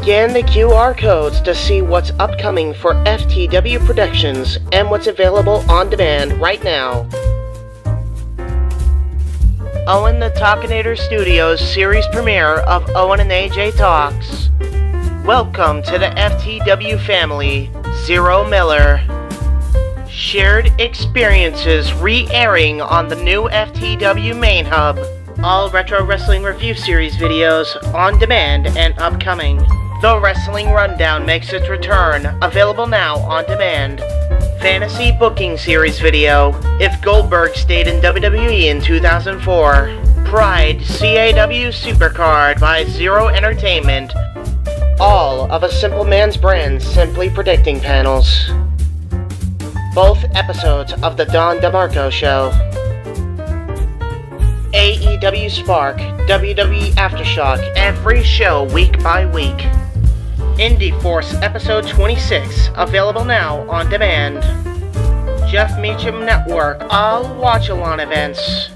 Scan the QR codes to see what's upcoming for FTW Productions and what's available on demand right now. Owen the Talkinator Studios series premiere of Owen and AJ Talks. Welcome to the FTW family, Zero Miller. Shared experiences re-airing on the new FTW main hub. All Retro Wrestling Review Series videos on demand and upcoming. The Wrestling Rundown makes its return, available now on demand. Fantasy Booking Series video, If Goldberg Stayed in WWE in 2004. Pride CAW Supercard by Zero Entertainment. All of A Simple Man's Brand's Simply Predicting panels. Both episodes of The Don DeMarco Show. AEW Spark, WWE Aftershock, every show week by week. Indy Force Episode 26, available now on demand. Jeff Meacham Network, all watch-along events.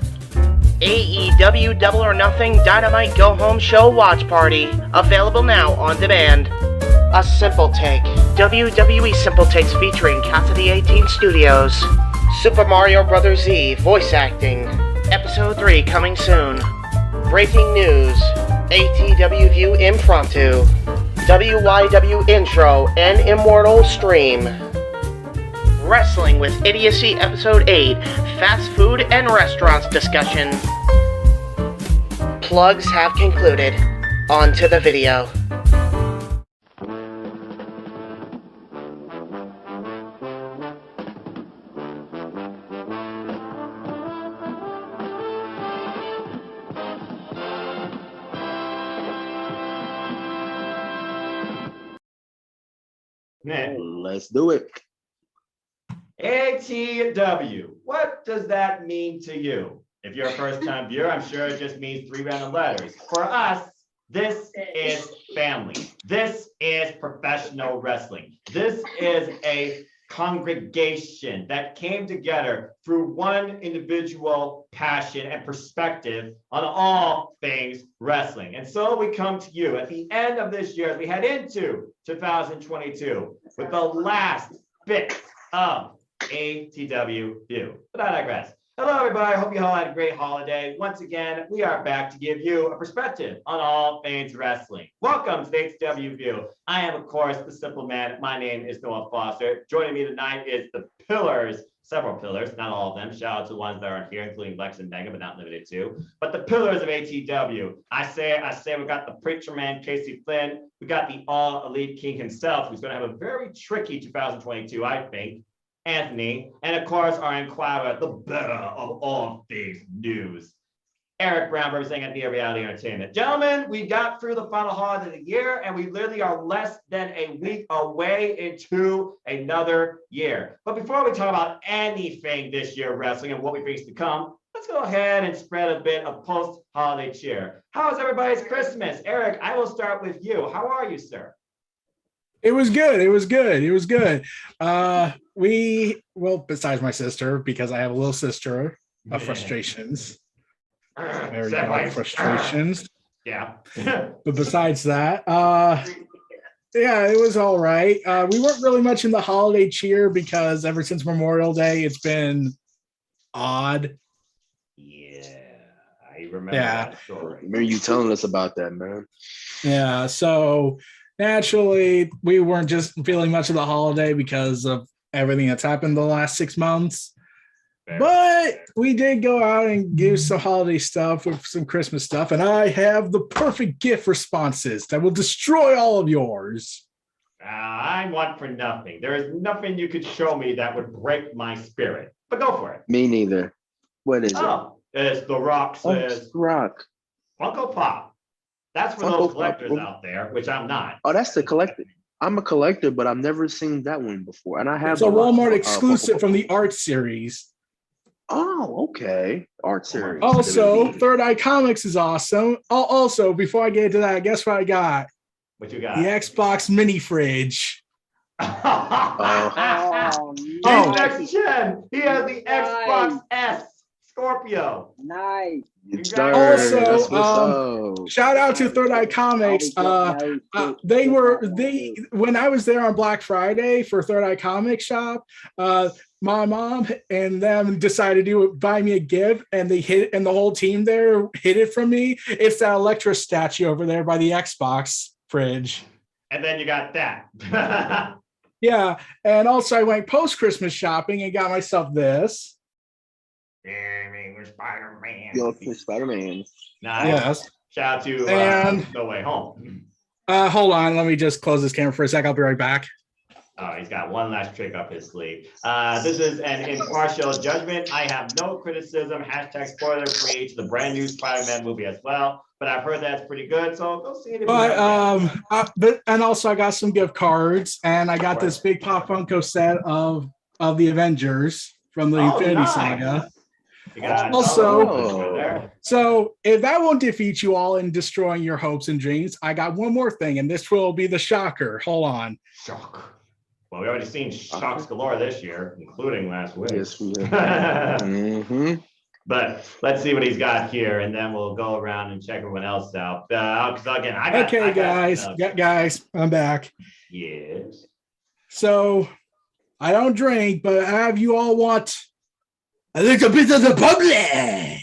AEW Double or Nothing Dynamite Go Home Show Watch Party, available now on demand. A Simple Take, WWE Simple Takes featuring Casa D18 Studios. Super Mario Bros. Z voice acting, Episode 3 coming soon. Breaking news, ATW View Impromptu, WYW Intro and Immortal Stream. Wrestling with Idiocy Episode 8, Fast Food and Restaurants discussion. Plugs have concluded. On to the video. Let's do it. ATW, what does that mean to you? If you're a first-time viewer, I'm sure it just means 3 random letters. For us, this is family. This is professional wrestling. This is a congregation that came together through one individual passion and perspective on all things wrestling. And so we come to you at the end of this year as we head into 2022 with the last bit of ATW View. But I digress. Hello, everybody. I hope you all had a great holiday. Once again, we are back to give you a perspective on all things wrestling. Welcome to the ATW View. I am, of course, the Simple Man. My name is Noah Foster. Joining me tonight is the Pillars, several pillars, not all of them. Shout out to the ones that aren't here, including Lex and Mega, but not limited to. But the pillars of ATW. I say we got the Preacher Man, Casey Flynn. We got the All Elite King himself, who's going to have a very tricky 2022, I think. Anthony, and of course, our inquirer, the better of all things news, Eric Brown, representing at the Reality Entertainment. Gentlemen, we got through the final holiday of the year, and we literally are less than a week away into another year. But before we talk about anything this year of wrestling and what we think is to come, let's go ahead and spread a bit of post-holiday cheer. How was everybody's Christmas? Eric, I will start with you. How are you, sir? It was good. It was good. It was good. Besides my sister, because I have a little sister of frustrations. Very lot of frustrations. Yeah. But besides that, yeah, it was all right. We weren't really much in the holiday cheer because ever since Memorial Day, it's been odd. Yeah, I remember that story. Remember you telling us about that, man. Yeah, so naturally, we weren't just feeling much of the holiday because of everything that's happened the last 6 months. But we did go out and give some holiday stuff with some Christmas stuff, and I have the perfect gift responses that will destroy all of yours. I want for nothing. There is nothing you could show me that would break my spirit. But go for it. Me neither. What is it? It's The Rock says Rock. Funko Pop. That's for those collectors out there, which I'm not. Oh, that's the collector. I'm a collector, but I've never seen that one before. And I have it's a Walmart exclusive from the art series. Oh, okay. Art series. Also, Third Eye Comics is awesome. Also, before I get into that, guess what I got? What you got? The Xbox mini fridge. Next gen. He has the Xbox S. Scorpio. Nice. Also, shout out to Third Eye Comics. When I was there on Black Friday for Third Eye Comics shop, my mom and them decided to buy me a gift, and they hid, and the whole team there hid it from me. It's that Electra statue over there by the Xbox fridge. And then you got that. Yeah, and also I went post-Christmas shopping and got myself this. Spider-Man. Spider-Man. Nice. Yes. Shout out to No Way Home. Hold on, let me just close this camera for a sec. I'll be right back. Oh, he's got one last trick up his sleeve. This is an impartial judgment. I have no criticism. Hashtag spoiler free to the brand new Spider-Man movie as well. But I've heard that's pretty good, so go see it. And also I got some gift cards, and I got this big Pop Funko set of the Avengers from the Infinity Saga. Also, so if that won't defeat you all in destroying your hopes and dreams, I got one more thing, and this will be the shocker. Hold on. Shock. Well, we already seen shocks galore this year, including last week. Yes, we have. But let's see what he's got here, and then we'll go around and check everyone else out. Because again, guys, I'm back. Yes. So I don't drink, but have you all want a little bit of the public?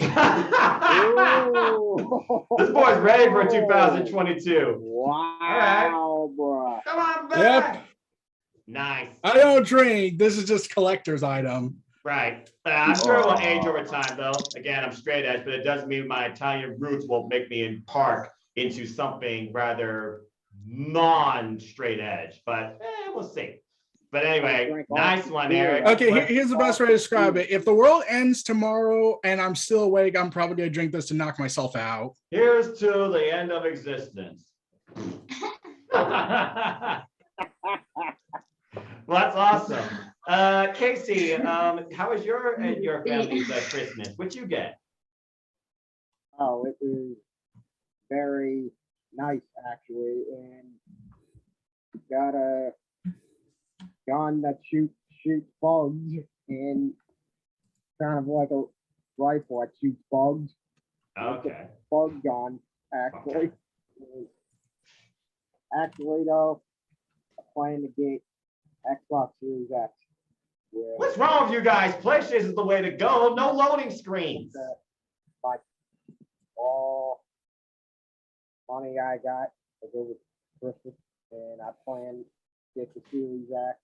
This boy's ready for 2022. Wow, right. bro. Come on back. Yep. Nice. I don't drink. This is just collector's item. Right. I'm sure it will age over time, though. Again, I'm straight edge, but it does mean my Italian roots won't make me embark into something rather non-straight edge. But we'll see. But anyway, nice one, Eric. Okay, here's the best way to describe it. If the world ends tomorrow and I'm still awake, I'm probably going to drink this to knock myself out. Here's to the end of existence. Well, that's awesome. Casey, how was your and your family's Christmas? What'd you get? Oh, it was very nice, actually, and got a gun that shoots bugs, and kind of like a rifle that shoots bugs. Okay. Bug gun, actually. Okay. Actually, though, I'm planning to get Xbox Series X. What's wrong with you guys? PlayStation is the way to go. No loading screens. All money I got to go with Christmas, and I plan to get the Series X.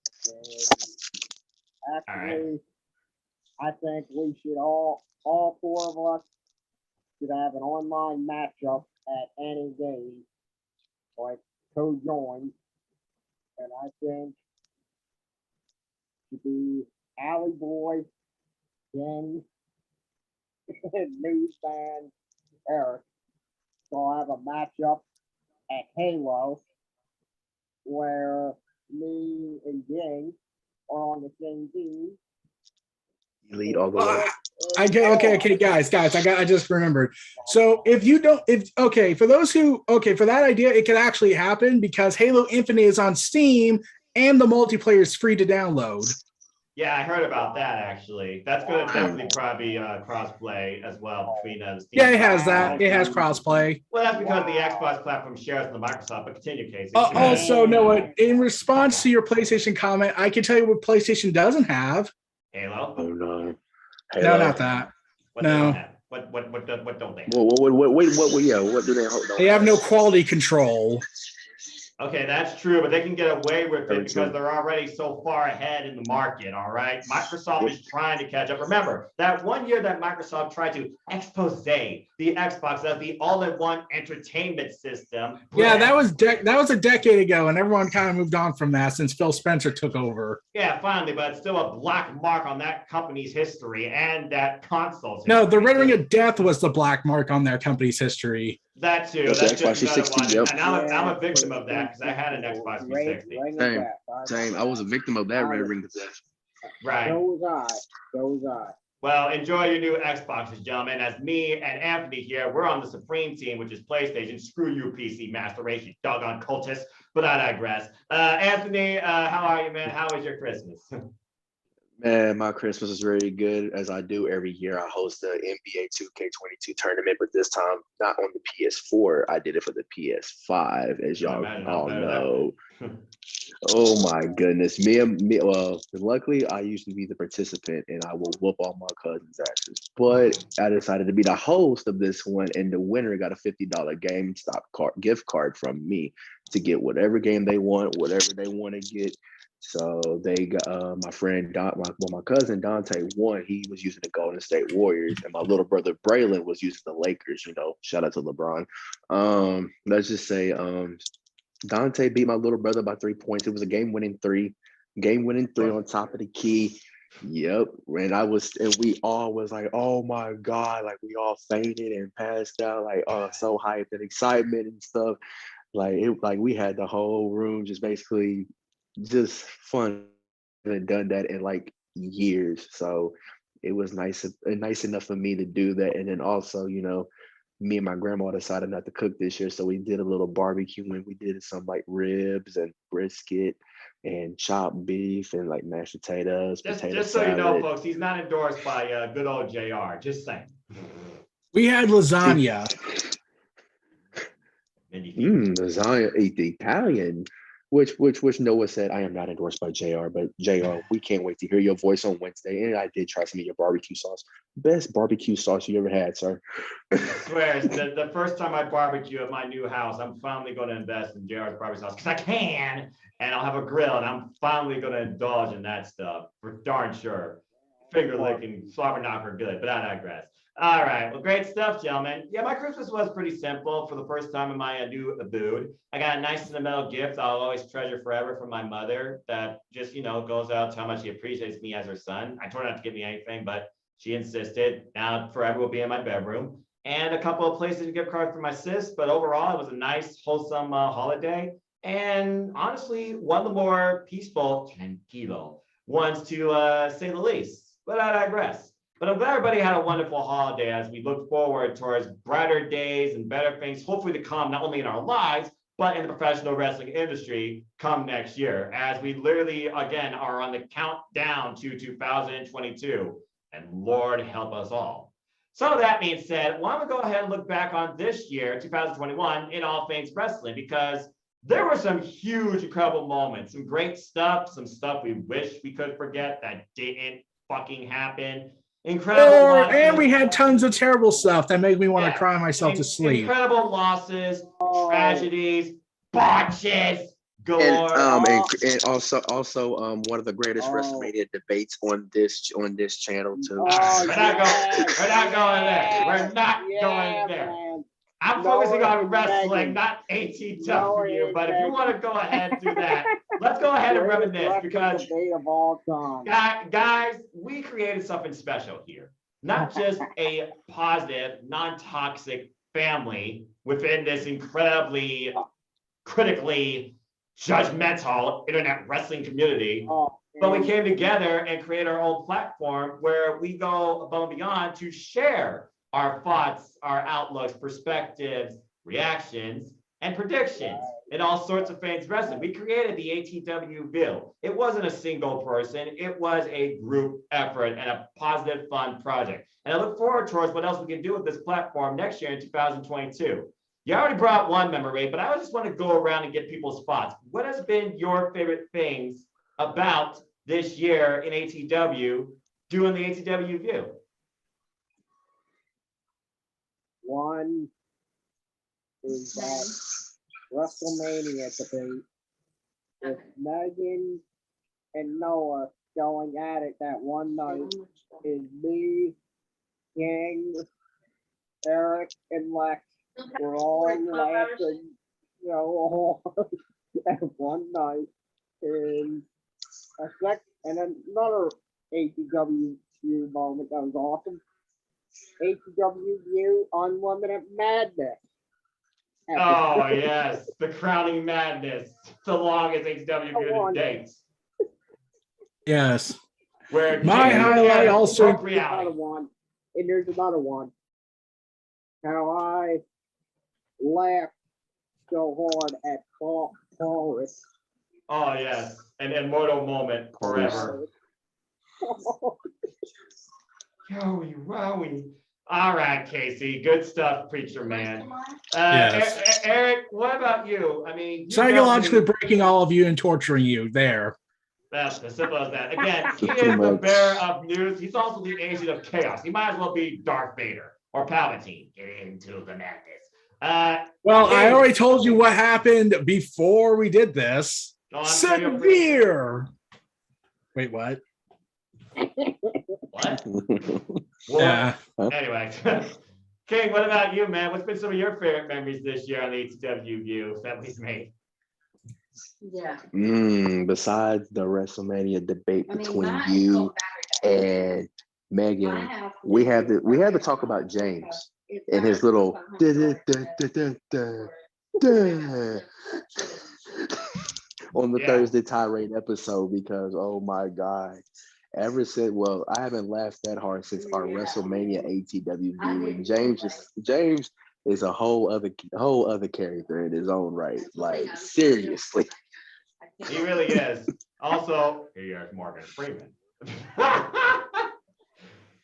And actually, I think we should all four of us should have an online matchup at any game, like co-join, and I think to be Alley Boy, Jen, News Fan, Eric. So I'll have a matchup at Halo where me and Jen are on the same team. You lead all the way. Okay, guys, I just remembered. So for that idea, it could actually happen because Halo Infinite is on Steam and the multiplayer is free to download. Yeah, I heard about that actually. That's going to definitely probably cross-play as well between the Steam. Yeah, it has that. It has cross-play. Well, that's because the Xbox platform shares with the Microsoft, but continue, Casey. Also, Noah, in response to your PlayStation comment, I can tell you what PlayStation doesn't have. Halo? Oh, no. Halo. No, not that. What no. What don't they have? What do they hold on? They have no quality control. Okay, that's true, but they can get away with it because they're already so far ahead in the market, all right? Microsoft is trying to catch up. Remember, that one year that Microsoft tried to expose the Xbox as the all-in-one entertainment system. Yeah, that was a decade ago, and everyone kind of moved on from that since Phil Spencer took over. Yeah, finally, but it's still a black mark on that company's history and that console's history. No, the Red Ring of Death was the black mark on their company's history. That too. That's just another one. Yep. And I'm a victim of that because I had an Xbox 360. Same. I was a victim of that Red Ring of Death. Right. So was I. Well, enjoy your new Xboxes, gentlemen. As me and Anthony here, we're on the Supreme team, which is PlayStation. Screw you, PC Master Race, you doggone cultist. But I digress. Anthony, how are you, man? How was your Christmas? Man, my Christmas was really good. As I do every year, I host the NBA 2K22 tournament, but this time not on the PS4. I did it for the PS5, as y'all all know. Oh my goodness. Well, luckily I used to be the participant and I will whoop all my cousins' asses. But I decided to be the host of this one, and the winner got a $50 GameStop gift card from me to get whatever game they want, whatever they want to get. So they got my friend my cousin Dante won. He was using the Golden State Warriors, and my little brother Braylon was using the Lakers. Shout out to LeBron. Let's just say Dante beat my little brother by 3 points. It was a game-winning three on top of the key. Yep. And we all was like, oh my God, like we all fainted and passed out, like so hyped and excitement and stuff. Like we had the whole room just basically just fun. I haven't done that in like years. So it was nice enough for me to do that. And then also, me and my grandma decided not to cook this year, so we did a little barbecue and we did some like ribs and brisket and chopped beef and like mashed potatoes, just so you know, folks, he's not endorsed by good old JR. Just saying. We had lasagna. Lasagna, the Italian. Which Noah said, I am not endorsed by JR, but JR, we can't wait to hear your voice on Wednesday. And I did try some of your barbecue sauce. Best barbecue sauce you ever had, sir. I swear, the first time I barbecue at my new house, I'm finally going to invest in JR's barbecue sauce because I can, and I'll have a grill, and I'm finally going to indulge in that stuff for darn sure. Finger licking, slobber knocker, good, but I digress. All right, well, great stuff, gentlemen. Yeah, my Christmas was pretty simple for the first time in my new abode. I got a nice sentimental gift I'll always treasure forever from my mother that just, goes out to how much she appreciates me as her son. I told her not to give me anything, but she insisted. Now forever will be in my bedroom. And a couple of places to gift cards for my sis, but overall it was a nice, wholesome holiday. And honestly, one of the more peaceful, tranquilo ones to say the least. But I digress. But I'm glad everybody had a wonderful holiday as we look forward towards brighter days and better things, hopefully to come, not only in our lives, but in the professional wrestling industry come next year, as we literally, again, are on the countdown to 2022. And Lord help us all. So that being said, why don't we go ahead and look back on this year, 2021, in all things wrestling, because there were some huge, incredible moments, some great stuff, some stuff we wish we could forget that didn't fucking happen. Incredible and we had tons of terrible stuff that made me want to cry myself to sleep. Incredible losses, tragedies, botches, galore. And also one of the greatest WrestleMania debates on this channel too. We're not going there. We're not going there. Man. I'm focusing on wrestling, not ATW. But if you want to go ahead and do that, let's go ahead and reminisce, because guys, we created something special here. Not just a positive, non-toxic family within this incredibly critically judgmental internet wrestling community, but we came together and created our own platform where we go above and beyond to share our thoughts, our outlooks, perspectives, reactions, and predictions in all sorts of things wrestling. We created the ATW View. It wasn't a single person, it was a group effort and a positive, fun project. And I look forward towards what else we can do with this platform next year in 2022. You already brought one memory, but I just want to go around and get people's thoughts. What has been your favorite things about this year in ATW doing the ATW View? One is that WrestleMania debate with Megan and Noah going at it that one night is me, King, Eric, and Lex were all laughing, at one night. And another ATW View moment that was awesome. ATW View Unlimited Madness. Oh, yes. The crowning madness. The longest ATW View to date. Yes. Where my highlight also. There's another one. How I laughed so hard at Taurus. Oh, yes. An immortal moment forever. see. Good stuff, preacher man. Yes. Eric, what about you? I mean, you Psychologically definitely- breaking all of you and torturing you there. That's as simple as that. Again, he Too is the much. bearer of news. He's also the agent of chaos. He might as well be Darth Vader or Palpatine. Get into the madness. Well, I James- already told you what happened before we did this. Oh, I'm sure you're- Severe. Wait, what? What? Yeah. Anyway, King, what about you, man? What's been some of your favorite memories this year on the ATW View Family's Made? Yeah. Besides the WrestleMania debate I mean, between mine you go back. and Megan, I have- we had to talk about James and his little on the Yeah. Thursday tirade episode, because oh my god, ever since, well, I haven't laughed that hard since our WrestleMania ATW View, and James is a whole other character in his own right. Like seriously. He really is. Also, here's Morgan Freeman.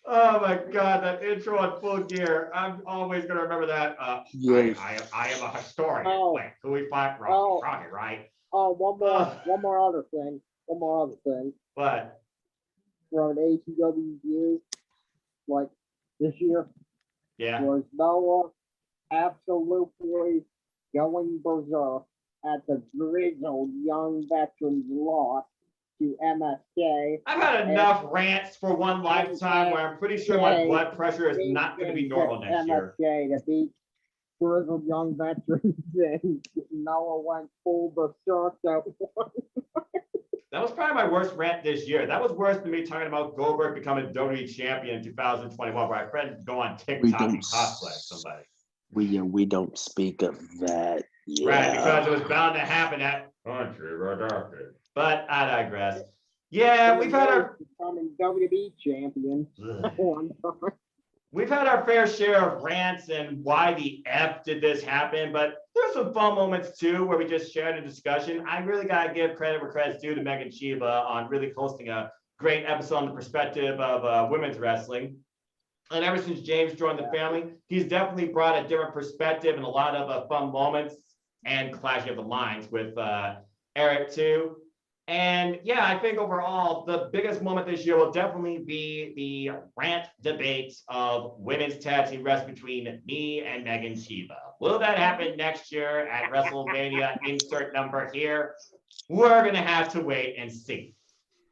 Oh my God, that intro on Full Gear. I'm always gonna remember that. Yes. I am a historian. Oh. Wait, who we fight? Rocky, Oh. Rocky, right? Oh, one more other thing. But From an ATW View, like this year, yeah, was Noah absolutely going berserk at the grizzled young veterans loss to MSK. I've had enough rants for one lifetime where I'm pretty sure my blood pressure is not going to be normal next year. MSK to beat grizzled young veterans, and Noah went full berserk. That was probably my worst rant this year. That was worse than me talking about Goldberg becoming WWE champion in 2021, where I friends go on TikTok and cosplay somebody. We don't speak of that. Yeah. Right, because it was bound to happen at Country Redacted. But I digress. Yeah, we've had our becoming WWE champion one time. we've had our fair share of rants and why the F did this happen, but there's some fun moments too where we just shared a discussion. I really gotta give credit where credit's due to Megan Chiba on really hosting a great episode on the perspective of women's wrestling. And ever since James joined the family, he's definitely brought a different perspective and a lot of fun moments and clashing of the minds with Eric too. And yeah, I think overall, the biggest moment this year will definitely be the rant debate of women's tag team wrestling between me and Megan Chiba. Will that happen next year at WrestleMania? Insert number here. We're going to have to wait and see.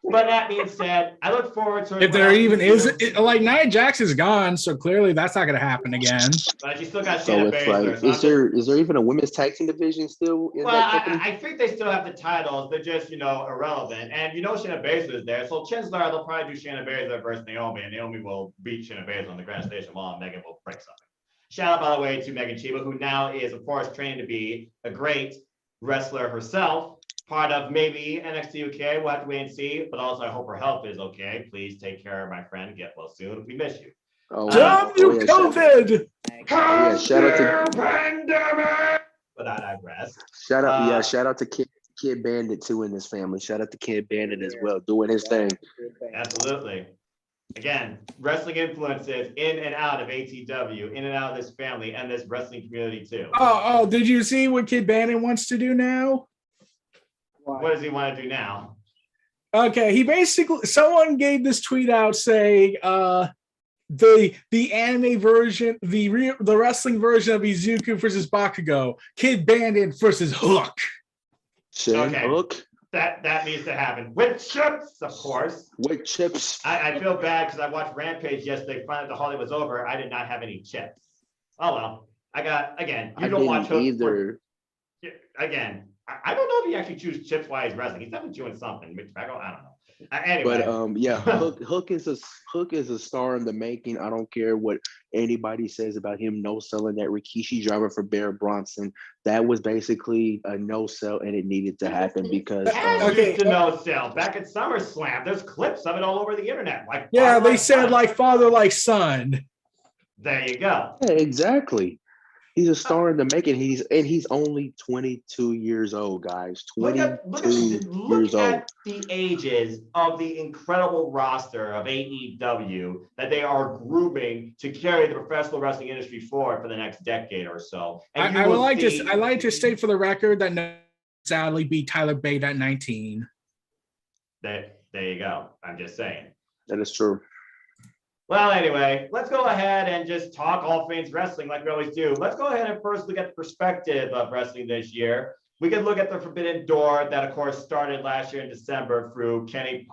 But that being said, I look forward to it. If there even is, like Nia Jax is gone, so clearly that's not going to happen again. But you still got So Shayna it's Baszler. like, is there even a women's tag team division still in Well, that company? I think they still have the titles. They're just, irrelevant. And Shayna Baszler is there. So chances are they'll probably do Shayna Baszler versus Naomi. And Naomi will beat Shayna Baszler on the Grand Station Wall and Megan will break something. Shout out, by the way, to Megan Chiba, who now is, of course, training to be a great wrestler herself. Part of maybe NXT UK. We'll have to wait and see. But also, I hope her health is okay. Please take care of my friend. Get well soon. We miss you. Damn you, COVID! Shout out to pandemic. But I digress. Shout out to Kid Bandit too in this family. Shout out to Kid Bandit as well, doing his thing. Absolutely. Again, wrestling influences in and out of ATW, in and out of this family and this wrestling community too. Oh, did you see what Kid Bandit wants to do now? What does he want to do now? Okay, he basically, someone gave this tweet out saying the anime version, the wrestling version of Izuku versus Bakugo, Kid Bandit versus Hook. Okay. Hook. That needs to happen with chips, of course. With chips. I feel bad because I watched Rampage yesterday. Finally, the holiday was over. I did not have any chips. Oh well. I got again. You don't watch Hook either. Again, I don't know if he actually chews chips while he's wrestling. He's definitely chewing something. I don't know. Anyway. But Hook is a star in the making. I don't care what anybody says about him no selling that Rikishi driver for Bear Bronson. That was basically a no sell, and it needed to happen because used to no sell back at SummerSlam. There's clips of it all over the internet. Like they said like father, like son. There you go. Yeah, exactly. He's a star in the making. He's only 22 years old, guys. 22 years old. The ages of the incredible roster of AEW that they are grooming to carry the professional wrestling industry forward for the next decade or so. And I like to state for the record that no, sadly beat Tyler Bate at 19. There you go. I'm just saying. That is true. Well, anyway, let's go ahead and just talk all things wrestling like we always do. Let's go ahead and first look at the perspective of wrestling this year. We can look at the Forbidden Door that, of course, started last year in December through Kenny,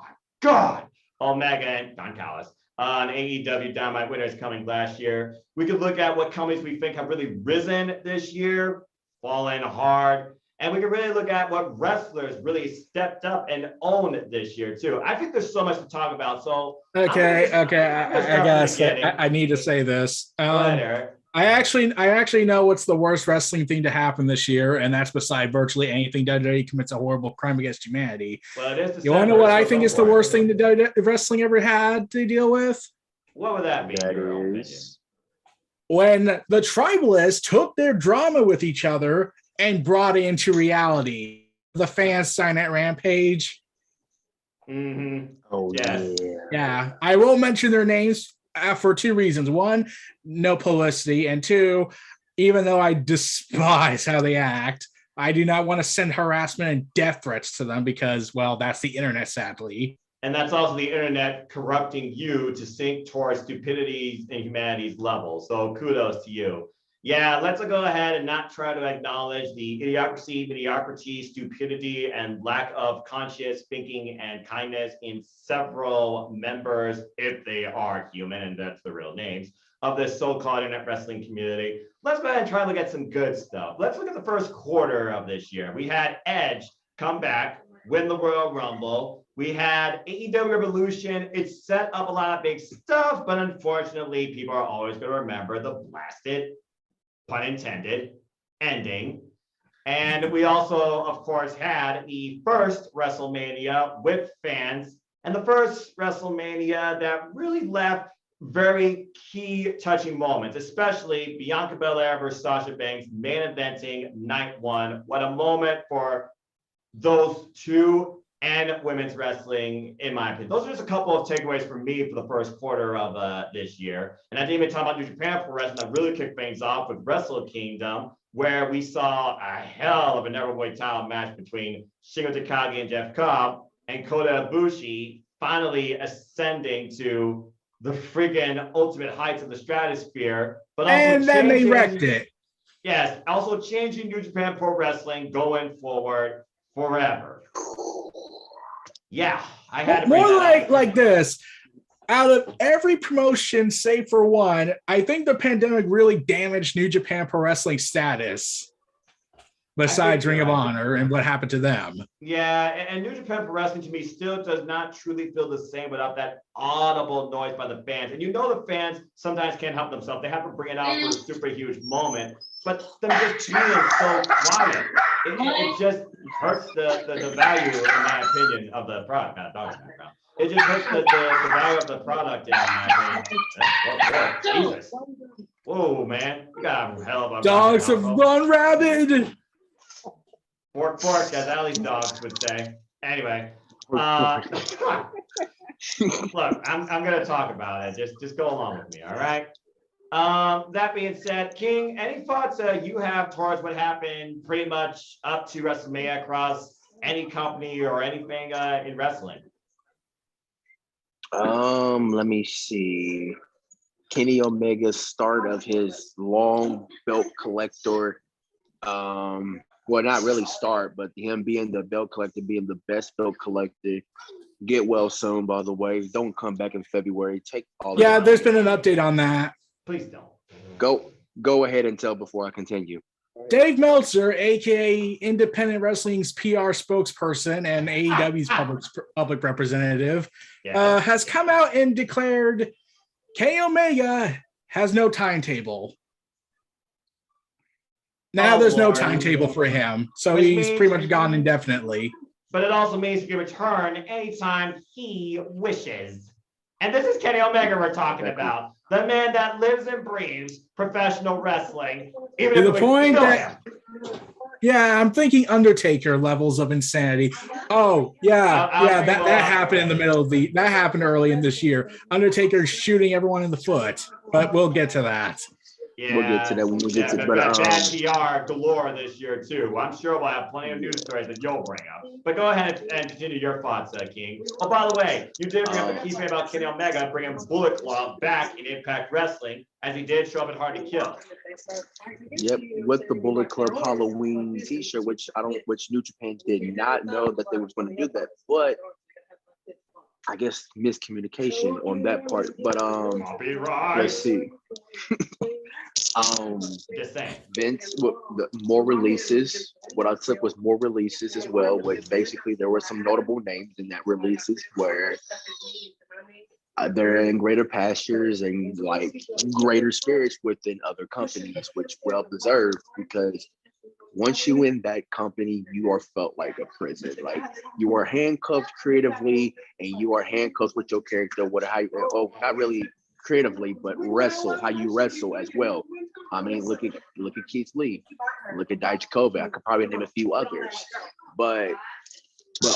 Omega and Don Callis on AEW Dynamite winners coming last year. We could look at what companies we think have really risen this year, fallen hard. And we can really look at what wrestlers really stepped up and owned this year, too. I think there's so much to talk about. So I guess I need to say this. I actually know what's the worst wrestling thing to happen this year, and that's beside virtually anything WWE commits a horrible crime against humanity. Well, it is December, you want to know what I think is the worst thing that WWE wrestling ever had to deal with? What would that be? When the Tribalists took their drama with each other and brought it into reality. The fans sign at Rampage. Mm-hmm. Oh, yes. Yeah. I won't mention their names for two reasons. One, no publicity. And two, even though I despise how they act, I do not want to send harassment and death threats to them because, well, that's the internet, sadly. And that's also the internet corrupting you to sink towards stupidity and humanity's level. So kudos to you. Yeah, let's go ahead and not try to acknowledge the idiocracy, mediocrity, stupidity, and lack of conscious thinking and kindness in several members, if they are human, and that's the real names, of this so-called internet wrestling community. Let's go ahead and try to look at some good stuff. Let's look at the first quarter of this year. We had Edge come back, win the Royal Rumble. We had AEW Revolution. It set up a lot of big stuff, but unfortunately, people are always going to remember the blasted, pun intended, ending. And we also, of course, had the first WrestleMania with fans, and the first WrestleMania that really left very key touching moments, especially Bianca Belair versus Sasha Banks main eventing night one. What a moment for those two and women's wrestling, in my opinion. Those are just a couple of takeaways for me for the first quarter of this year. And I didn't even talk about New Japan Pro Wrestling that really kicked things off with Wrestle Kingdom, where we saw a hell of a never-weight title match between Shingo Takagi and Jeff Cobb, and Kota Ibushi finally ascending to the friggin' ultimate heights of the stratosphere. But also and then they wrecked it. Yes, also changing New Japan Pro Wrestling going forward forever. Yeah, I had to more like this. Out of every promotion, save for one, I think the pandemic really damaged New Japan Pro Wrestling status. Besides Ring of Honor and what happened to them. Yeah, and New Japan Pro Wrestling to me still does not truly feel the same without that audible noise by the fans. And you know the fans sometimes can't help themselves. They have to bring it out for a super huge moment. But them just being so quiet, it just hurts the value, in my opinion, of the product. It just hurts the value of the product, in my opinion. Jesus. Whoa, man. You got a hell of a dogs have run rabid. Fork, as Allie's dogs would say. Anyway, look, I'm going to talk about it. Just go along with me, all right? That being said, King, any thoughts you have towards what happened pretty much up to WrestleMania across any company or anything in wrestling? Let me see. Kenny Omega's start of his long belt collector. Well, not really start, but him being the belt collector, being the best belt collector. Get well soon, by the way. Don't come back in February. Take all. Yeah, there's been an update on that. Please don't. Go ahead and tell before I continue. Dave Meltzer, aka Independent Wrestling's PR spokesperson and AEW's public representative, has come out and declared Kenny Omega has no timetable. Now there's no timetable for him, so he's pretty much gone indefinitely. But it also means he can return anytime he wishes. And this is Kenny Omega we're talking about. The man that lives and breathes professional wrestling. Even To if the it would point kill that, him. yeah, I'm thinking Undertaker levels of insanity. Oh, yeah, that happened in the middle of that happened early in this year. Undertaker shooting everyone in the foot, but we'll get to that. Yeah, we'll get to that when we get to but but bad PR galore this year too. I'm sure we'll have plenty of news stories that you'll bring up. But go ahead and continue your thoughts, King. Oh, by the way, you did bring up a key thing about Kenny Omega bringing Bullet Club back in Impact Wrestling, as he did show up at Hard to Kill. Yep, with the Bullet Club Halloween T-shirt, which New Japan did not know that they was going to do that, but I guess miscommunication on that part. But I'll be right. Let's see. Just saying. Vince, more releases. What I took was more releases as well, which basically there were some notable names in that releases where they're in greater pastures and like greater spirits within other companies, which well deserved, because once you in that company, you are felt like a prison. Like you are handcuffed creatively, and you are handcuffed with your character. Not really creatively, but how you wrestle as well. I mean, look at Keith Lee, look at Dijakovic. I could probably name a few others, but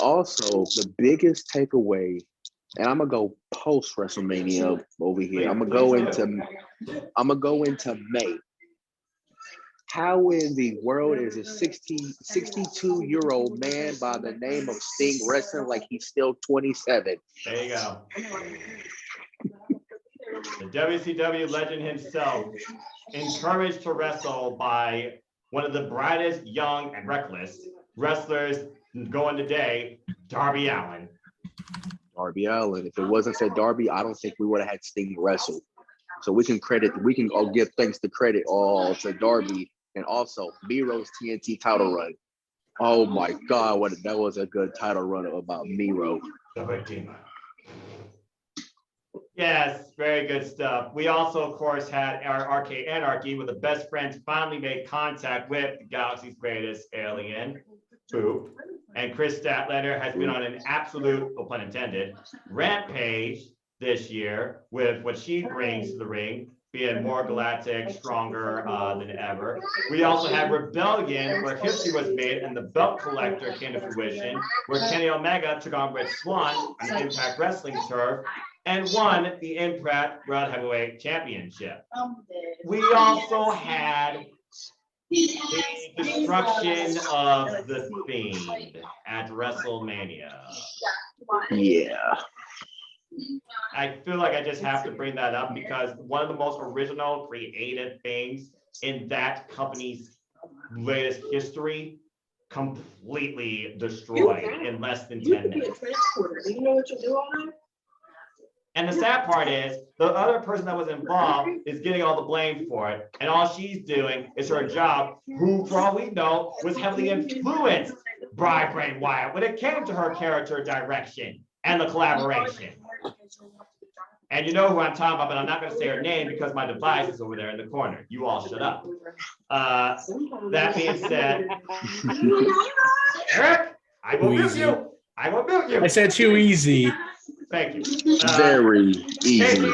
also the biggest takeaway, and I'm gonna go post WrestleMania over here. I'm gonna go into May. How in the world is a 62-year-old man by the name of Sting wrestling like he's still 27? There you go. The WCW legend himself, encouraged to wrestle by one of the brightest, young, and reckless wrestlers going today, Darby Allin. Darby Allin. If it wasn't for Darby, I don't think we would have had Sting wrestle. So we can all give thanks to credit all to Darby. And also Miro's TNT title run. Oh my God, that was a good title run about Miro. Yes, very good stuff. We also, of course, had our Arcade Anarchy, where the best friends finally made contact with the galaxy's greatest alien, Boop. And Chris Statlander has been on an absolute, no pun intended, rampage this year with what she brings to the ring, being more galactic, stronger than ever. We also had Rebellion, where history was made and the belt collector came to fruition, where Kenny Omega took on Red Swan on the Impact Wrestling turf and won the Impact World Heavyweight Championship. We also had the destruction of the Fiend at WrestleMania. Yeah. I feel like I just have to bring that up because one of the most original, creative things in that company's latest history completely destroyed in less than 10 minutes. And the sad part is the other person that was involved is getting all the blame for it. And all she's doing is her job, who, for all we know, was heavily influenced by Bray Wyatt when it came to her character direction and the collaboration. And you know who I'm talking about, but I'm not going to say her name because my device is over there in the corner. You all shut up. That being said, Eric, I will mute you. I will mute you. I said too easy. Thank you. Very easy.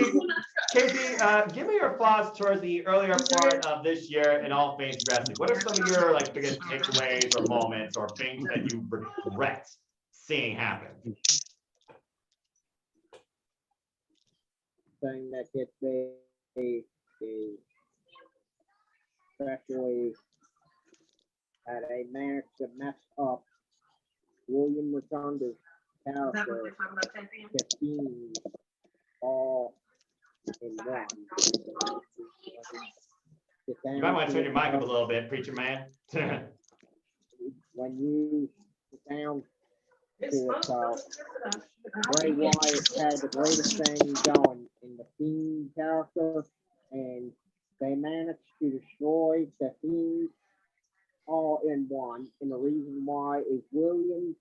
Casey, give me your thoughts towards the earlier part of this year in all things wrestling. What are some of your biggest takeaways or moments or things that you regret seeing happen? Thing that gets me is especially that they managed to mess up William Ratonda's character, the theme, all in one. You might want to turn your mic up a little bit, preacher man. When you sit down to it, Bray Wyatt had the greatest thing going in the Fiend character, and they managed to destroy the Fiend all in one. And the reason why is Williams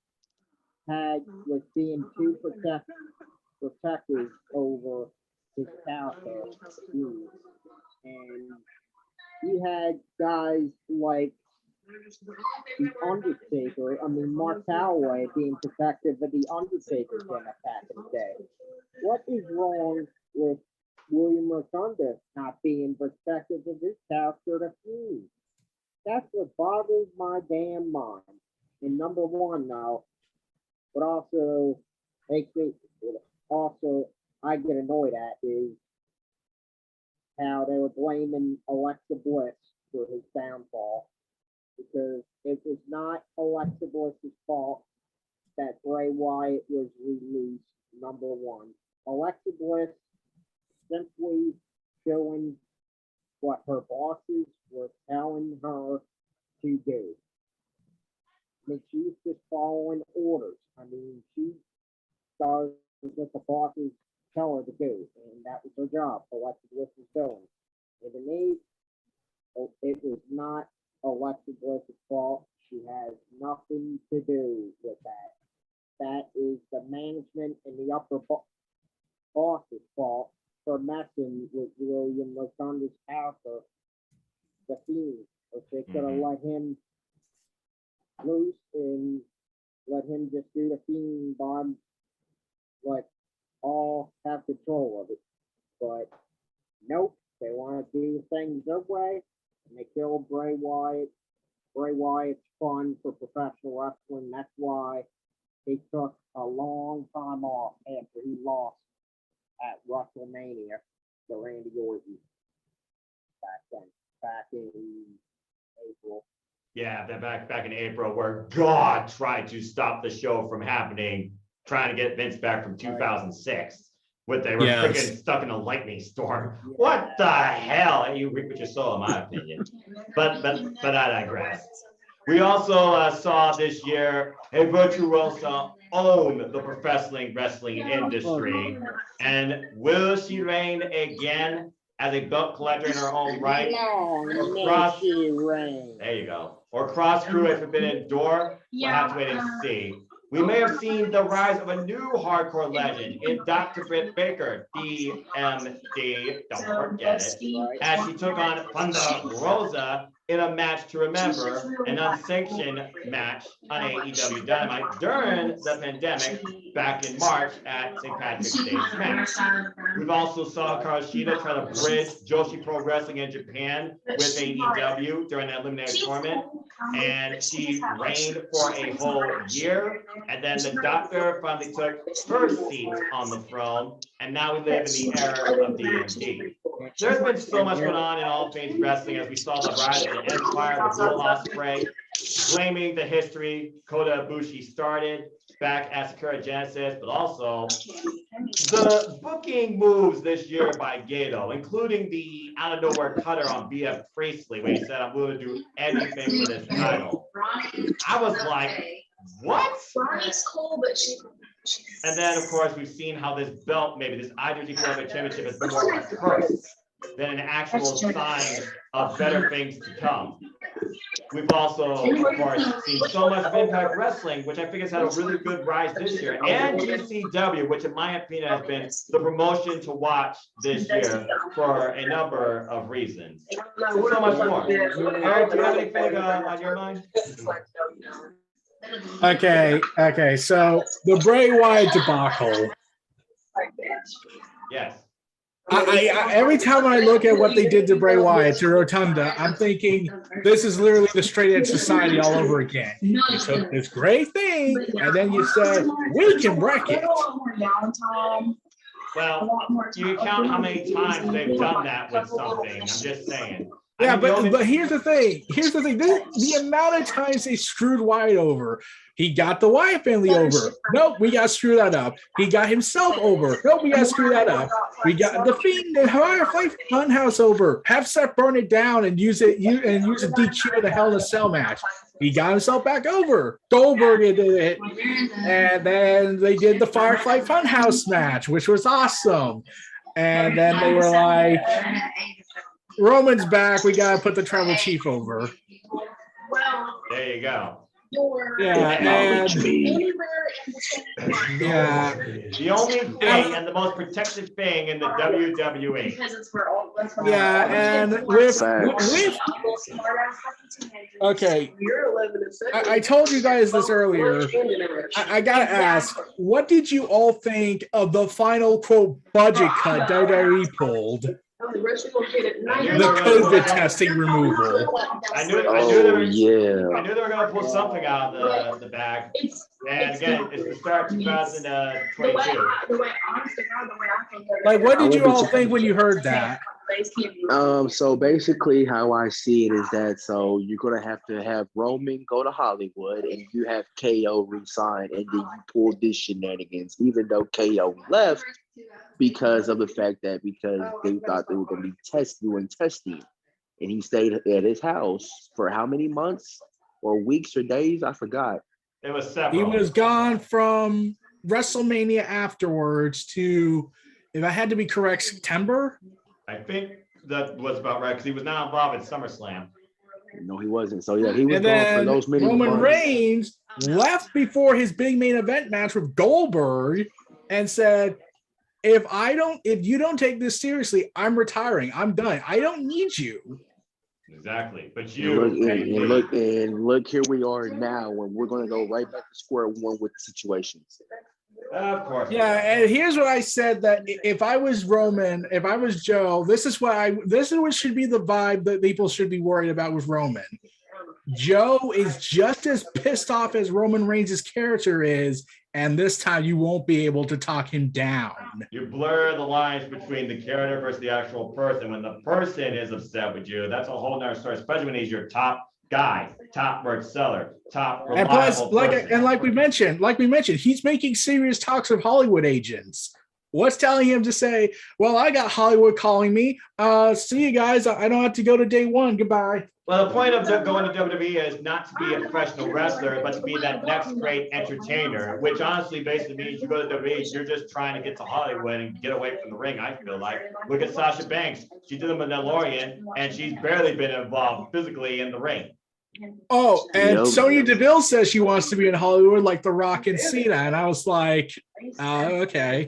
was being too protective over his character, Fiend. And you had guys like the Undertaker, Mark Calloway being protective of the Undertaker back in the day. What is wrong with William Rotunda not being protective of his character to feud. That's what bothers my damn mind. And number one, though, but also makes me also I get annoyed at is how they were blaming Alexa Bliss for his downfall, because it was not Alexa Bliss's fault that Bray Wyatt was released. Number one, Alexa Bliss simply showing what her bosses were telling her to do. I mean, she's just following orders. I mean, she does what the bosses tell her to do, and that was her job. Alexa Bliss was doing. And to me, it was not Alexa Bliss's fault. She has nothing to do with that. That is the management and the upper boss's fault for messing with William Rotunda's character, the Fiend. If they could have let him loose and let him just do the Fiend bomb, like, all have control of it. But nope, they want to do things their way, and they killed Bray Wyatt. Bray Wyatt's fun for professional wrestling. That's why he took a long time off after he lost at WrestleMania to Randy Orton back in April. Yeah, back in April, where God tried to stop the show from happening, trying to get Vince back from 2006. What they were freaking stuck in a lightning storm. What the hell? You reap what you sow, in my opinion. But I digress. We also saw this year a virtuosa own the professional wrestling industry. And will she reign again as a belt collector in her own right? There you go. Or cross through a forbidden door? We'll have to wait and see. We may have seen the rise of a new hardcore legend in Dr. Britt Baker, DMD, don't forget it, as she took on Thunder Rosa in a match to remember, an unsanctioned match on AEW Dynamite during the pandemic back in March at St. Patrick's Day Smash. We've also saw Karashida try to bridge Joshi Pro Wrestling in Japan with AEW during that eliminator tournament, and she reigned for a whole year. And then the doctor finally took her seat on the throne, and now we live in the era of DMD. There's been so much going on in all things wrestling, as we saw the rise of the Empire, the Will Ospreay, claiming the history Kota Ibushi started back at Sakura Genesis, but also the booking moves this year by Gato, including the out of nowhere cutter on BF Priestley, when he said, "I'm willing to do anything for this title." I was like, what? And then, of course, we've seen how this belt, maybe this IWGP Heavyweight Championship, has been more of a curse than an actual sign of better things to come. We've also, of course, seen so much of Impact Wrestling, which I think has had a really good rise this year, and GCW, which in my opinion has been the promotion to watch this year for a number of reasons. So much more. Eric, do you have anything on your mind? Okay, so the Bray Wyatt debacle. Yes. I every time I look at what they did to Bray Wyatt, to Rotunda, I'm thinking this is literally the straight edge society all over again. You took this great thing, and then you said, we can wreck it. Well, you count how many times they've done that with something. I'm just saying. Yeah, but here's the thing. The amount of times they screwed Wyatt over. He got the Wyatt family over. Nope, we got to screw that up. He got himself over. Nope, we got to screw that up. We got the Fiend and Firefly Funhouse over. Have Seth burn it down and use a DQ in the Hell in a Cell match. He got himself back over. Goldberg did it. And then they did the Firefly Funhouse match, which was awesome. And then they were like, Roman's back. We got to put the Tribal Chief over. There you go. Yeah, and Yeah. The only thing and the most protected thing in the WWE. Yeah, and with okay, I told you guys this earlier. I gotta ask, what did you all think of the final quote budget cut WWE pulled? The COVID testing removal. I knew they were going to pull something out of the bag. And again, it's the start 2022. Like, what did you all think when you heard that? So basically how I see it is that so you're gonna have to have Roman go to Hollywood and you have KO resign and then you pull this shenanigans, even though KO left because of the fact that because they thought they were gonna be doing testing. And he stayed at his house for how many months or weeks or days? I forgot. It was several. He was gone from WrestleMania afterwards to, if I had to be correct, September. I think that was about right because he was not involved in SummerSlam. No, he wasn't. So yeah, he was And gone then for those many Roman months. Reigns left before his big main event match with Goldberg and said, if you don't take this seriously, I'm retiring. I'm done. I don't need you. Exactly. But look here we are now when we're going to go right back to square one with the situations. Of course. Yeah, and here's what I said, that if I was Roman, if I was Joe, this is what should be the vibe that people should be worried about with Roman. Joe is just as pissed off as Roman Reigns' character is, and this time you won't be able to talk him down. You blur the lines between the character versus the actual person. When the person is upset with you, that's a whole nother story, especially when he's your top guy, top merch seller, top reliable And plus, person. like we mentioned, he's making serious talks with Hollywood agents. What's telling him to say, well, I got Hollywood calling me. See you guys. I don't have to go to day one. Goodbye. Well, the point of going to WWE is not to be a professional wrestler, but to be that next great entertainer, which honestly basically means you go to WWE, you're just trying to get to Hollywood and get away from the ring, I feel like. Look at Sasha Banks. She did the Mandalorian, and she's barely been involved physically in the ring. Oh, and Sonya Deville says she wants to be in Hollywood like The Rock and Cena. And I was like, okay.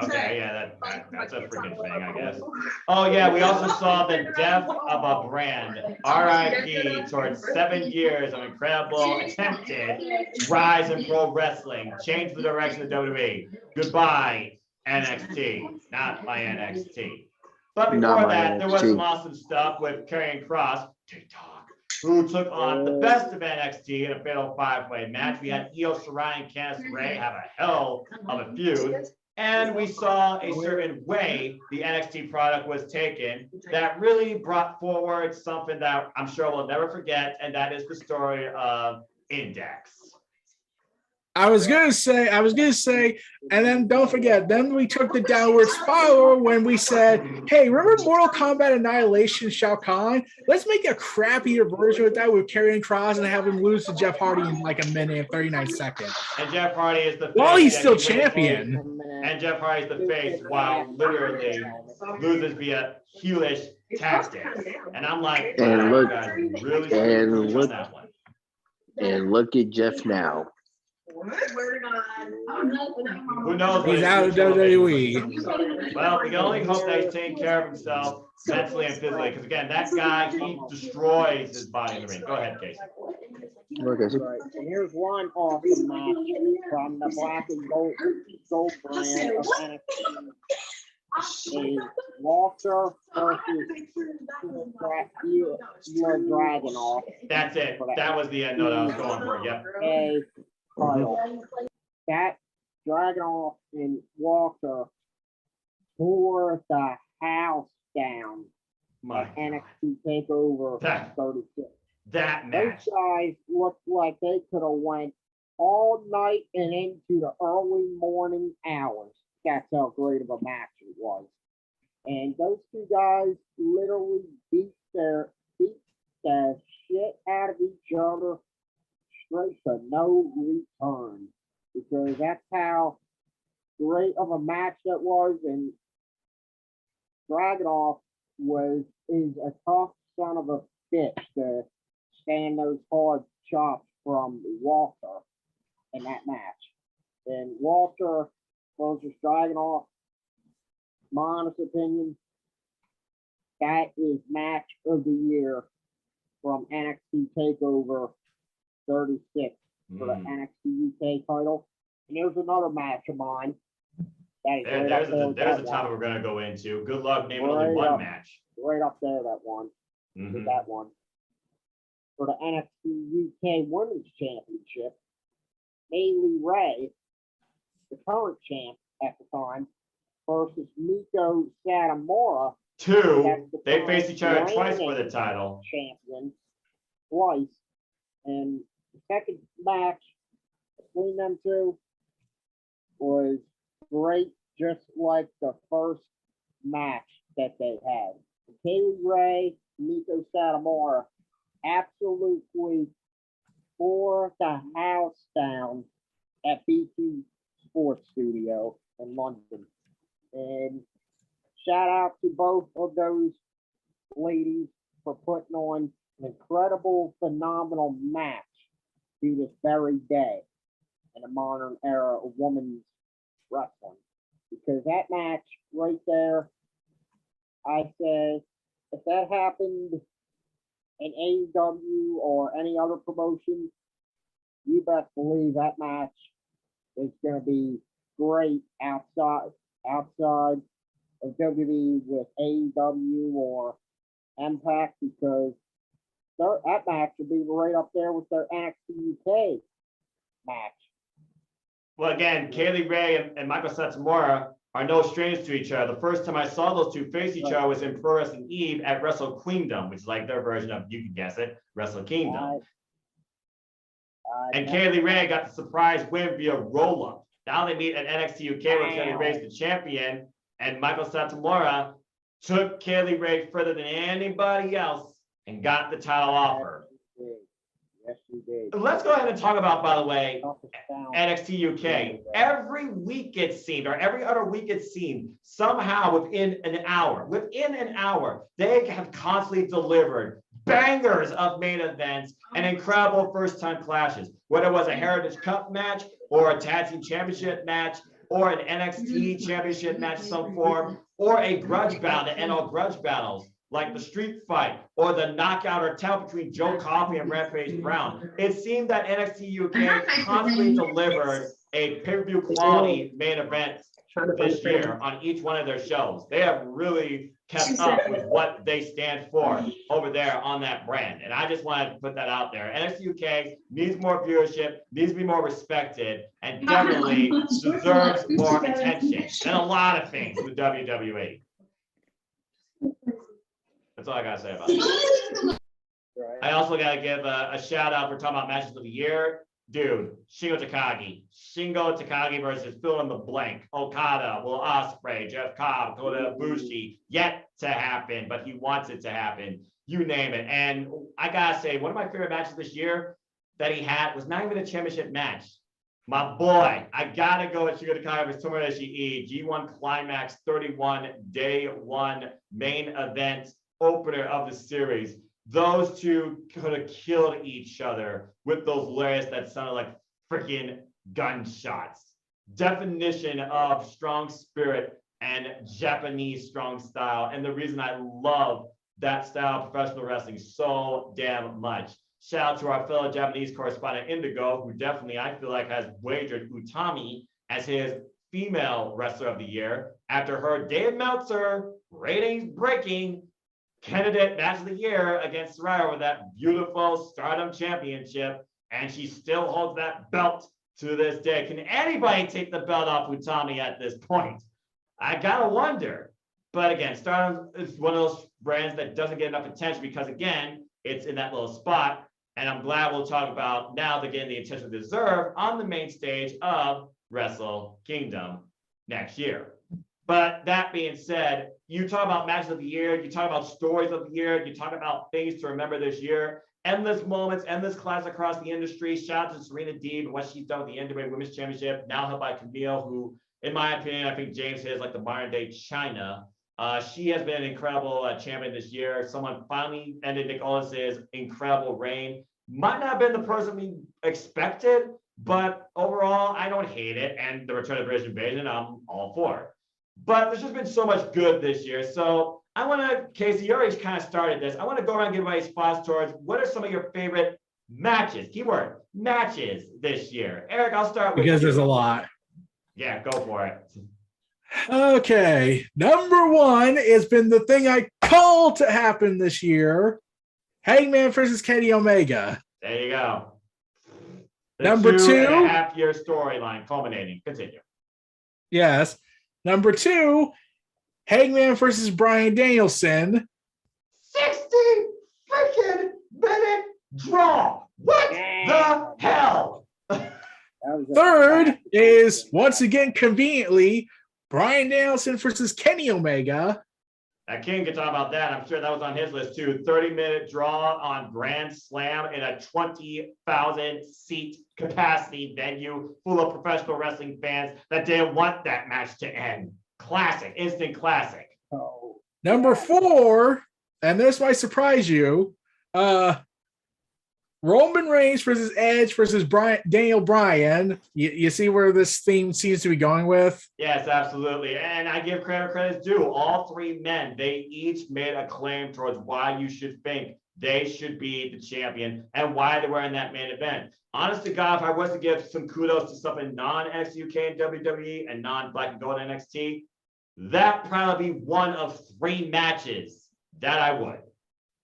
Okay, yeah, that's a freaking thing, I guess. Oh, yeah, we also saw the death of a brand. RIP towards 7 years of incredible attempted rise in pro wrestling. Change the direction of WWE. Goodbye, NXT. Not my NXT. But before that, there was some awesome stuff with Karrion Kross, TikTok, who took on the best of NXT in a fatal 5-way match. We had Io Shirai and Candice LeRae have a hell of a feud. And we saw a certain way the NXT product was taken that really brought forward something that I'm sure we'll never forget, and that is the story of Index. I was gonna say, and then don't forget, then we took the downward spiral when we said, hey, remember Mortal Kombat Annihilation Shao Kahn? Let's make a crappier version of that with Karrion Kross and have him lose to Jeff Hardy in like a minute and 39 seconds. And Jeff Hardy is the face. Well, he's still champion. And Jeff Hardy is the face while literally loses via heelish tactics. And I'm like, and look, really and that one. And look at Jeff now. Who knows? He's out of WWE. Well, we can only hope that he's taking care of himself mentally and physically. Because again, that guy, he destroys his body in the ring. Go ahead, Casey. Right. And here's one awesome match from the Black and Gold brand of NXT. Is Walter versus Dragunov. That's it. That was the end note I was going for. Yep. That Dragunov and Walter tore the house down at NXT TakeOver 36. That match. Those guys looked like they could have went all night and into the early morning hours. That's how great of a match it was. And those two guys literally beat the shit out of each other straight to no return. Because that's how great of a match that was. And Dragunov is a tough son of a bitch to stand those hard chops from Walter in that match. And Walter versus Dragunov, my honest opinion, that is match of the year from NXT TakeOver 36 for the NXT UK title. And there's another match of mine. That is right up there. There's a topic we're going to go into. Good luck naming only one match. Right up there, that one. With that one. For the NXT UK Women's Championship, Haley Ray, the current champ at the time, versus Miko Satomura. They faced each other twice for the title. Champion twice. And the second match between them two was great, just like the first match that they had. Kaylee Ray, Miko Satomura absolutely tore the house down at BT Sports Studio in London. And shout out to both of those ladies for putting on an incredible, phenomenal match to this very day in the modern era of women's wrestling. Because that match right there, I say, if that happened in AEW or any other promotion, you best believe that match is going to be great outside of WWE with AEW or Impact, because that match would be right up there with their NXT UK match. Well, again, Kaylee Ray and Michael Satomura are no strangers to each other. The first time I saw those two face each other was in Pro Wrestling Eve at Wrestle Kingdom, which is like their version of, you can guess it, Wrestle Kingdom. And Kaylee Ray got the surprise win via roll-up. Now they meet at NXT UK where Kaylee Ray's the champion, and Michael Satomura took Kaylee Ray further than anybody else and got the title off her. Yes, you did. Let's go ahead and talk about, by the way, NXT UK. Every week it seemed, or every other week it seemed, somehow within an hour, they have constantly delivered bangers of main events and incredible first-time clashes. Whether it was a Heritage Cup match, or a Tag Team Championship match, or an NXT Championship match of some form, or a grudge battle, the NL grudge battles, like the street fight, or the knockout or tell between Joe Coffey and Rampage Brown. It seemed that NXT UK constantly delivered a pay-per-view quality main event this year on each one of their shows. They have really kept up with what they stand for over there on that brand. And I just wanted to put that out there. NXT UK needs more viewership, needs to be more respected, and definitely deserves more attention than a lot of things with WWE. That's all I gotta say about it. I also gotta give a shout out for talking about matches of the year. Dude, Shingo Takagi versus fill in the blank. Okada, Will Ospreay, Jeff Cobb, Kota Ibushi, yet to happen, but he wants it to happen. You name it. And I gotta say, one of my favorite matches this year that he had was not even a championship match. My boy, I gotta go with Shingo Takagi versus Tomohiro Ishii, G1 Climax 31, Day 1 main event opener of the series. Those two could have killed each other with those lariats that sounded like freaking gunshots. Definition of strong spirit and Japanese strong style. And the reason I love that style of professional wrestling so damn much. Shout out to our fellow Japanese correspondent Indigo, who definitely, I feel like, has wagered Utami as his female wrestler of the year after her Dave Meltzer ratings breaking candidate match of the year against Saraya with that beautiful Stardom Championship, and she still holds that belt to this day. Can anybody take the belt off Utami at this point? I gotta wonder. But again, Stardom is one of those brands that doesn't get enough attention because, again, it's in that little spot, and I'm glad we'll talk about now they're getting the attention they deserve on the main stage of Wrestle Kingdom next year. But that being said, you talk about matches of the year, you talk about stories of the year, you talk about things to remember this year, endless moments, endless class across the industry. Shout out to Serena Deeb and what she's done with the NWA Women's Championship, now held by Camille, who, in my opinion, I think James is like the modern day China. She has been an incredible champion this year. Someone finally ended Nick Aldis's incredible reign. Might not have been the person we expected, But overall, I don't hate it. And the return of British Invasion, I'm all for. But there's just been so much good this year. So I want to, Casey, you already kind of started this. I want to go around and give everybody spots towards what are some of your favorite matches, keyword, matches this year. Eric, I'll start with because you. there's a lot. Yeah, go for it. Okay, number one has been the thing I called to happen this year: Hangman versus Kenny Omega. There you go. The Number 2.5-year storyline culminating. Continue. Yes. Number two, Hangman versus Bryan Danielson. 60 freaking minute draw. What the hell? Third is, once again, conveniently, Bryan Danielson versus Kenny Omega. King can talk about that. I'm sure that was on his list too. 30-minute draw on Grand Slam in a 20,000 seat capacity venue full of professional wrestling fans that didn't want that match to end. Classic, instant classic. Number four, and this might surprise you, Roman Reigns versus Edge versus Daniel Bryan. You see where this theme seems to be going with? Yes, absolutely. And I give credit due. All three men, they each made a claim towards why you should think they should be the champion and why they were in that main event. Honest to God, if I was to give some kudos to something non-NXT UK and WWE and non-Black and Gold NXT, that probably be one of three matches that I would.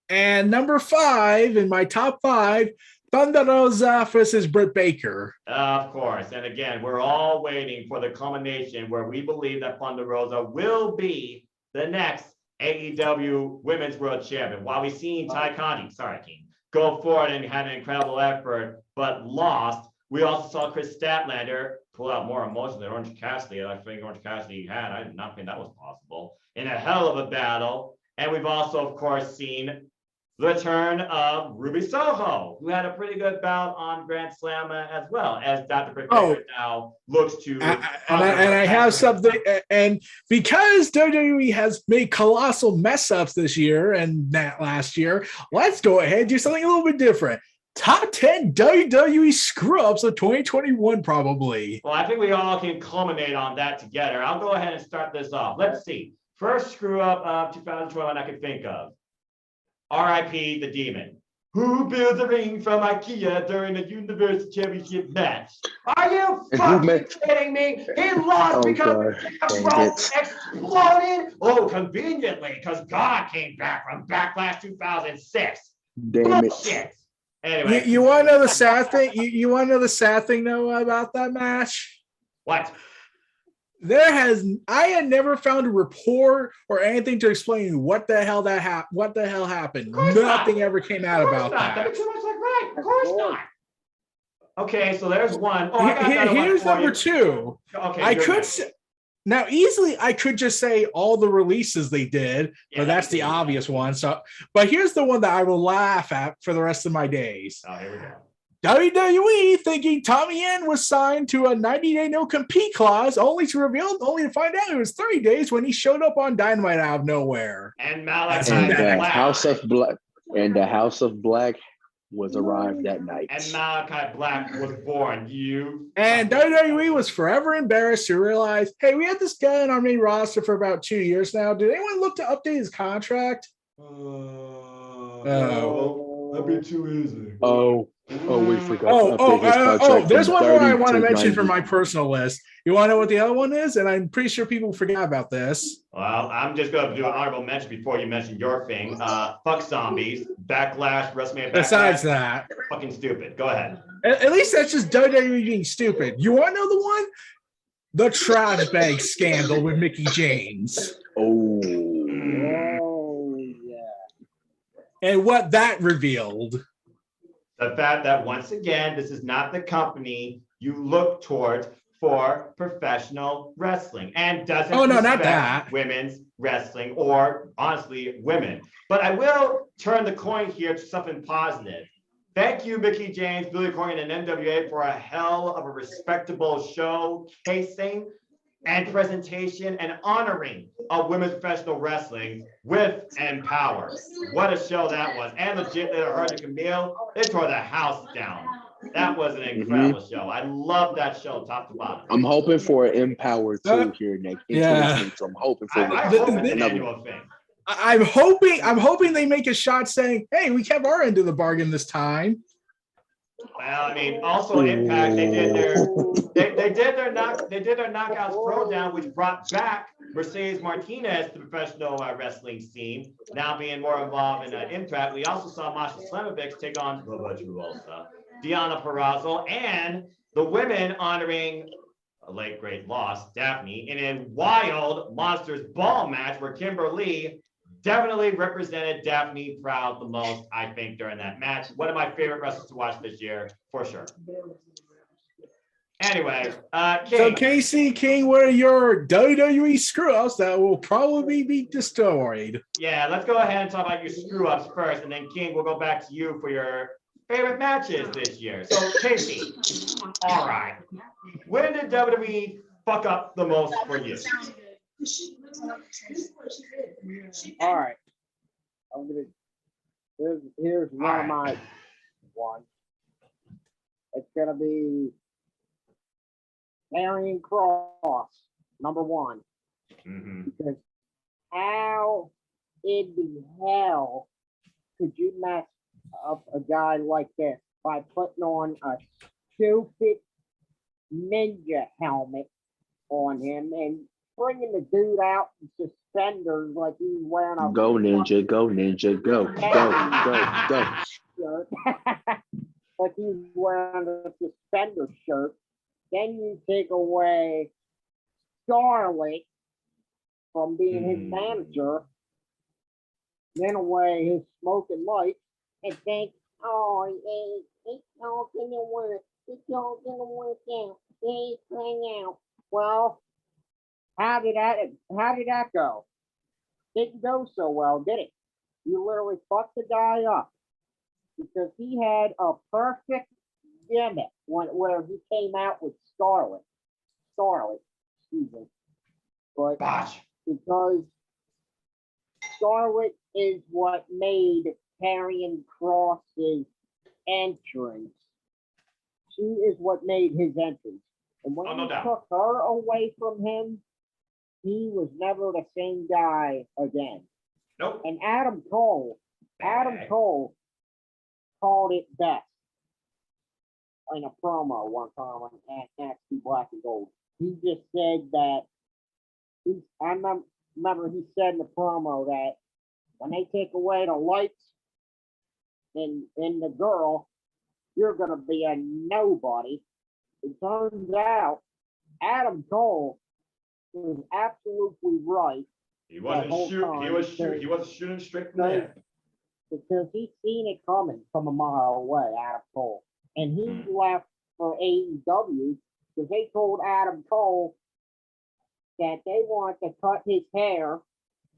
And number five in my top five, Thunder Rosa versus Britt Baker. Of course. And again, we're all waiting for the culmination where we believe that Thunder Rosa will be the next AEW Women's World Champion. While we've seen Ty Conti, go forward and had an incredible effort, but lost, we also saw Chris Statlander pull out more emotion than Orange Cassidy. I think Orange Cassidy had. I did not think that was possible. In a hell of a battle. And we've also, of course, seen the return of Ruby Soho, who had a pretty good bout on Grand Slam as well, as Dr. Britt Baker now looks to. And I have something, and because WWE has made colossal mess ups this year and that last year, let's go ahead and do something a little bit different. Top 10 WWE screw-ups of 2021, probably. Well, I think we all can culminate on that together. I'll go ahead and start this off. Let's see. First screw-up of 2021 I can think of. R.I.P. the Demon. Who builds a ring from IKEA during the Universal Championship match? Are you fucking kidding me? He lost because the rope exploded. Oh, conveniently, because God came back from Backlash 2006. Damn Bullshit. it. Anyway, You want to know the sad thing? You want to know the sad thing, though, about that match? What? I had never found a report or anything to explain what the hell happened. Nothing ever came out about that. That'd be too much like right. Of course not. Okay, so there's one. Here's number two. Okay, now easily I could just say all the releases they did, but that's the obvious one. So, but here's the one that I will laugh at for the rest of my days. Oh, here we go. WWE thinking Tommy End was signed to a 90-day no-compete clause, only to find out it was 30 days when he showed up on Dynamite out of nowhere. And Malachi the House of Black was arrived that night. And Malachi Black was born. And WWE was forever embarrassed to realize, hey, we had this guy on our main roster for about 2 years now. Did anyone look to update his contract? That'd be too easy. We forgot. There's one more I want to mention for my personal list. You want to know what the other one is? And I'm pretty sure people forgot about this. Well, I'm just going to do an honorable mention before you mention your thing. Fuck zombies, Backlash, WrestleMania Backlash. Besides that. Fucking stupid. Go ahead. At least that's just WWE being stupid. You want to know the one? The trash bag scandal with Mickey James. And what that revealed. The fact that, once again, this is not the company you look towards for professional wrestling and doesn't respect women's wrestling or, honestly, women. But I will turn the coin here to something positive. Thank you, Mickey James, Billy Corgan, and NWA for a hell of a respectable showcasing and presentation and honoring of women's professional wrestling with Empower. What a show that was. And legit, Hurt and Camille, they tore the house down. That was an incredible show. I love that show, top to bottom. I'm hoping for an Empower 2 here in 2022. I'm hoping for I hope it's an another annual thing. I'm hoping they make a shot saying, "Hey, we kept our end of the bargain this time." Well, I mean, also Impact, they did their Knockouts Throwdown, which brought back Mercedes Martinez to the professional wrestling scene, now being more involved in Impact. We also saw Masha Slamovic take on Diana Purrazzo, and the women honoring a late great loss, Daphne, in a wild Monsters Ball match where Kimberly definitely represented Daphne Proud the most, I think, during that match. One of my favorite wrestlers to watch this year, for sure. Anyway, King. So Casey King, what are your WWE screw-ups that will probably be destroyed? Yeah, let's go ahead and talk about your screw-ups first, and then King, we'll go back to you for your favorite matches this year. So Casey, all right. When did WWE fuck up the most for you? All right. I'm gonna here's one of my ones. It's gonna be Karrion Kross, number one. Because how in the hell could you mess up a guy like this by putting on a stupid ninja helmet on him and bringing the dude out in suspenders like he's wearing a Go Ninja, go Ninja, go, go. shirt. Like he's wearing a suspender shirt. Then you take away Charlotte from being his manager, then away his smoking lights, and think, oh, it's all gonna work. It's all gonna work out. It's playing out. Well, how did that go? Didn't go so well, did it? You literally fucked the guy up because he had a perfect gimmick where he came out with Scarlet, excuse me. But because Scarlet is what made Karrion Kross's entrance. She is what made his entrance. And when he took her away from him, he was never the same guy again. Nope. And Adam Cole called it best in a promo one time on NXT Black and Gold. He just said that I remember he said in the promo that when they take away the lights in the girl, you're gonna be a nobody. It turns out Adam Cole was absolutely right. He wasn't shooting. He wasn't shooting straight from there. Because he's seen it coming from a mile away, Adam Cole. And he left for AEW because they told Adam Cole that they wanted to cut his hair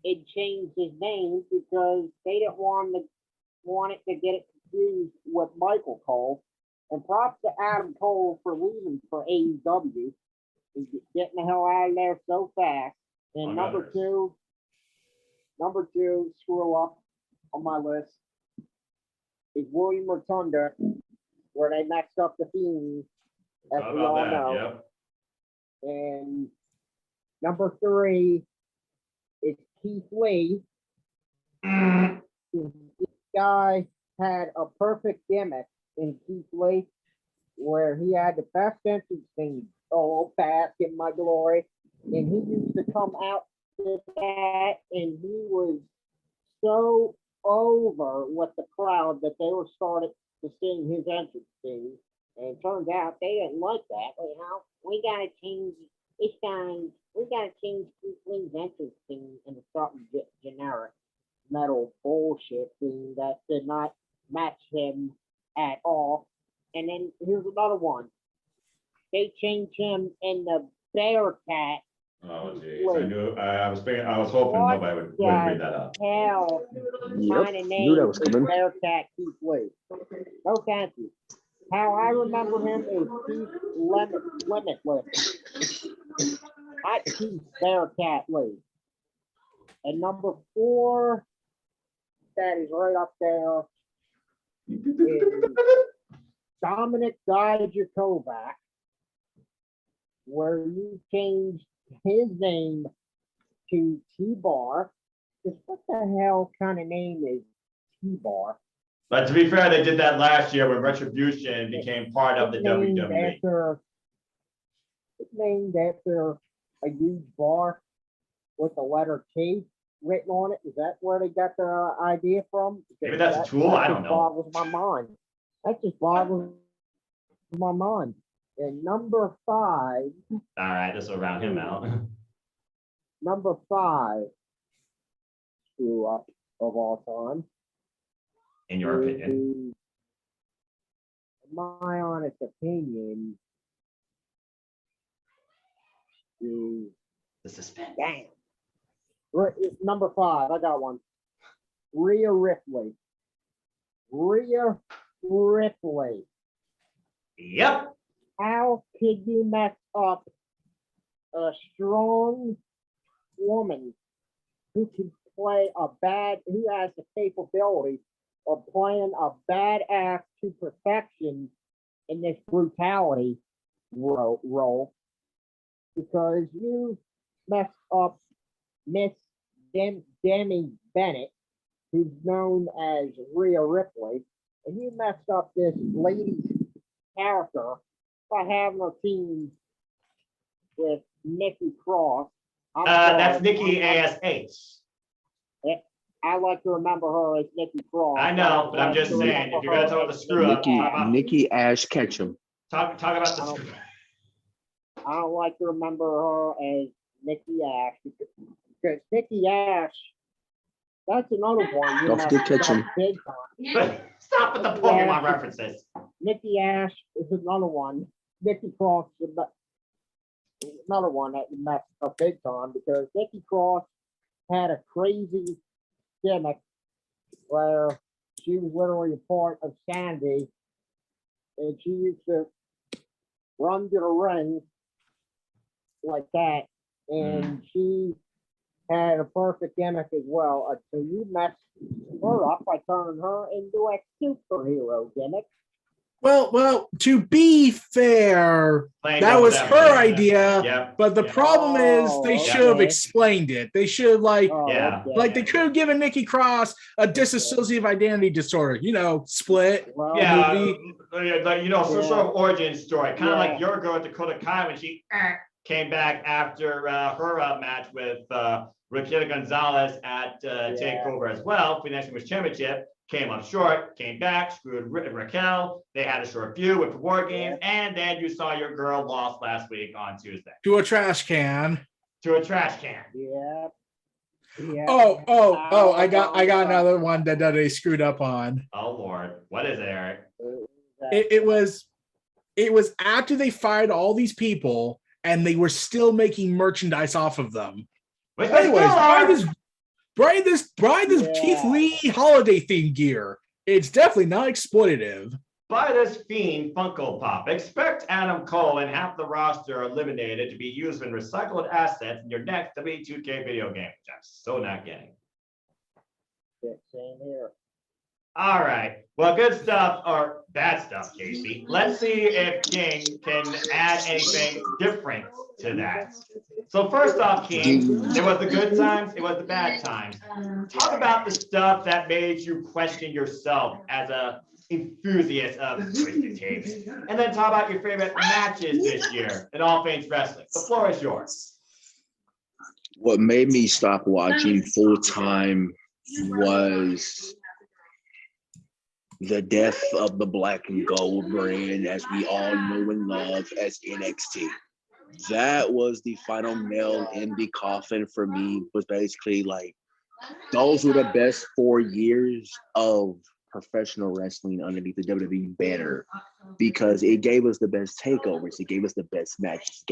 and change his name because they didn't want it to get it confused with Michael Cole. And props to Adam Cole for leaving for AEW and getting the hell out of there so fast. And number two screw up on my list is William Rotunda, where they messed up the theme, as we all know. Yep. And number three is Keith Lee. This guy had a perfect gimmick in Keith Lee, where he had the best entrance thing, oh, bask in my glory. And he used to come out to that, and he was so over with the crowd that they were started to sing his entrance thing. And it turns out they didn't like that. You know, we gotta change this time. We gotta change Keith Lee's entrance thing into something generic metal bullshit thing that did not match him at all. And then here's another one. They changed him in the Bearcat. Oh jeez, I was hoping nobody would bring that up. Hell, kind of name is Bearcat Keith Lee. No, thank you. How I remember him is Keith Limitless. Not Keith Bearcat Lee. And number four, that is right up there, is Dominic Dijakovac, where you changed his name to T-Bar. Because what the hell kind of name is T-Bar? But to be fair, they did that last year when Retribution became part of the WWE. It's named after a huge bar with the letter T written on it. Is that where they got the idea from? Maybe that's a tool. I don't know. Boggles my mind. That just boggles my mind. And number 5. All right, this will round him out. Number 5 screw up of all time. In your opinion? In my honest opinion, is the suspense. Damn. Number 5, I got one. Rhea Ripley. Rhea Ripley. Yep. How could you mess up a strong woman who can play who has the capability of playing a badass to perfection in this brutality role? Because you messed up Miss Demi Bennett, who's known as Rhea Ripley, and you messed up this lady's character by having her team with Nikki Cross. That's Nikki ASH. I like to remember her as Nikki Cross. I know, but I'm just saying, if you're going to talk about the screw up, Nikki Ash Ketchum. Talk about the screw up. I don't like to remember her as Nikki Ash because Nikki Ash, that's another one. Don't forget Ketchum. Stop with the Pokemon references. Nikki Ash is another one. Nikki Cross is another one that you messed up big time because Nikki Cross had a crazy gimmick where she was literally a part of Sandy, and she used to run to the ring like that, and she had a perfect gimmick as well. So you messed her up by turning her into a superhero gimmick. Well, to be fair, that was her idea, but the problem is they should have explained it. They should like they could have given Nikki Cross a dissociative identity disorder, Split. Movie. Some sort of origin story, kind of like your girl Dakota Kai when she came back after her match with Raquel Gonzalez at TakeOver as well for the National Women's Championship. Came up short, came back, screwed Raquel. They had a short feud with the War Games, and then you saw your girl lost last week on Tuesday. To a trash can. To a trash can. Yeah. Oh! I got another one that they screwed up on. Oh Lord, what is it, Eric? It was after they fired all these people, and they were still making merchandise off of them. Anyways, buy this Keith Lee holiday themed gear. It's definitely not exploitative. Buy this Fiend Funko Pop. Expect Adam Cole and half the roster eliminated to be used in recycled assets in your next W2K video game, which I'm so not getting. Same here. All right. Well, good stuff or bad stuff, Casey. Let's see if King can add anything different to that. So first off, King, there was the good times, it was the bad times. Talk about the stuff that made you question yourself as a enthusiast of Twisted Tapes. And then talk about your favorite matches this year in all things wrestling. The floor is yours. What made me stop watching full time was the death of the black and gold brand, as we all know and love as NXT. That was the final nail in the coffin for me. Was basically like, those were the best 4 years of professional wrestling underneath the WWE banner, because it gave us the best takeovers, it gave us the best matches,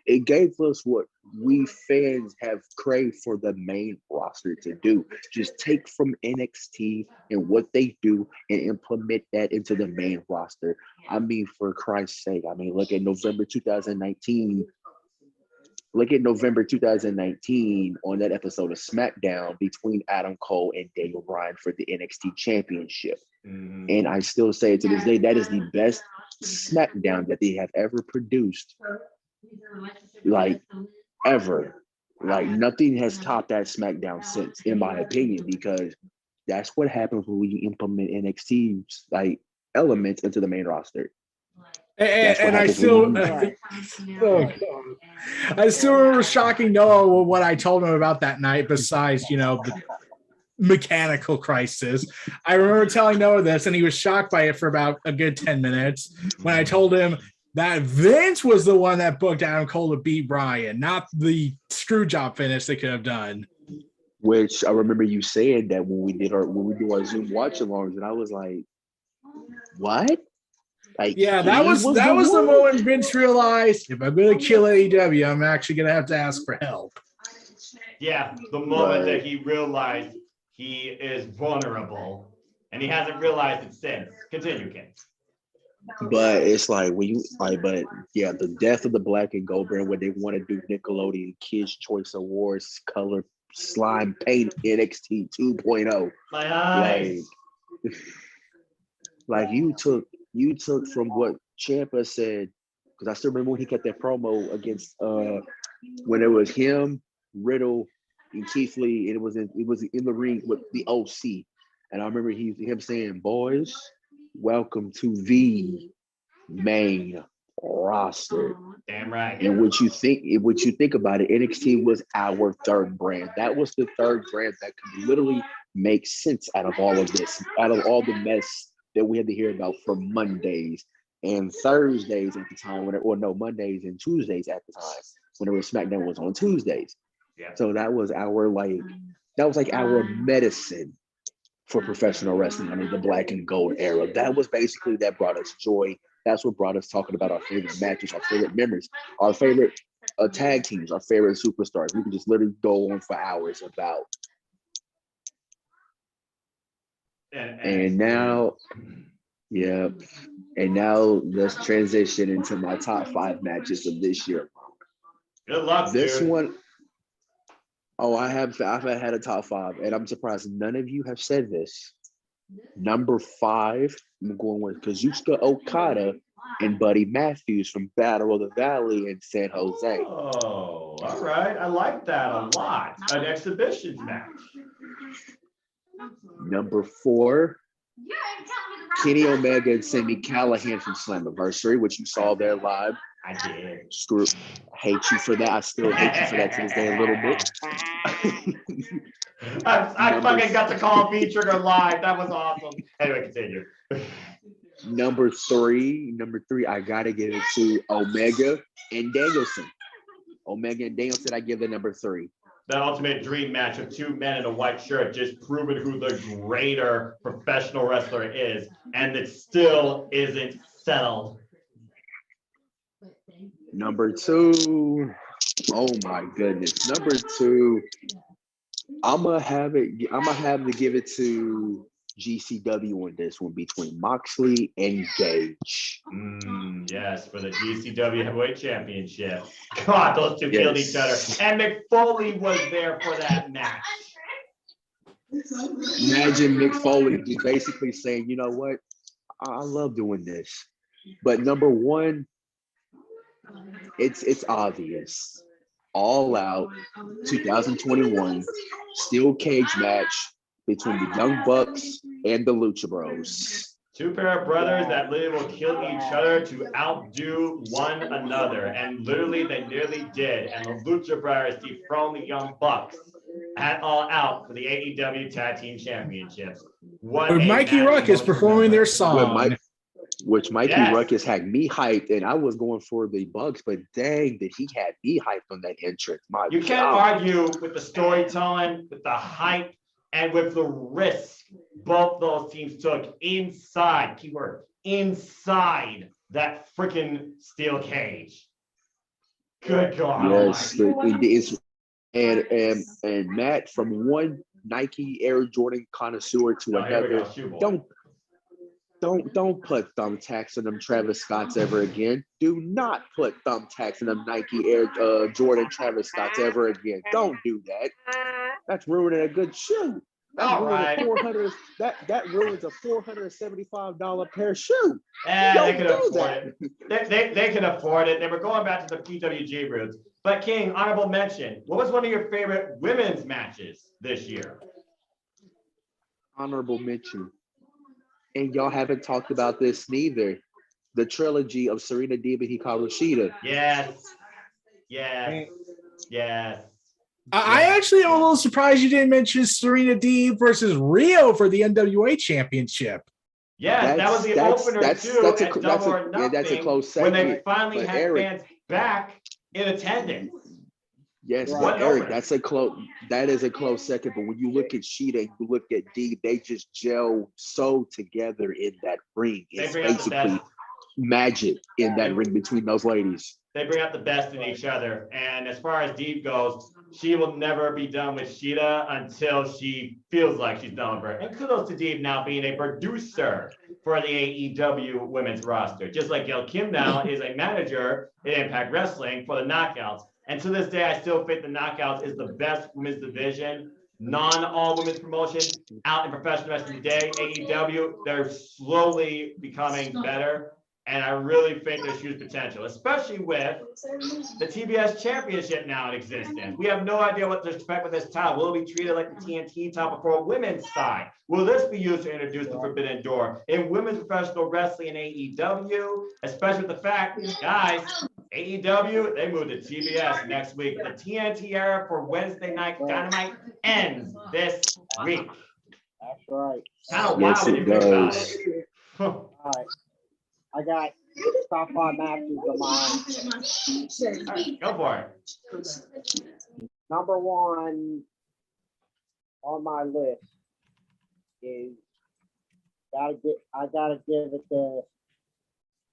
it gave us what we fans have craved for the main roster to do. Just take from NXT and what they do and implement that into the main roster. I mean, for Christ's sake, look at November 2019. look at November 2019 on that episode of SmackDown between Adam Cole and Daniel Bryan for the NXT Championship. Mhm. And I still say to this day, that is the best SmackDown that they have ever produced. Like, ever. Like, nothing has topped that SmackDown since, in my opinion, because that's what happens when we implement NXT's like elements into the main roster. And I still, I still remember shocking Noah with what I told him about that night. Besides, the mechanical crisis, I remember telling Noah this, and he was shocked by it for about a good 10 minutes. When I told him that Vince was the one that booked Adam Cole to beat Bryan, not the screw job finish they could have done. Which I remember you saying that when we do our Zoom watch-alongs, and I was like, "What?" Like, yeah, that was the moment Vince realized, if I'm going to kill AEW, I'm actually going to have to ask for help. Yeah, the moment that he realized he is vulnerable, and he hasn't realized it since. Continue, Ken. But it's like when you but yeah, the death of the black and gold brand, when they want to do Nickelodeon Kids Choice Awards color slime paint NXT 2.0. My eyes. Like you took from what Ciampa said, because I still remember when he cut that promo against when it was him, Riddle, and Keith Lee, and it was in the ring with the OC. And I remember him saying, "Boys, welcome to the main roster." Damn right. And what you think about it, NXT was our third brand. That was the third brand that could literally make sense out of all of this, out of all the mess that we had to hear about for Mondays and Thursdays at the time, Mondays and Tuesdays at the time, whenever SmackDown was on Tuesdays. Yeah. So that was our our medicine for professional wrestling under the black and gold era. That brought us joy. That's what brought us talking about our favorite matches, our favorite memories, our favorite tag teams, our favorite superstars. We can just literally go on for hours about. And now let's transition into my top 5 matches of this year. Good luck, this dude. one. Oh, I've had a top 5, and I'm surprised none of you have said this. Number 5, I'm going with Kazuchika Okada and Buddy Matthews from Battle of the Valley in San Jose. Oh, all right. I like that a lot. An exhibition match. Number 4, Kenny Omega and Sami Callihan from Slammiversary, which you saw there live. I did. Hate you for that. I still hate you for that to this day a little bit. I fucking got to call V-Trigger live. That was awesome. Anyway, continue. Number three, I gotta give it to Omega and Danielson. I give the number 3. The ultimate dream match of 2 men in a white shirt, just proving who the greater professional wrestler is, and it still isn't settled. Number 2, oh my goodness. Number 2, I'm gonna have to give it to GCW on this one between Moxley and Gage. Yes, for the GCW Heavyweight Championship. God, those two killed each other. And Mick Foley was there for that match. Imagine Mick Foley just basically saying, you know what? I love doing this. But number 1, it's obvious. All Out 2021 steel cage match between the Young Bucks and the Lucha Bros. 2 pair of brothers that literally will kill each other to outdo one another. And literally they nearly did. And the Lucha Brothers dethroned the Young Bucks at All Out for the AEW Tag Team Championships. With Mikey Ruckus performing their song. Which Mikey Ruckus had me hyped, and I was going for the Bucks, but dang, did he had me hyped on that entrance. You can't argue with the storytelling, with the hype, and with the risk both those teams took inside, keyword, inside that freaking steel cage. Good God. Yes, and Matt, from one Nike Air Jordan connoisseur to another, Don't put thumbtacks in them Travis Scotts ever again. Do not put thumbtacks in them Nike Air Jordan Travis Scotts ever again. Don't do that. That's ruining a good shoe. That ruins a $475 pair of shoe. They can afford it. They can afford it. They were going back to the PWG roots. But King, honorable mention. What was one of your favorite women's matches this year? Honorable mention. And y'all haven't talked about this neither. The trilogy of Serena Deeb and Hikaru Shida. Yes. I actually am a little surprised you didn't mention Serena Deeb versus Rio for the NWA Championship. Yeah, that was the opener too. That's a close segment. When they finally had fans back in attendance. Yes, but Eric, that is a close second. But when you look at Sheeta and you look at Deeb, they just gel so together in that ring. It's basically magic in that ring between those ladies. They bring out the best in each other. And as far as Deeb goes, she will never be done with Sheeta until she feels like she's done with her. And kudos to Deeb now being a producer for the AEW women's roster. Just like Gail Kim now is a manager in Impact Wrestling for the Knockouts. And to this day, I still think the Knockouts is the best women's division, non-all women's promotion out in professional wrestling today. AEW, they're slowly becoming better. And I really think there's huge potential, especially with the TBS Championship now in existence. We have no idea what to expect with this title. Will it be treated like the TNT title for a women's side? Will this be used to introduce the Forbidden Door in women's professional wrestling in AEW? Especially with the fact, guys, AEW, they moved to TBS next week. The TNT era for Wednesday Night Dynamite ends this week. That's right. Kind of wild when you think about it. All right. I got top 5 matches of mine. All right, go for it. Number 1 on my list is I gotta give it to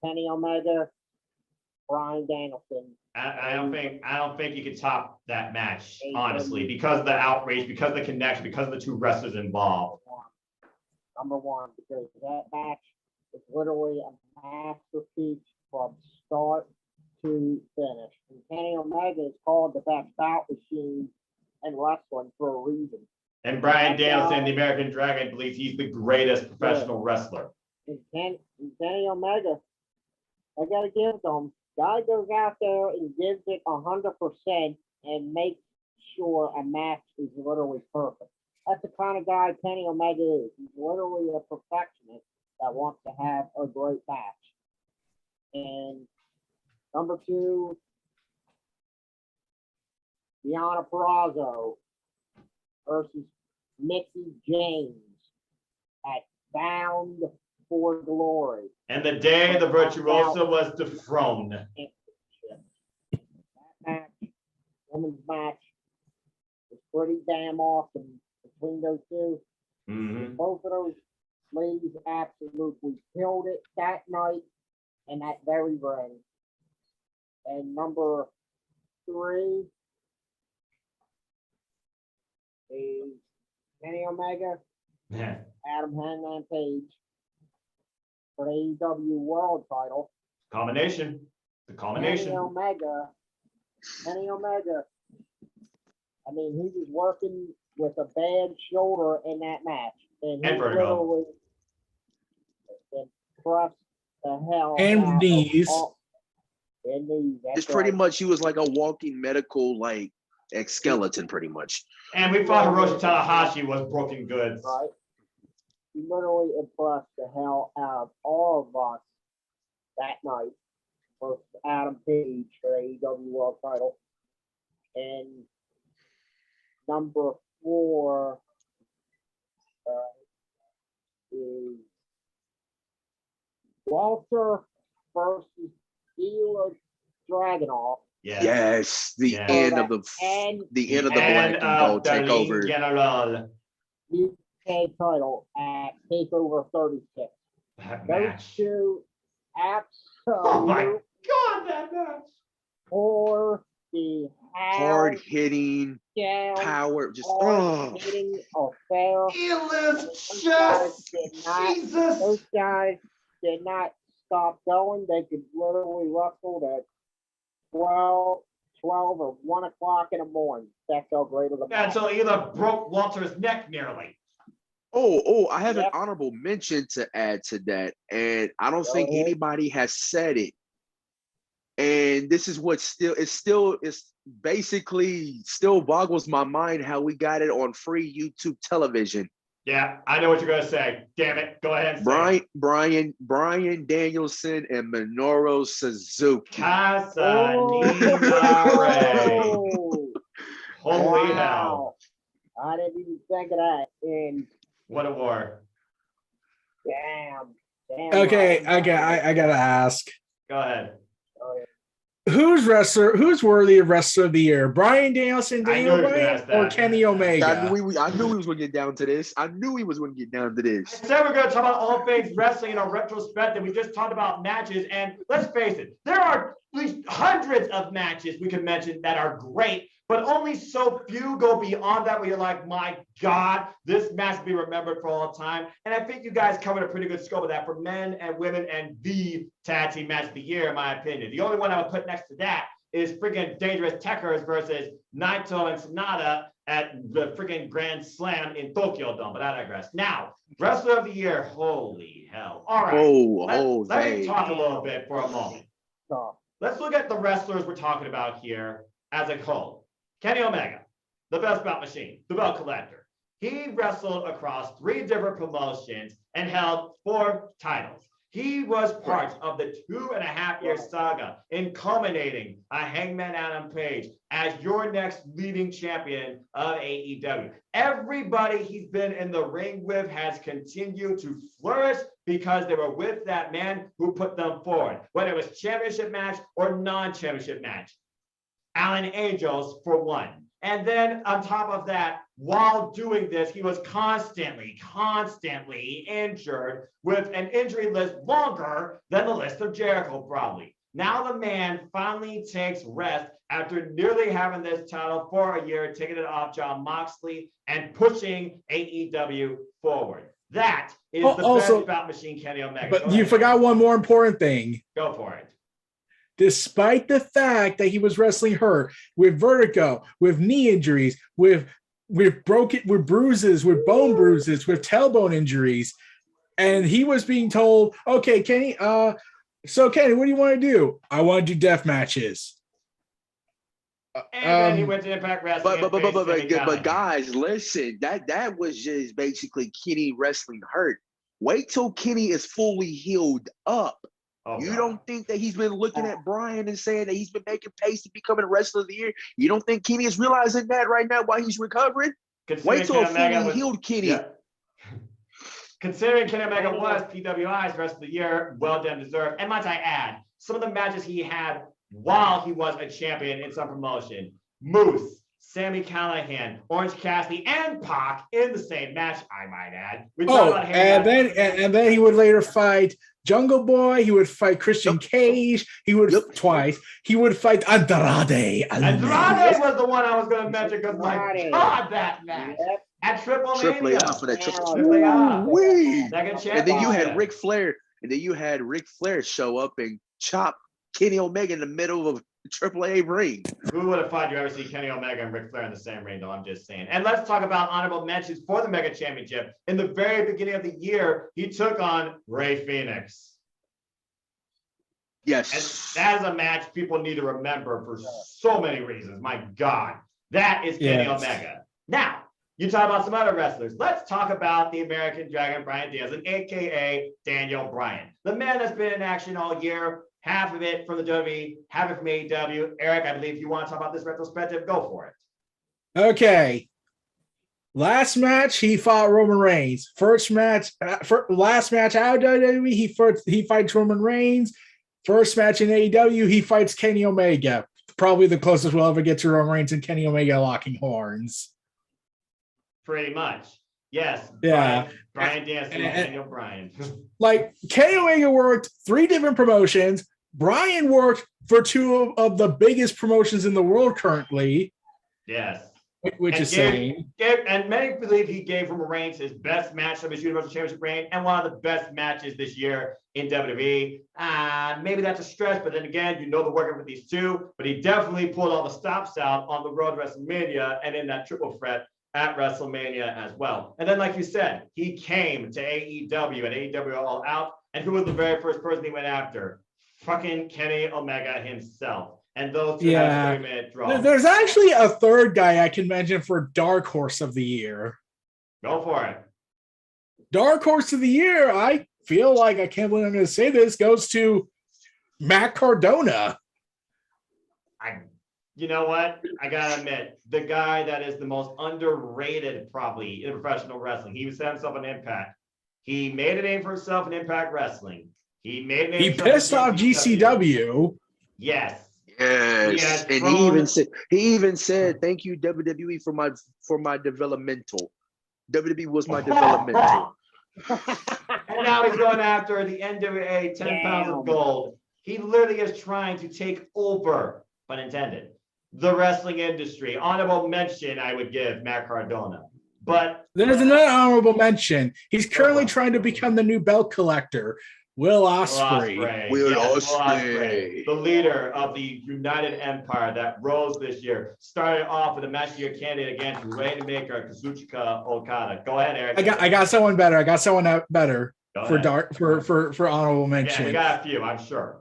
Kenny Omega, Bryan Danielson. I don't think you can top that match, honestly, because of the outrage, because of the connection, because of the two wrestlers involved. Number 1, because that match is literally a masterpiece from start to finish. And Kenny Omega is called the best bout machine in wrestling for a reason. And Bryan Danielson, the American Dragon, believes he's the greatest professional wrestler. And Kenny Omega, I gotta give it to him. Guy goes out there and gives it 100% and makes sure a match is literally perfect. That's the kind of guy Kenny Omega is. He's literally a perfectionist that wants to have a great match. And number 2, Deonna Purrazzo versus Mickie James at Bound for Glory. And the day the Virtuoso was dethroned. That match, women's match, was pretty damn awesome between those two. Mm-hmm. Both of those ladies absolutely killed it that night in that very ring. And number 3 is Kenny Omega, Adam Hangman Page for the AEW World title. Combination. The combination. Kenny Omega. I mean, he was working with a bad shoulder in that match. And he literally pressed the hell and out knees. And knees. It's pretty much, he was like a walking medical, like, skeleton, pretty much. And we thought Hiroshi Tanahashi was broken goods. Right. He literally impressed the hell out of all of us that night versus Adam Page for AEW World title. And number 4 is Walter versus Ilya Dragunov. Yes, the end of the black and gold takeover. General. UK title at Takeover 36. Those two absolute. Oh my God, that match! For the hard hitting, down. Power, just Hitting or fair. Jesus. Those guys did not stop going. They could literally wrestle at 12 or 1 o'clock in the morning. That's how great of the Yeah, until either broke Walter's neck nearly. I have an honorable mention to add to that, and I don't think anybody has said it. And this is what it's basically still boggles my mind how we got it on free YouTube television. Yeah, I know what you're gonna say. Damn it, go ahead and say it. Brian Danielson and Minoru Suzuki. Casa Holy hell. I didn't even think of that. And what a war. Damn. Okay, I gotta ask. Go ahead. Who's worthy of wrestler of the year? Brian Danielson, Daniel Bryan, or Kenny Omega? I knew he was going to get down to this. I said we're going to talk about all things wrestling in a retrospective. We just talked about matches, and let's face it, there are at least hundreds of matches we can mention that are great, but only so few go beyond that where you're like, my God, this match will be remembered for all time. And I think you guys covered a pretty good scope of that for men and women and the tag team match of the year, in my opinion. The only one I would put next to that is freaking Dangerous Tekkers versus Naito and Sonata at the freaking Grand Slam in Tokyo Dome, but I digress. Now, wrestler of the year, holy hell. All right, let me talk a little bit for a moment. Let's look at the wrestlers we're talking about here as a whole. Kenny Omega, the best belt machine, the belt collector. He wrestled across 3 different promotions and held 4 titles. He was part of the 2.5-year saga in culminating a Hangman Adam Page as your next leading champion of AEW. Everybody he's been in the ring with has continued to flourish because they were with that man who put them forward, whether it was championship match or non-championship match. Alan Angels for one. And then on top of that, while doing this, he was constantly injured with an injury list longer than the list of Jericho probably. Now the man finally takes rest after nearly having this title for a year, taking it off Jon Moxley and pushing AEW forward. That is the best bout machine, Kenny Omega. But you forgot one more important thing. Go for it. Despite the fact that he was wrestling hurt with vertigo, with knee injuries, with bruises, with bone bruises, with tailbone injuries, and he was being told, "Okay, Kenny, so Kenny, what do you want to do? I want to do death matches." And then he went to Impact Wrestling. But guys, listen, that was just basically Kenny wrestling hurt. Wait till Kenny is fully healed up. You don't think that he's been looking at Brian and saying that he's been making pace to becoming a wrestler of the year? You don't think Kenny is realizing that right now while he's recovering? Wait till a fully healed Kenny. Yeah. Considering Kenny Omega was PWI's Wrestler of the Year, well done, deserved. And might I add, some of the matches he had while he was a champion in some promotion, Moose, Sami Callihan, Orange Cassidy, and Pac in the same match, I might add. And then he would later fight Jungle Boy. He would fight Christian Cage. He would twice. He would fight Andrade. Andrade was the one I was going to mention because my God, that match at Triple A for that Triple A. And then you had Ric Flair. And then you had Ric Flair show up and chop Kenny Omega in the middle of a Triple A ring. Who would have thought you ever see Kenny Omega and Ric Flair in the same ring, though? I'm just saying. And let's talk about honorable mentions for the Mega Championship. In the very beginning of the year, he took on Rey Fenix. Yes. And that is a match people need to remember for so many reasons. My God. That is Kenny Omega. Now, you talk about some other wrestlers. Let's talk about the American Dragon, Bryan Danielson, a.k.a. Daniel Bryan. The man that's been in action all year, half of it from the WWE, half it from AEW. Eric, I believe you want to talk about this retrospective. Go for it. Okay. Last match, he fought Roman Reigns. Last match out of WWE, he fights Roman Reigns. First match in AEW, he fights Kenny Omega. Probably the closest we'll ever get to Roman Reigns and Kenny Omega locking horns. Pretty much. Yes. Yeah. Bryan Danielson and Daniel Bryan. Like, Kenny Omega worked 3 different promotions. Bryan worked for 2 of the biggest promotions in the world currently. Yes. which is saying. And many believe he gave Roman Reigns his best match of his Universal Championship reign and one of the best matches this year in WWE. Maybe that's a stretch, but then again, you know the working with these two. But he definitely pulled all the stops out on the road to WrestleMania and in that triple threat at WrestleMania as well. And then, like you said, he came to AEW and AEW All Out. And who was the very first person he went after? Fucking Kenny Omega himself. And those two had a 3-minute draw. There's actually a third guy I can mention for Dark Horse of the Year. Go for it. Dark Horse of the Year, I feel like, I can't believe I'm going to say this, goes to Matt Cardona. You know what? I gotta admit, the guy that is the most underrated probably in professional wrestling. He set himself an Impact. He made a name for himself in Impact Wrestling. He made a name. He pissed off GCW. Yes. Yes. And he even said, thank you, WWE, for my developmental. WWE was my developmental. And now he's going after the NWA 10 pounds of gold. He literally is trying to take over, pun intended, the wrestling industry. Honorable mention I would give Matt Cardona. But there's another honorable mention. He's currently trying to become the new belt collector, Will Ospreay. Will Ospreay. The leader of the United Empire that rose this year. Started off with a match of year candidate against Rainmaker Kazuchika Okada. Go ahead, Eric. I got someone better. I got someone better for honorable mention. Yeah, we got a few, I'm sure.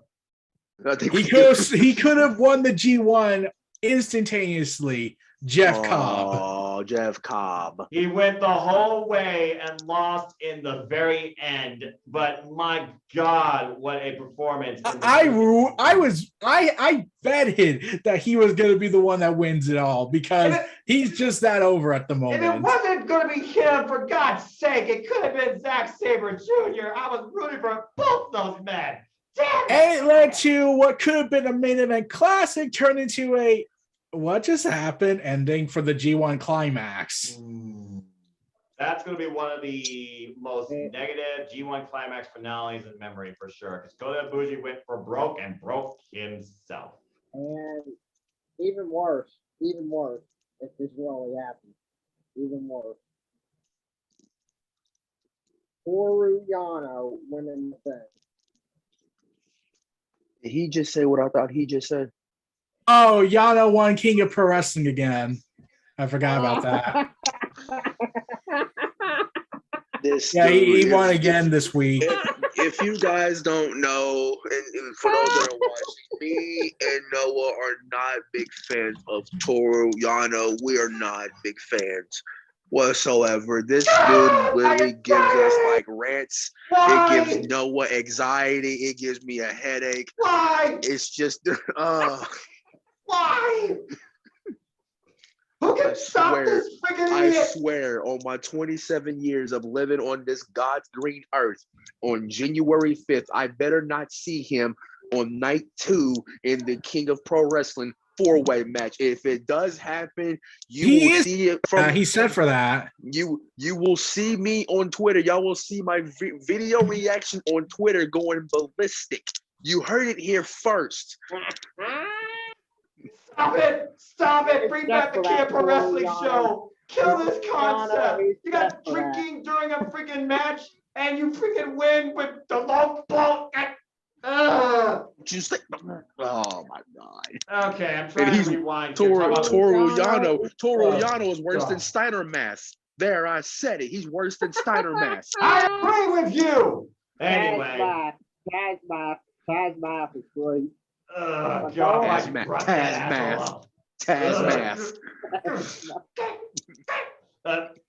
He could have won the G1 instantaneously. Jeff Cobb. Oh, Jeff Cobb. He went the whole way and lost in the very end. But my God, what a performance! I betted that he was going to be the one that wins it all because he's just that over at the moment. If it wasn't going to be him, for God's sake, it could have been Zack Sabre Jr. I was rooting for both those men. Damn it. And it led to what could have been a main event classic turned into a what just happened ending for the G1 climax. That's going to be one of the most negative G1 climax finales in memory for sure. Because Kota Ibushi went for broke and broke himself. And even worse, if this really happened, even worse. Toru Yano winning the thing. Did he just say what I thought he just said? Oh, Yano won King of Pro Wrestling again. I forgot about that. He won again this week. If you guys don't know, and for those that are watching, me and Noah are not big fans of Toru Yano. We are not big fans whatsoever. This dude literally gives us like rants. It gives Noah anxiety. It gives me a headache. Why? It's just why? Who can stop this freaking idiot? I swear on my 27 years of living on this God's green earth, on January 5th, I better not see him on night 2 in the King of Pro Wrestling 4-way match. If it does happen, you will see it from. He said for that. You will see me on Twitter. Y'all will see my video reaction on Twitter going ballistic. You heard it here first. Stop it! Bring back the King of Pro Wrestling show. Kill this concept. You got drinking during a freaking match, and you freaking win with the long ball. Just like, oh my God. Okay, I'm trying to rewind. Toru Yano is worse than Steiner Mask. There, I said it. He's worse than Steiner Mask. I agree with you. Anyway. Taz Mask is great. Taz Mask.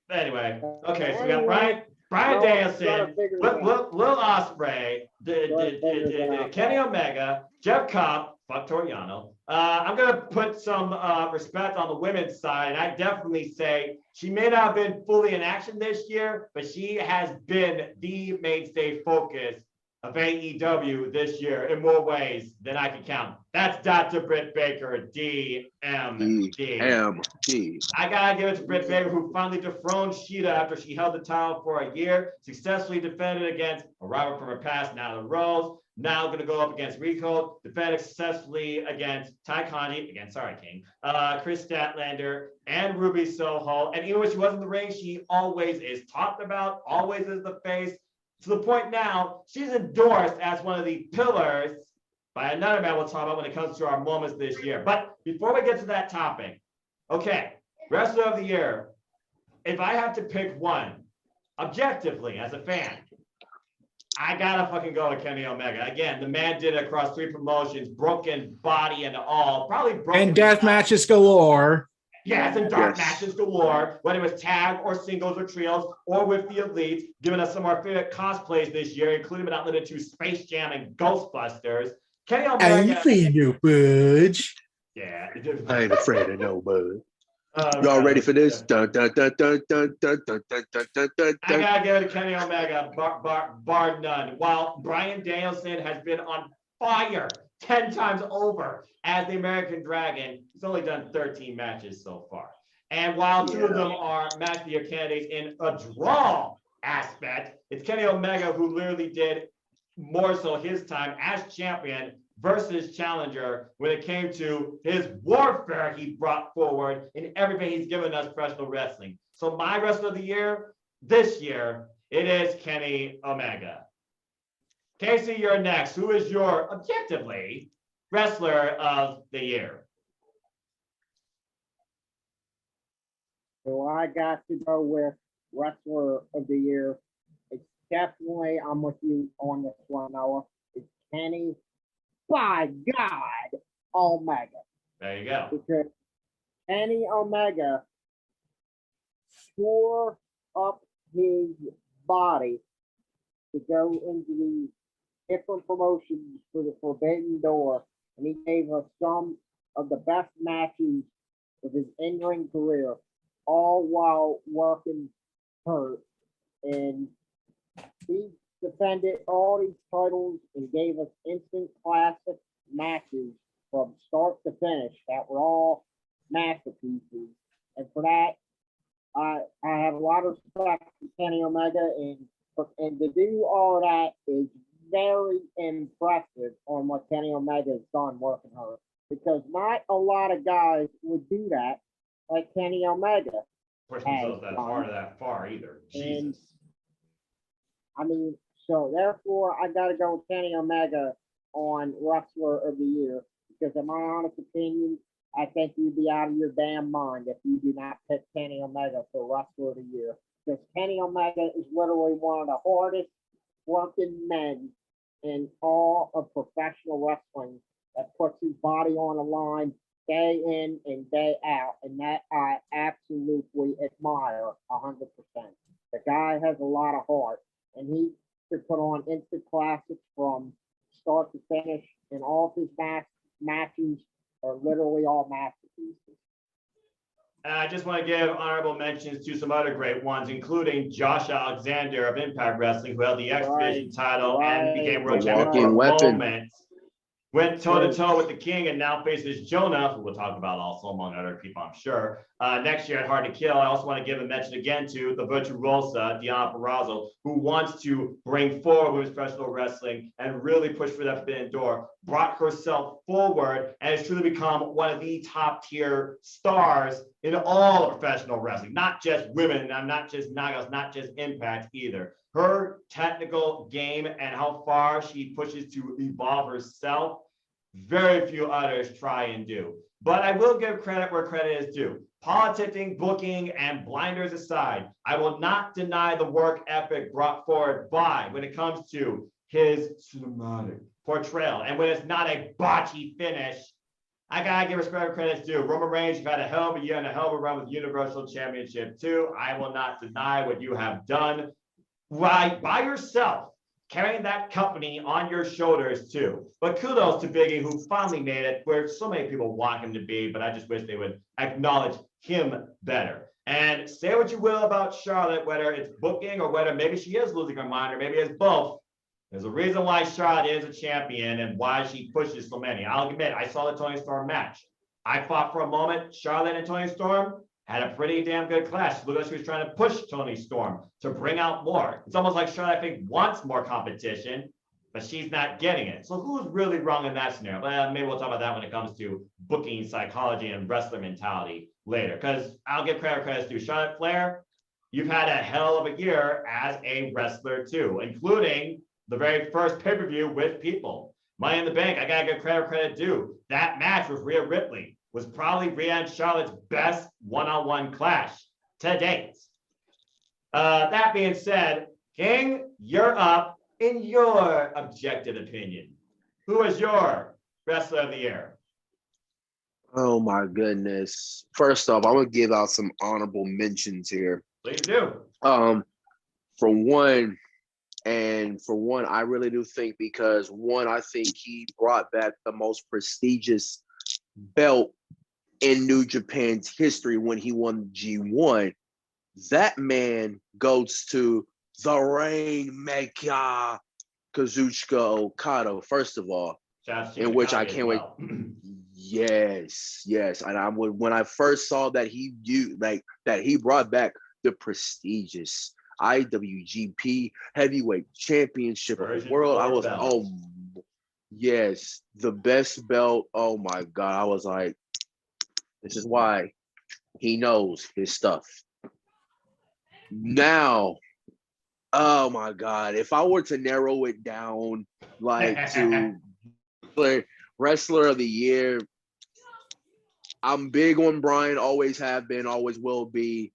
Anyway, okay, so we got Brian Danielson, Will Ospreay, Kenny Omega, Jeff Cobb, fuck Toru Yano. I'm going to put some respect on the women's side, and I definitely say she may not have been fully in action this year, but she has been the mainstay focus of AEW this year in more ways than I can count. That's Dr. Britt Baker, DMD. I gotta give it to Britt Baker, who finally dethroned Shida after she held the title for a year, successfully defended against a rival from her past, Nyla Rose. now going to go up against Rico, defended successfully against Ty Conti, Chris Statlander, and Ruby Soho. And even when she was in the ring, she always is talked about, always is the face, to the point now she's endorsed as one of the pillars by another man we'll talk about when it comes to our moments this year. But before we get to that topic, okay, Wrestler of the Year, if I have to pick one, objectively, as a fan, I gotta fucking go with Kenny Omega. Again, the man did it across 3 promotions, broken body and all, probably broken. And death matches galore. Yes, and dark matches galore, whether it was tag or singles or trios or with the Elites, giving us some of our favorite cosplays this year, including but not limited to Space Jam and Ghostbusters. Kenny Omega. I ain't afraid you, Budge. Yeah. I ain't afraid of no bud. Y'all ready for this? Dun, dun, dun, dun, dun, dun, dun, dun, dun, dun, dun. I gotta give it to Kenny Omega, bar none. While Bryan Danielson has been on fire 10 times over as the American Dragon, he's only done 13 matches so far. And while 2 of them are match of the year candidates in a draw aspect, it's Kenny Omega who literally did more so his time as champion versus challenger when it came to his warfare he brought forward in everything he's given us professional wrestling. So my wrestler of the year this year, it is Kenny Omega. Casey, you're next. Who is your objectively wrestler of the year? So I got to go with wrestler of the year. It's definitely, I'm with you on this one, Noah. It's Kenny, by God, Omega. There you go. Because Kenny Omega tore up his body to go into the different promotions for the Forbidden Door, and he gave us some of the best matches of his in-ring career, all while working hurt. And he defended all these titles and gave us instant classic matches from start to finish that were all masterpieces. And for that, I have a lot of respect for Kenny Omega, and to do all that is very impressive on what Kenny Omega has done working hard, because not a lot of guys would do that like Kenny Omega. Push themselves that far either. And I mean, so therefore I gotta go with Kenny Omega on wrestler of the year, because in my honest opinion, I think you'd be out of your damn mind if you do not pick Kenny Omega for wrestler of the year. Because Kenny Omega is literally one of the hardest working men in all of professional wrestling, that puts his body on the line day in and day out, and that I absolutely admire 100%. The guy has a lot of heart, and he could put on instant classics from start to finish, and all of his matches are literally all masterpieces. I just want to give honorable mentions to some other great ones, including Josh Alexander of Impact Wrestling, who held the X Division title and became world champion for a moment. Went toe-to-toe with the King and now faces Jonah, who we'll talk about also among other people, I'm sure. Next year at Hard to Kill, I also want to give a mention again to the Virtuosa, Deonna Purrazzo, who wants to bring forward women's professional wrestling and really push for that forbidden door, brought herself forward and has truly become one of the top-tier stars in all of professional wrestling, not just women, not just Nagos, not just Impact either. Her technical game and how far she pushes to evolve herself, very few others try and do. But I will give credit where credit is due. Politicking, booking, and blinders aside, I will not deny the work ethic brought forward by, when it comes to his cinematic portrayal. And when it's not a botchy finish, I gotta give respect where credit's due. Roman Reigns, you've had a hell of a year and a hell of a run with Universal Championship too. I will not deny what you have done. Right, by yourself, carrying that company on your shoulders too. But kudos to Biggie, who finally made it where so many people want him to be, but I just wish they would acknowledge him better. And say what you will about Charlotte, whether it's booking or whether maybe she is losing her mind or maybe it's both. There's a reason why Charlotte is a champion and why she pushes so many. I'll admit, I saw the Toni Storm match. I thought for a moment, Charlotte and Toni Storm had a pretty damn good clash. Look like she was trying to push Toni Storm to bring out more. It's almost like Charlotte, I think, wants more competition, but she's not getting it. So who's really wrong in that scenario? Well, maybe we'll talk about that when it comes to booking psychology and wrestler mentality later, because I'll give credit to Charlotte Flair. You've had a hell of a year as a wrestler too, including the very first pay-per-view with people. Money in the Bank, I gotta give credit due. That match with Rhea Ripley was probably Rhea and Charlotte's best one-on-one clash to date. That being said, King, you're up. In your objective opinion, who is your wrestler of the year? Oh my goodness. First off, I'm gonna give out some honorable mentions here. Please do. For one, I really do think because I think he brought back the most prestigious belt in New Japan's history when he won G1. That man goes to the Rainmaker, Kazuchika Okada, first of all, in which I can't wait. Yes. And when I first saw that he brought back the prestigious IWGP Heavyweight Championship of the world, I was yes, the best belt. Oh my God, I was like, this is why he knows his stuff. Now, oh my God, if I were to narrow it down like to wrestler of the year, I'm big on Brian, always have been, always will be.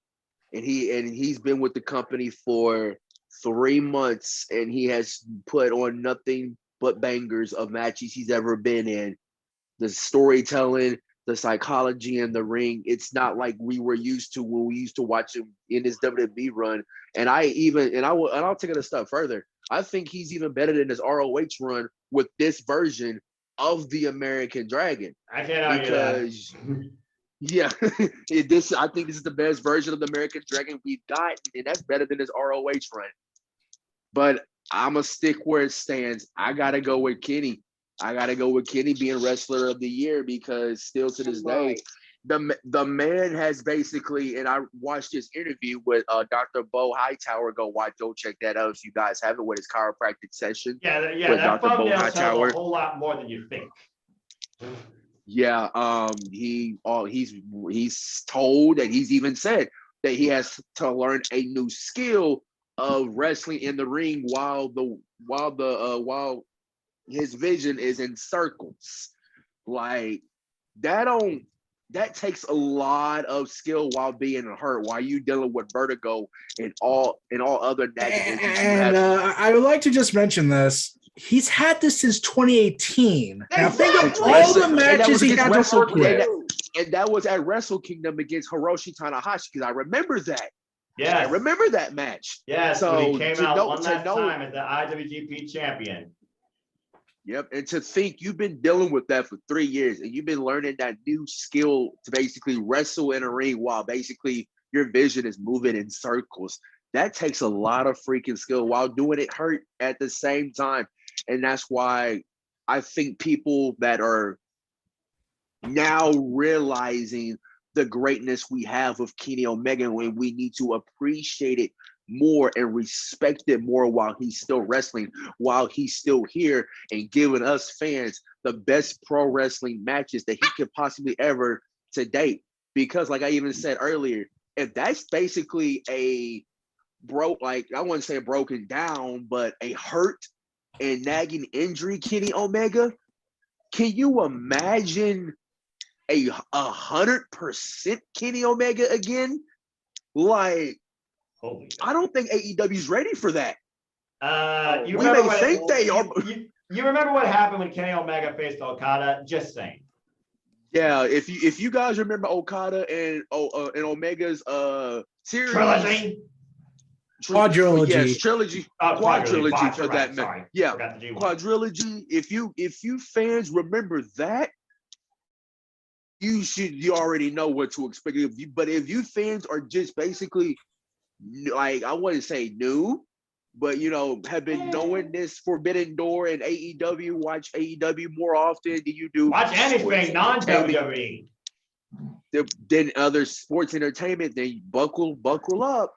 And he's been with the company for 3 months and he has put on nothing but bangers of matches he's ever been in. The storytelling, the psychology in the ring, it's not like we were used to when we used to watch him in his WWE run. And I'll take it a step further. I think he's even better than his ROH run with this version of the American Dragon. I can't argue because that. Yeah, I think this is the best version of the American Dragon we've got, and that's better than his ROH run. But I'm going to stick where it stands. I got to go with Kenny. I got to go with Kenny being Wrestler of the Year because still to this day, the man has basically, and I watched this interview with Dr. Bo Hightower. Go check that out if you guys haven't, with his chiropractic session. Yeah, with that Dr. Bo thumbnail Hightower. tells a whole lot more than you think. Yeah, he's told, and he's even said that he has to learn a new skill of wrestling in the ring while his vision is in circles. Like that takes a lot of skill while being hurt, while you dealing with vertigo and all other negatives. And I would like to just mention this. He's had this since 2018. Now think of all the matches he had to work with. And that was at Wrestle Kingdom against Hiroshi Tanahashi, because I remember that. Yeah, I remember that match. Yes, so he came out one last time as the IWGP champion. Yep, and to think you've been dealing with that for 3 years, and you've been learning that new skill to basically wrestle in a ring while basically your vision is moving in circles. That takes a lot of freaking skill while doing it hurt at the same time. And that's why I think people that are now realizing the greatness we have of Kenny Omega, when we need to appreciate it more and respect it more while he's still wrestling, while he's still here and giving us fans the best pro wrestling matches that he could possibly ever to date. Because like I even said earlier, if that's basically I wouldn't say broken down, but a hurt and nagging injury Kenny Omega, can you imagine 100% Kenny Omega again? Like, I don't think AEW's ready for that. You remember what happened when Kenny Omega faced Okada? Just saying. Yeah, if you guys remember Okada and Omega's series, trilogy. Quadrilogy. Yes, trilogy. Quadrilogy for that matter. Sorry. Yeah, quadrilogy. If you fans remember that, you already know what to expect. But if you fans are just basically, like, I wouldn't say new, but have been knowing this Forbidden Door and AEW, watch AEW more often than you do watch anything non-WWE. Then other sports entertainment, then buckle up.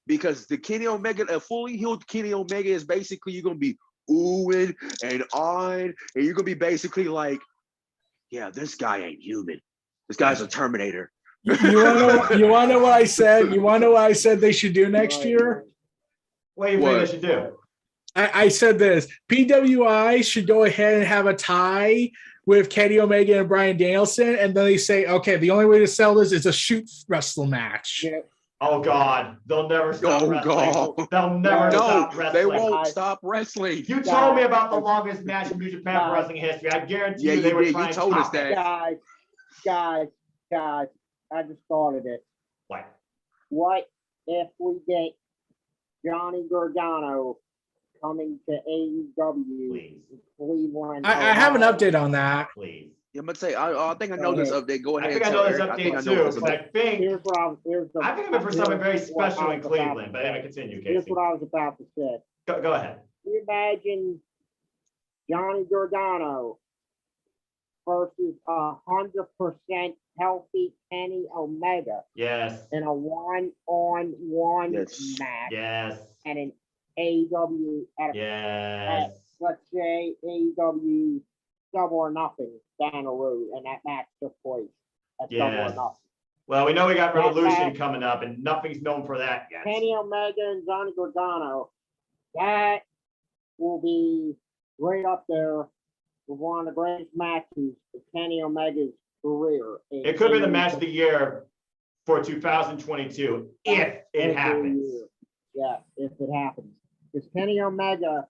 Because the Kenny Omega, a fully healed Kenny Omega is basically you're going to be oohing and ahhing, and you're gonna be basically like, yeah, this guy ain't human. This guy's a Terminator. You want to know what I said? You want to know what I said they should do next year? What do you think they should do? I said this. PWI should go ahead and have a tie with Kenny Omega and Bryan Danielson, and then they say, okay, the only way to sell this is a shoot wrestle match. Yeah. Oh God, they'll never stop wrestling. God. They'll never stop wrestling. They won't stop wrestling. You told me about the longest match in New Japan for wrestling history. I guarantee you they were trying you told to us top that. it. Guys, I just thought of this. What if we get Johnny Gargano coming to AEW in Cleveland? I have an update on that. Please. Yeah, I'm gonna say, I think I know this update. Go ahead. I think I know this update too, but I think I'm thinking for something very special in Cleveland. But anyway, continue, Casey. Here's what I was about to say. Go ahead. Can you imagine Johnny Gargano versus 100% healthy Kenny Omega? Yes. In a one-on-one match. Yes. And an AEW at let's say AEW Double or Nothing down the road, and that match took place at Double or Nothing. Well, we know we got Revolution coming up, and nothing's known for that yet. Kenny Omega and Johnny Gargano, that will be right up there with one of the greatest matches of Kenny Omega's career. It could be the match of the year for 2022 if it happens. Yeah, if it happens. Because Kenny Omega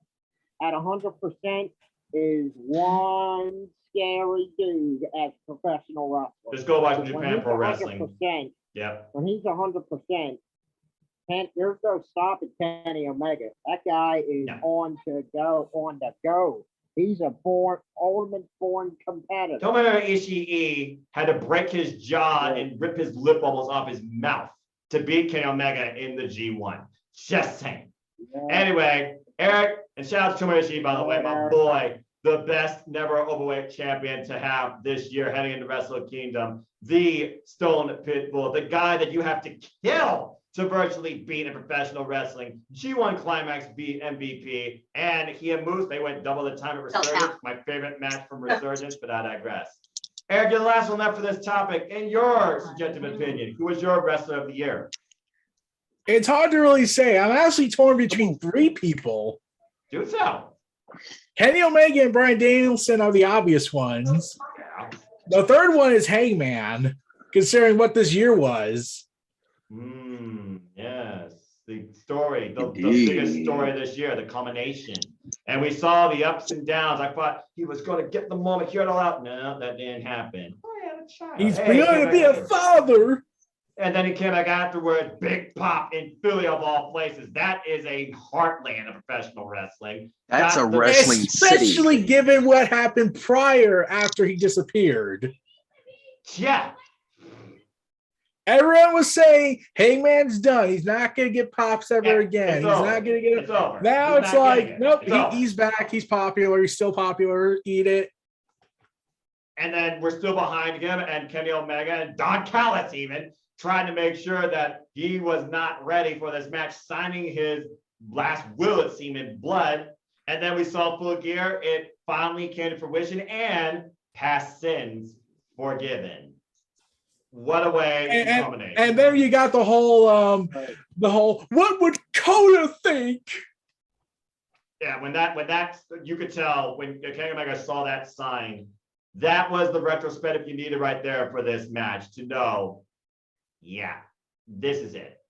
at 100% is one scary dude as a professional wrestler. Just go watch Japan Pro Wrestling. Yep. When he's 100%, there's no stopping Kenny Omega. That guy is on the go. He's a ultimate born competitor. Tomohiro Ishii had to break his jaw and rip his lip bubbles off his mouth to beat Kenny Omega in the G1. Just saying. Yeah. Anyway, Eric, and shout out to Tomohiro Ishii, by the way, my boy, the best never overweight champion to have this year heading into Wrestle Kingdom, the Stone Pitbull, the guy that you have to kill to virtually beat in professional wrestling. G1 Climax beat MVP, and he and Moose, they went double the time at Resurgence, my favorite match from Resurgence, but I digress. Eric, you're the last one left for this topic. In your subjective opinion, who was your wrestler of the year? It's hard to really say. I'm actually torn between three people. Do so. Kenny Omega and Bryan Danielson are the obvious ones. Yeah. The third one is Hangman, considering what this year was. Yes. The story, the biggest story this year, the culmination. And we saw the ups and downs. I thought he was going to get the moment, hear it all out. No, that didn't happen. Oh, he had a child. He's going to be a father. And then he came back afterwards, big pop in Philly of all places. That is a heartland of professional wrestling. That's a wrestling especially city. Given what happened prior after he disappeared. Yeah. Everyone was saying, Hangman's done. He's not going to get pops ever again. He's not going to get it. Now it's like, nope, he's back. He's popular. He's still popular. Eat it. And then we're still behind him and Kenny Omega and Don Callis even trying to make sure that he was not ready for this match, signing his last will, it seemed, in blood. And then we saw Full Gear. It finally came to fruition and past sins forgiven. What a way to culminate. And then you got the whole, what would Coda think? Yeah, when that you could tell when Kenny Omega saw that sign, that was the retrospective you needed right there for this match to know, yeah, this is it.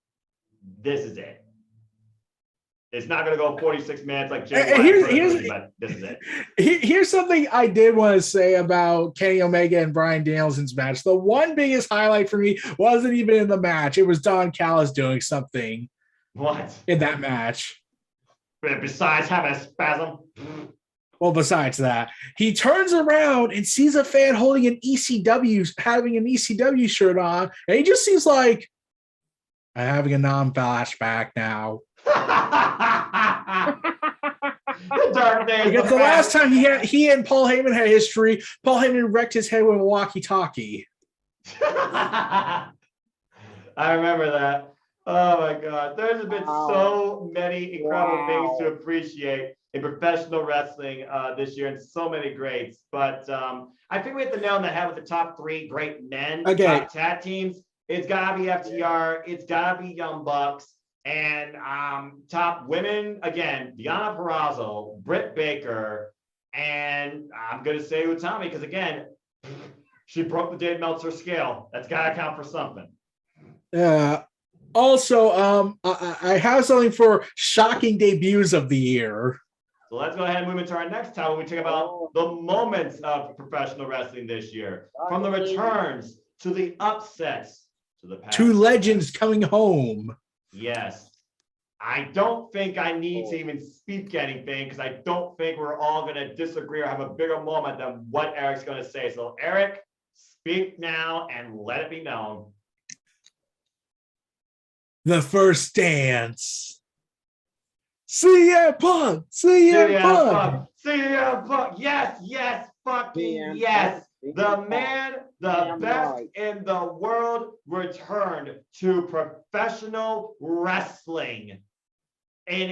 This is it. It's not going to go 46 minutes like Jay but this is it. Here's something I did want to say about Kenny Omega and Bryan Danielson's match. The one biggest highlight for me wasn't even in the match. It was Don Callis doing something. What? In that match. Besides having a spasm? Well, besides that, he turns around and sees a fan holding having an ECW shirt on, and he just seems like, I'm having a non-flashback now. The dark days. Because the last time he and Paul Heyman had history, Paul Heyman wrecked his head with a walkie-talkie. I remember that. Oh my God. There's been so many incredible things to appreciate in professional wrestling this year, and so many greats. But I think we hit the nail on the head with the top 3 great men, top tag teams. It's got to be FTR. It's got to be Young Bucks. And top women, again, Deonna Purrazzo, Britt Baker, and I'm going to say Utami because, again, she broke the Dave Meltzer scale. That's got to count for something. Also, I have something for shocking debuts of the year. So let's go ahead and move into our next time when we talk about the moments of professional wrestling this year. From the returns to the upsets to the past. 2 legends coming home. Yes. I don't think I need to even speak anything because I don't think we're all going to disagree or have a bigger moment than what Eric's going to say. So, Eric, speak now and let it be known. The first dance. CM Punk. CM Punk. CM Punk. Yes, fucking yes. The man, the best in the world, returned to professional wrestling in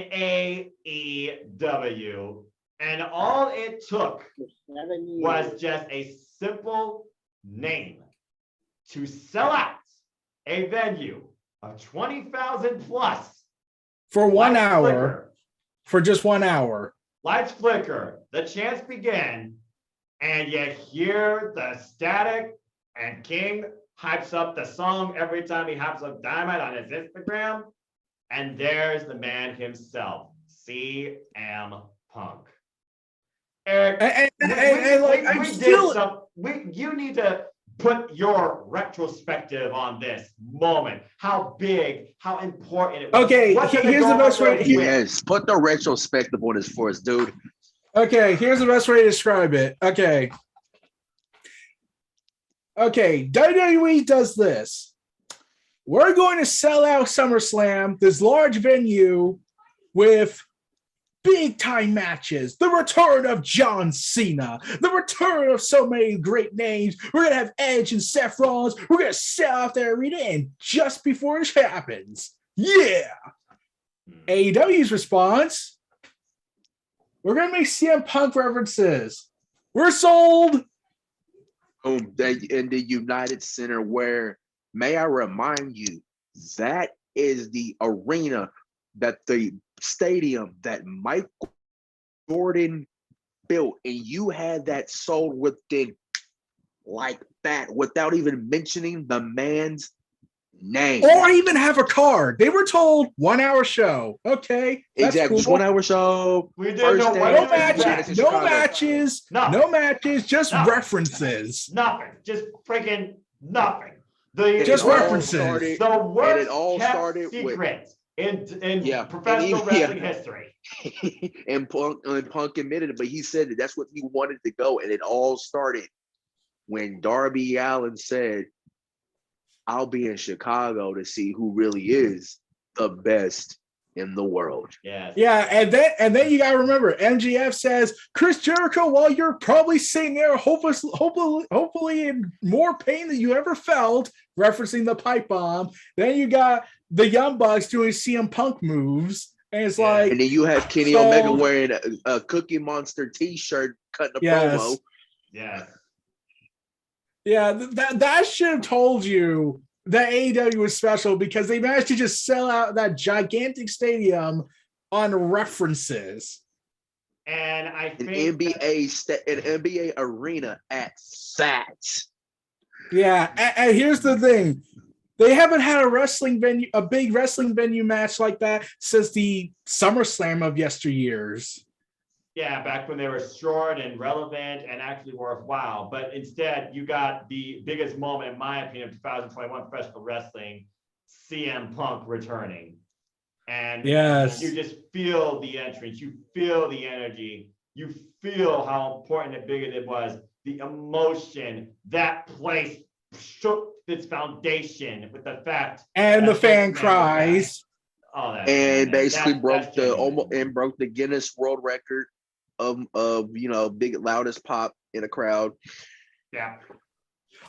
AEW. And all it took was just a simple name to sell out a venue of 20,000 plus. For 1 hour. For just 1 hour. Lights flicker. The chants begin. And you hear the static, and King hypes up the song every time he hypes up Dynamite on his Instagram. And there's the man himself, CM Punk. Eric, you need to put your retrospective on this moment. How big, how important it was. Okay, here's the best way. Yes, put the retrospective on this for us, dude. Okay, here's the best way to describe it. Okay, WWE does this. We're going to sell out SummerSlam, this large venue, with big-time matches. The return of John Cena. The return of so many great names. We're going to have Edge and Seth Rollins. We're going to sell out the arena, and just before it happens, yeah. AEW's response, we're going to make CM Punk references. We're sold. In the United Center, where, may I remind you, that is the arena, that the stadium that Mike Gordon built, and you had that sold within like that without even mentioning the man's name. Or even have a card. They were told 1 hour show. Okay. Exactly. Cool. 1 hour show. We did no matches, just nothing. References. Nothing. Just freaking nothing. Just references. The worst kept secret in professional wrestling history. and Punk admitted it, but he said that's what he wanted to go, and it all started when Darby Allin said, I'll be in Chicago to see who really is the best in the world. Yes. Yeah, and then you gotta remember, MGF says, Chris Jericho, while you're probably sitting there hopefully in more pain than you ever felt, referencing the pipe bomb. Then you got the Young Bucks doing CM Punk moves. And it's like, and then you have Kenny Omega wearing a Cookie Monster t-shirt cutting a promo. Yes. Yeah, that should have told you that AEW was special, because they managed to just sell out that gigantic stadium on references. And I think an NBA arena at that. Yeah, and here's the thing. They haven't had a big wrestling venue match like that since the SummerSlam of yesteryears. Yeah, back when they were short and relevant and actually worthwhile. But instead, you got the biggest moment, in my opinion, of 2021 professional wrestling, CM Punk returning. And yes, you just feel the entrance. You feel the energy. You feel how important and big it was. The emotion. That place shook its foundation with the fact. And the fan cries. Oh, and basically broke the Guinness World Record of big loudest pop in a crowd. Yeah.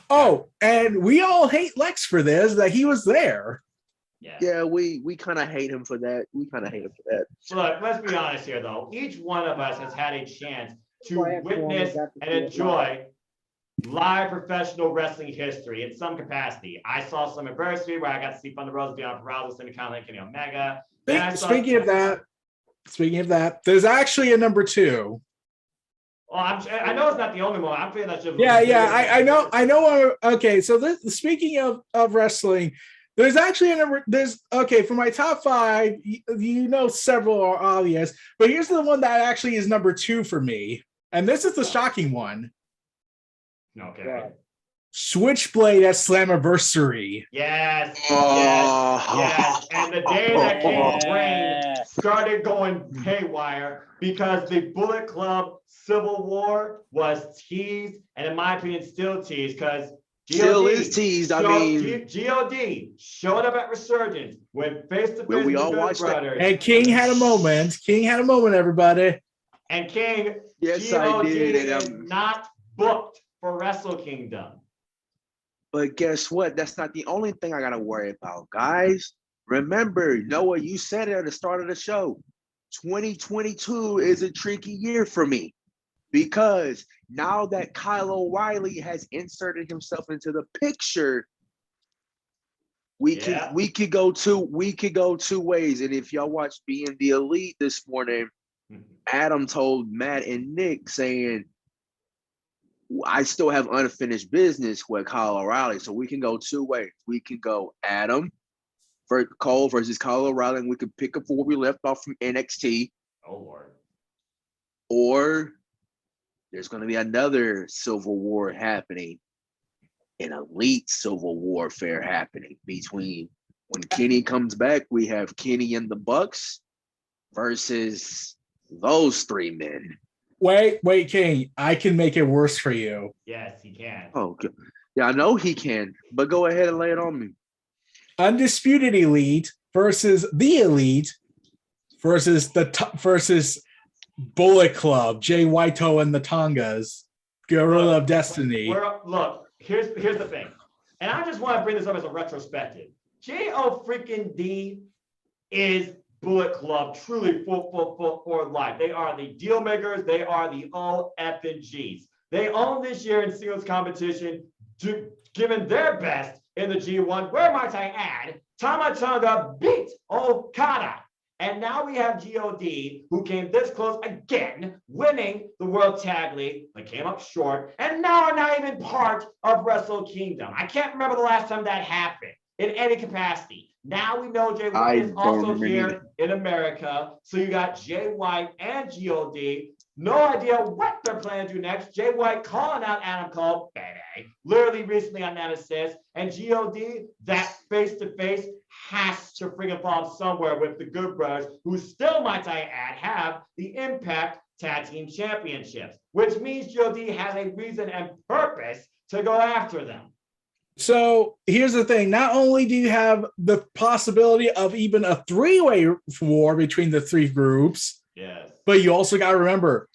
Oh, and we all hate Lex for this, that he was there. Yeah, we kind of hate him for that. Look, let's be honest here, though. Each one of us has had a chance to witness and enjoy live professional wrestling history in some capacity. I saw some adversity where I got to see Thunder Rosa, Deon Purrazzo, Sami Callihan, Kenny Omega. Speaking of that, there's actually a number 2. Well, I know it's not the only one. I'm feeling that should. I know. Okay, so speaking of wrestling, there's actually a number. For my top 5. You know, several are obvious, but here's the one that actually is number 2 for me, and this is the shocking one. Okay. Yeah. Switchblade at Slammiversary. Yes. Oh. Yes. And the day that King's reign started going haywire because the Bullet Club Civil War was teased, and in my opinion, still teased because still is teased. GOD showed up at Resurgence, went face to face with all Good watched Brothers. And King had a moment. Everybody. And King, yes, GOD I did. is not booked for Wrestle Kingdom. But guess what? That's not the only thing I got to worry about, guys. Remember, Noah, you said it at the start of the show. 2022 is a tricky year for me because now that Kyle O'Reilly has inserted himself into the picture, we could go two ways. And if y'all watched Being the Elite this morning, Adam told Matt and Nick saying, I still have unfinished business with Kyle O'Reilly. So we can go 2 ways. We can go Adam for Cole versus Kyle O'Reilly, and we could pick up where we left off from NXT. Oh, Lord. Or there's going to be another Civil War happening, an elite Civil Warfare happening between when Kenny comes back. We have Kenny and the Bucks versus those 3 men. Wait, King. I can make it worse for you. Yes, he can. Oh, good. Yeah, I know he can, but go ahead and lay it on me. Undisputed Elite versus the Elite versus versus Bullet Club, Jay Whiteo and the Tongas, Guerrilla of Destiny. Look, here's the thing, and I just want to bring this up as a retrospective. J.O. is Bullet Club truly for life. They are the deal makers. They are the OFNGs. They own this year in singles competition, giving their best in the G1. Where might I add, Tama Tonga beat Okada. And now we have GOD, who came this close again, winning the World Tag League, but came up short, and now are not even part of Wrestle Kingdom. I can't remember the last time that happened in any capacity. Now we know Jay White is also here in America. So you got Jay White and GOD. No idea what they're planning to do next. Jay White calling out Adam Cole, baby, literally recently on that assist. And GOD, that face-to-face has to freaking fall somewhere with the Good Brothers, who still, might I add, have the Impact Tag Team Championships, which means GOD has a reason and purpose to go after them. So here's the thing. Not only do you have the possibility of even a 3-way war between the 3 groups, yes, but you also got to remember,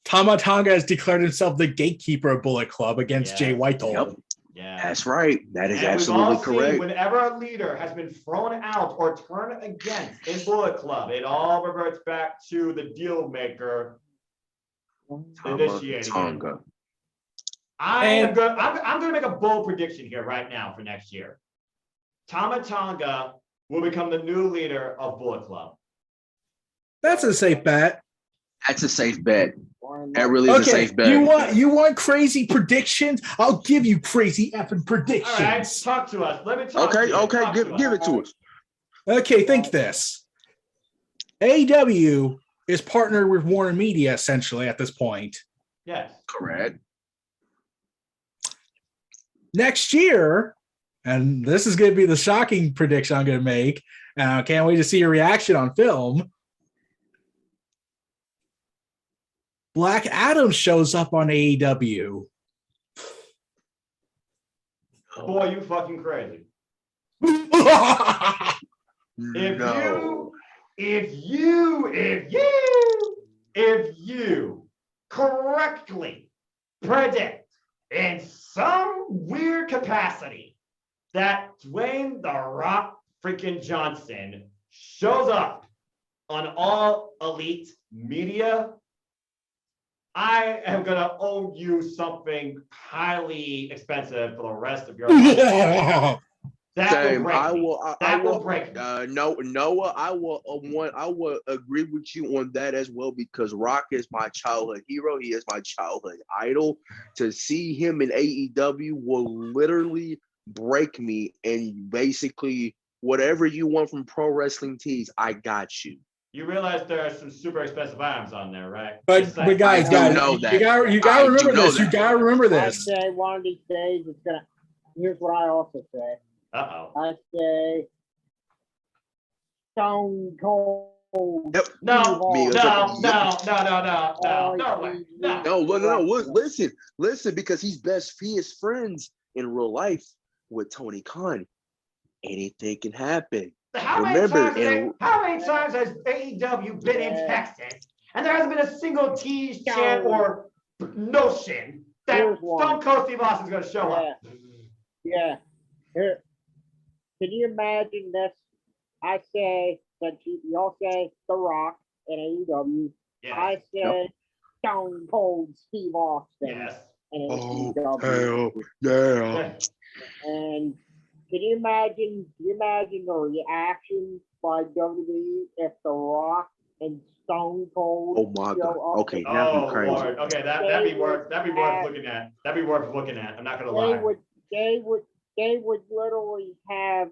Tama Tonga has declared himself the gatekeeper of Bullet Club against Jay Whitehall. Yep. Yeah, that's right. That is absolutely we've all correct. Seen, whenever a leader has been thrown out or turned against in Bullet Club, it all reverts back to the deal maker initiating. Tonga. I'm going to make a bold prediction here right now for next year. Tama Tonga will become the new leader of Bullet Club. That's a safe bet. That's a safe bet. That really is a safe bet. You want crazy predictions? I'll give you crazy effing predictions. All right, talk to us. Let me talk to you. Okay, give it to us. Okay, think this. AEW is partnered with Warner Media essentially at this point. Yes. Correct. Next year, and this is going to be the shocking prediction I'm going to make, and I can't wait to see your reaction on film. Black Adam shows up on AEW. Boy, you fucking crazy. If you correctly predict in some weird capacity that Dwayne "The Rock" freaking Johnson shows up on All Elite Media, I am going to owe you something highly expensive for the rest of your life. Same. I will break. Noah, I will agree with you on that as well, because Rock is my childhood hero. He is my childhood idol. To see him in AEW will literally break me. And basically, whatever you want from Pro Wrestling Tees, I got you. You realize there are some super expensive items on there, right? But guys, you gotta remember this. You gotta remember this. I say one of these days it's gonna. Here's what I also say. I say Stone Cold. Yep. No. Listen, because he is friends in real life with Tony Khan. Anything can happen. How many times has AEW been in Texas and there hasn't been a single tease, chant, or notion that Stone Cold Steve Austin's going to show up? Yeah. Here. Can you imagine this? I say, that y'all say The Rock in AEW. Yes. I say Stone Cold Steve Austin. Yes. In AEW. Hell yeah. And can you imagine the reaction by WWE if The Rock and Stone Cold? Oh my God! Okay, that'd be crazy. Lord. Okay, that'd be worth looking at. That'd be worth looking at. I'm not gonna lie. They would literally have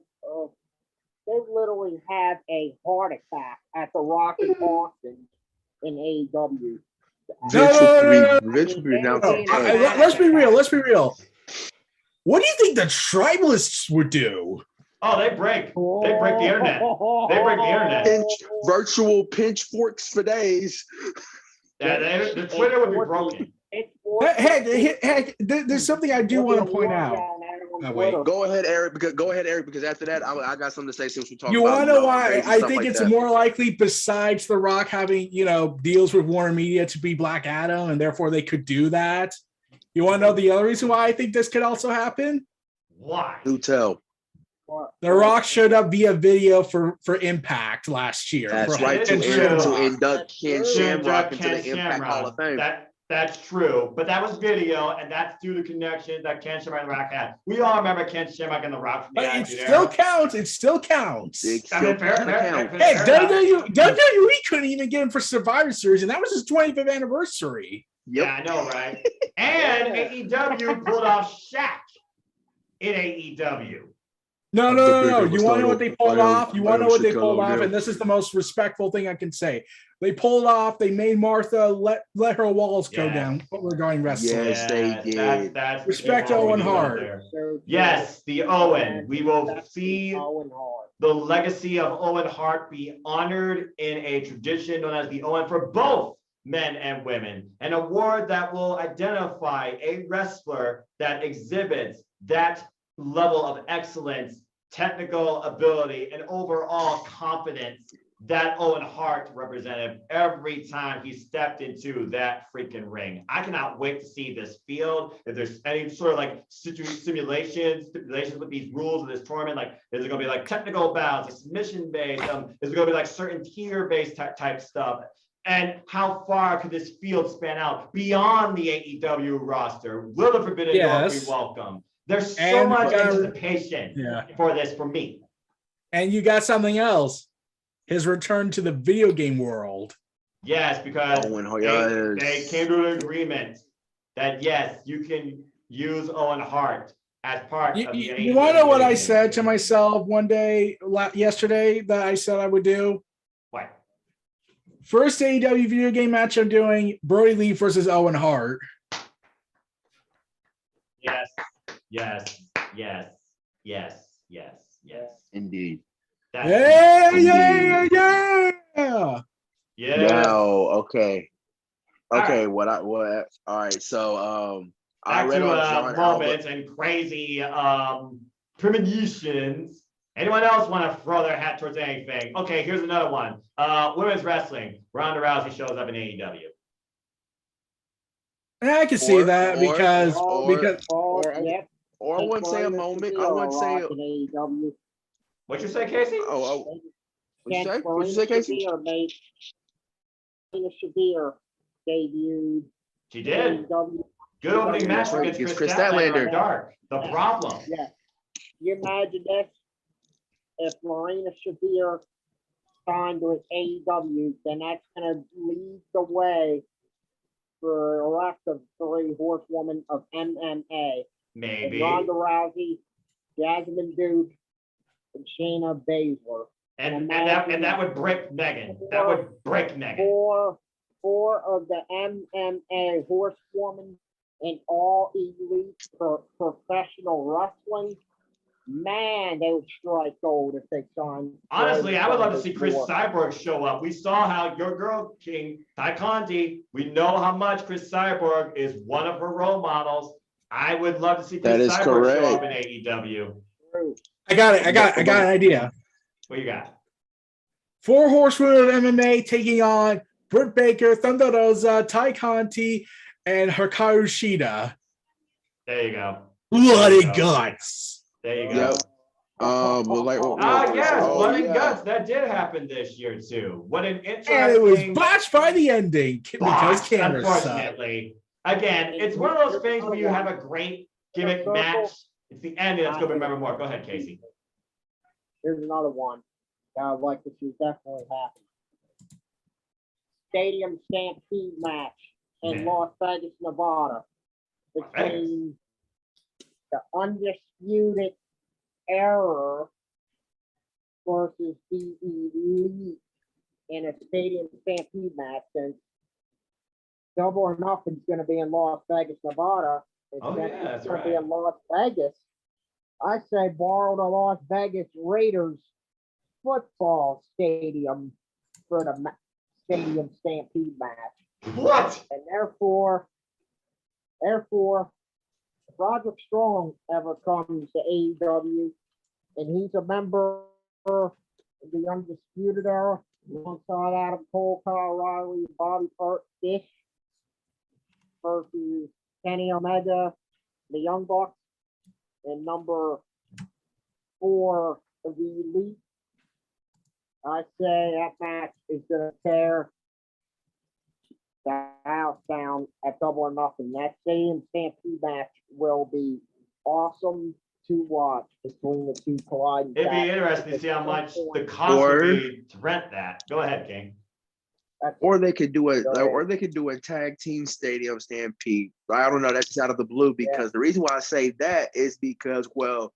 a heart attack at The Rock and Austin in AEW. Let's be real. Let's be real. What do you think the tribalists would do? Oh, they break the internet. They break the internet. Virtual pitchforks for days. Yeah, the Twitter would be broken. Hey, there's something I do want to point out. Go ahead, Eric. Because after that, I got something to say since we talked. You want to know why I think it's more likely, besides The Rock having deals with Warner Media to be Black Adam, and therefore they could do that. You want to know the other reason why I think this could also happen? Why? Do tell. The Rock showed up via video for Impact last year. That's right, to induct Ken Shamrock into the Impact Hall of Fame. That's true, but that was video, and that's due to connections that Ken Shamrock and The Rock had. We all remember Ken Shamrock and The Rock from the But it still counts. It still counts. Hey, WWE couldn't even get him for Survivor Series, and that was his 25th anniversary. Yep. Yeah, I know, right? And AEW pulled off Shaq in AEW. No. You want to know what they pulled off? You want to know what they pulled off? And this is the most respectful thing I can say. They pulled off. They made Martha let her walls go down regarding wrestling. Yes, they did. That's respect to Owen Hart. Yes, the Owen. We will see the legacy of Owen Hart be honored in a tradition known as the Owen for both men and women, an award that will identify a wrestler that exhibits that level of excellence, technical ability, and overall confidence that Owen Hart represented every time he stepped into that freaking ring. I cannot wait to see this field. If there's any sort of like stipulations with these rules of this tournament, like is it going to be like technical bouts, like submission based? Is it going to be like certain tier based type stuff? And how far could this field span out beyond the AEW roster? Will the Forbidden Door be welcome? There's so much anticipation for this for me. And you got something else. His return to the video game world. Yes, because they came to an agreement that, yes, you can use Owen Hart as part of the AEW. You want to know what I said to myself one day, yesterday, that I said I would do? What? First AEW video game match I'm doing, Brody Lee versus Owen Hart. Yes. Indeed. Yeah. No, okay. All right. So I read on moments and crazy premonitions. Anyone else want to throw their hat towards anything? Okay, here's another one. Women's wrestling. Ronda Rousey shows up in AEW. I can see that because I wouldn't say a moment. I wouldn't say What'd you say, Casey? What'd you say? Since What'd you say, Casey? Marina Shavir debuted. She did. AEW. Good opening match That's right, against Chris Statlander on Dark. The Problem. Yeah. You imagine this? If Marina Shavir signed with AEW, then that's going to lead the way for the rest of three horsewomen of MMA. Maybe. And Ronda Rousey, Jasmine Duke, and Shayna Baszler. And that would break Megan. That would break Megan. Four of the MMA horsewomen in all elite professional wrestling. Man, they would strike gold if they signed. Honestly, I would love to see Chris Cyborg show up. We saw how your girl, King, Ty Conti, we know how much Chris Cyborg is one of her role models. I would love to see Chris Cyborg show up in AEW. I got it. I got an idea. What you got? 4 horsewomen of MMA taking on Britt Baker, Thunder Rosa, Ty Conti, and Hikaru Shida. There you go. Bloody guts. There you go. Yep. Yes, Blood and Guts. That did happen this year too. What an interesting. And it was botched by the ending because cameras unfortunately. Again, it's one of those things where you have a great gimmick match. It's the ending that's going to remember more. Go ahead, Casey. Here's another one that I'd like to see definitely happen. Stadium Stampede match in Las Vegas, Nevada, between the Undisputed Era versus the Elite in a Stadium Stampede match. And Double or Nothing's going to be in Las Vegas, Nevada. It's going to be in Las Vegas. I say borrow the Las Vegas Raiders football stadium for the Stadium Stampede match. What? And therefore, if Roderick Strong ever comes to AEW and he's a member of the Undisputed Era, alongside Adam Cole, Kyle O'Reilly, Bobby Fish versus Kenny Omega, the Young Bucks, and number 4 of the Elite, I say that match is going to tear the house down at Double or Nothing. That Stadium Stampede match will be awesome to watch between the two colliding. It'd be interesting to see how much the cost would be to rent that. Go ahead, King. Or they could do a tag team Stadium Stampede. I don't know. That's just out of the blue because the reason why I say that is because, well,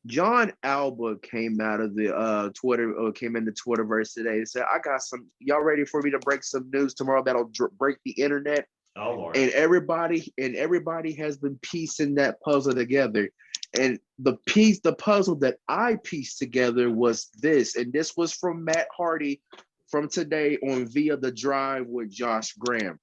John Alba came out of the came into Twitterverse today and said, "I got some. Y'all ready for me to break some news tomorrow that'll break the internet?" Oh Lord! And everybody has been piecing that puzzle together. And the puzzle that I pieced together was this, and this was from Matt Hardy from today on Via the Drive with Josh Graham.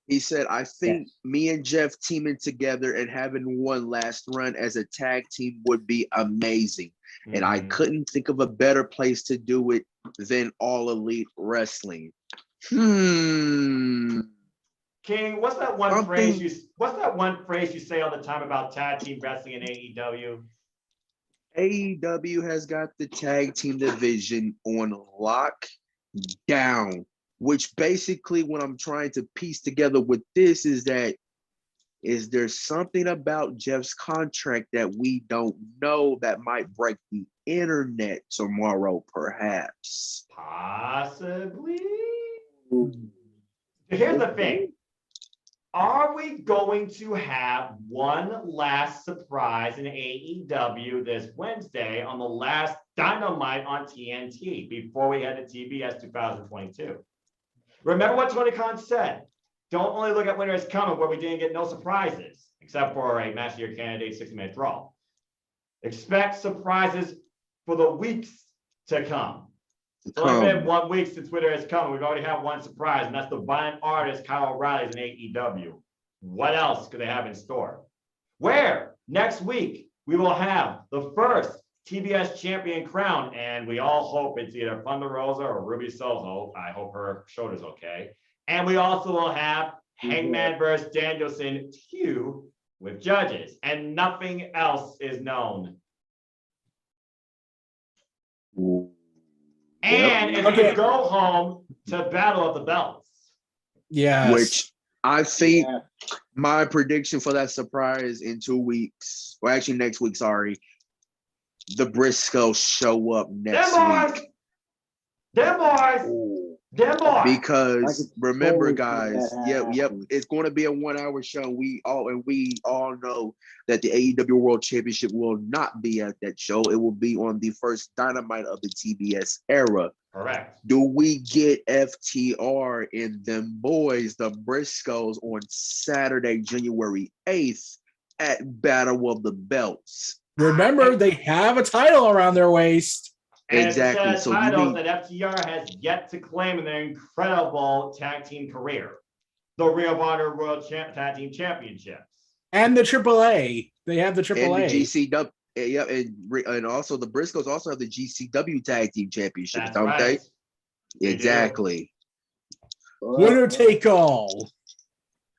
He said, I think me and Jeff teaming together and having one last run as a tag team would be amazing. Mm-hmm. And I couldn't think of a better place to do it than All Elite Wrestling. King, what's that one phrase you say all the time about tag team wrestling in AEW? AEW has got the tag team division on lockdown, which basically what I'm trying to piece together with this is that, is there something about Jeff's contract that we don't know that might break the internet tomorrow, perhaps? Possibly. Here's the thing. Are we going to have one last surprise in AEW this Wednesday on the last Dynamite on TNT before we head to TBS 2022? Remember what Tony Khan said. Don't only look at Winter Is Coming where we didn't get no surprises, except for a Match of Your Candidate 60-minute draw. Expect surprises for the weeks to come. It's only been 1 week since Winter Is Coming. We've already had one surprise, and that's the Violent Artist Kyle O'Reilly's in AEW. What else could they have in store? Where next week we will have the first TBS champion crown, and we all hope it's either Thunder Rosa or Ruby Soho. I hope her shoulder's okay. And we also will have Hangman versus Danielson 2 with judges, and nothing else is known. And it's the go home to Battle of the Belts. Yes. Which I think my prediction for that surprise in 2 weeks, or actually next week, sorry, the Briscoes show up next week. Them boys. Because remember, guys, it's going to be a 1 hour show. We all know that the AEW World Championship will not be at that show. It will be on the first Dynamite of the TBS era. Correct. Do we get FTR in them boys, the Briscoes, on Saturday, January 8th at Battle of the Belts? Remember, they have a title around their waist. And exactly. It's a title that FTR has yet to claim in their incredible tag team career. The Ring of Honor World Tag Team Championships. And the AAA. They have the AAA. And the GCW. Yeah, and also the Briscoes also have the GCW Tag Team Championships, That's don't right. they? Exactly. Winner take all.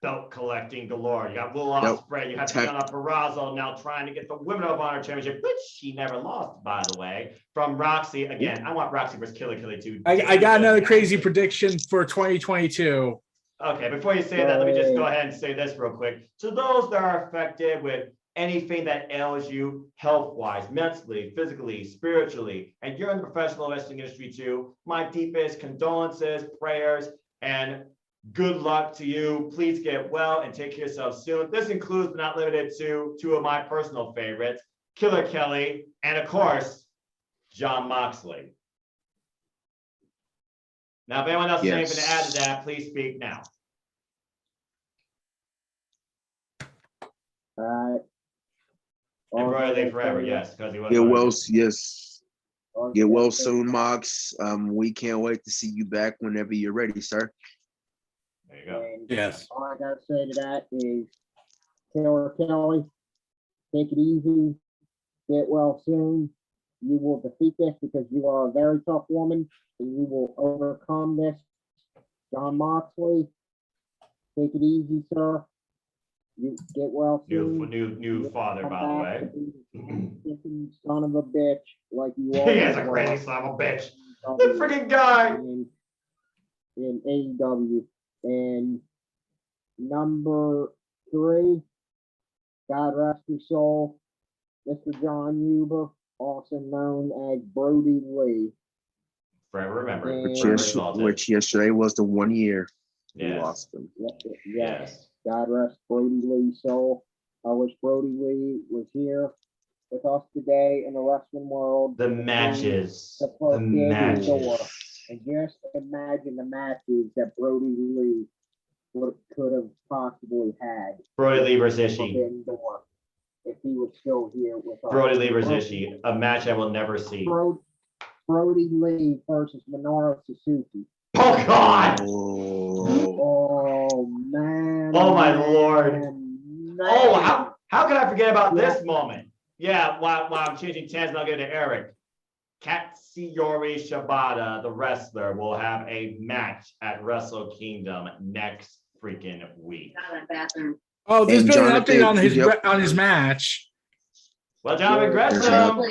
Belt collecting galore. You got Will Ospreay. You have Deonna Purrazzo now trying to get the Women of Honor Championship, which she never lost, by the way, from Roxy. Again, I want Roxy versus Killer too. I got another crazy prediction for 2022. Okay, before you say that, let me just go ahead and say this real quick. To those that are affected with anything that ails you health-wise, mentally, physically, spiritually, and you're in the professional wrestling industry too, my deepest condolences, prayers, and good luck to you. Please get well and take care of yourself soon. This includes, but not limited to, two of my personal favorites, Killer Kelly, and of course, Jon Moxley. Now, if anyone else has anything to add to that, please speak now. All right. And Roy Lee forever, yes, because he was. Get well, yes. Get well soon, Mox. We can't wait to see you back whenever you're ready, sir. There you go. And yes. All I gotta say to that is, Killer Kelly, take it easy. Get well soon. You will defeat this because you are a very tough woman, and you will overcome this. Jon Moxley, take it easy, sir. You get well soon. New father, by the way. Son of a bitch, like you are. He is a crazy son of a bitch. The freaking guy. In AEW. And number 3, God rest his soul, Mr. John Huber, also known as Brody Lee. Forever remember. Which yesterday was the 1 year. Yes. We lost him. Yes. God rest Brody Lee's soul. I wish Brody Lee was here with us today in the wrestling world. The matches. And just imagine the matches that Brody Lee could have possibly had. Brody Lee versus Ishii. If he was still here with us. Brody Lee versus Ishii, a match I will never see. Brody Lee versus Minoru Suzuki. Oh, God! Oh, man. Oh, my Lord. Man. Oh, how could I forget about this moment? Yeah, while I'm changing channels, I'll give it to Eric. Katsuyori Shibata, the wrestler, will have a match at Wrestle Kingdom next freaking week. Oh, there's been an update on his match. Well, Jonathan Gresham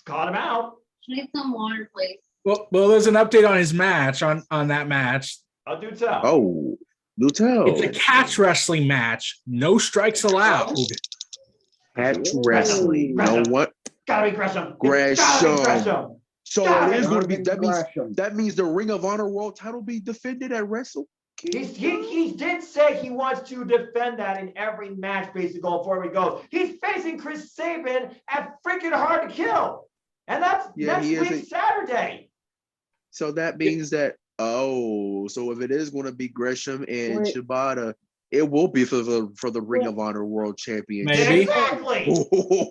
caught him out. Need some water, please. Well, there's an update on his match on that match. I'll do tell. Oh, do tell. It's a catch wrestling match. No strikes allowed. Catch wrestling. You know what? Gotta be Gresham. Gresham. So it is going to be that means the Ring of Honor World Title be defended at Wrestle Kingdom. He did say he wants to defend that in every match, basically going forward. He goes. He's facing Chris Sabin at freaking Hard to Kill, and that's next week Saturday. So that means that so if it is going to be Gresham and Shibata, it will be for the Ring of Honor World Championship. Maybe. Exactly.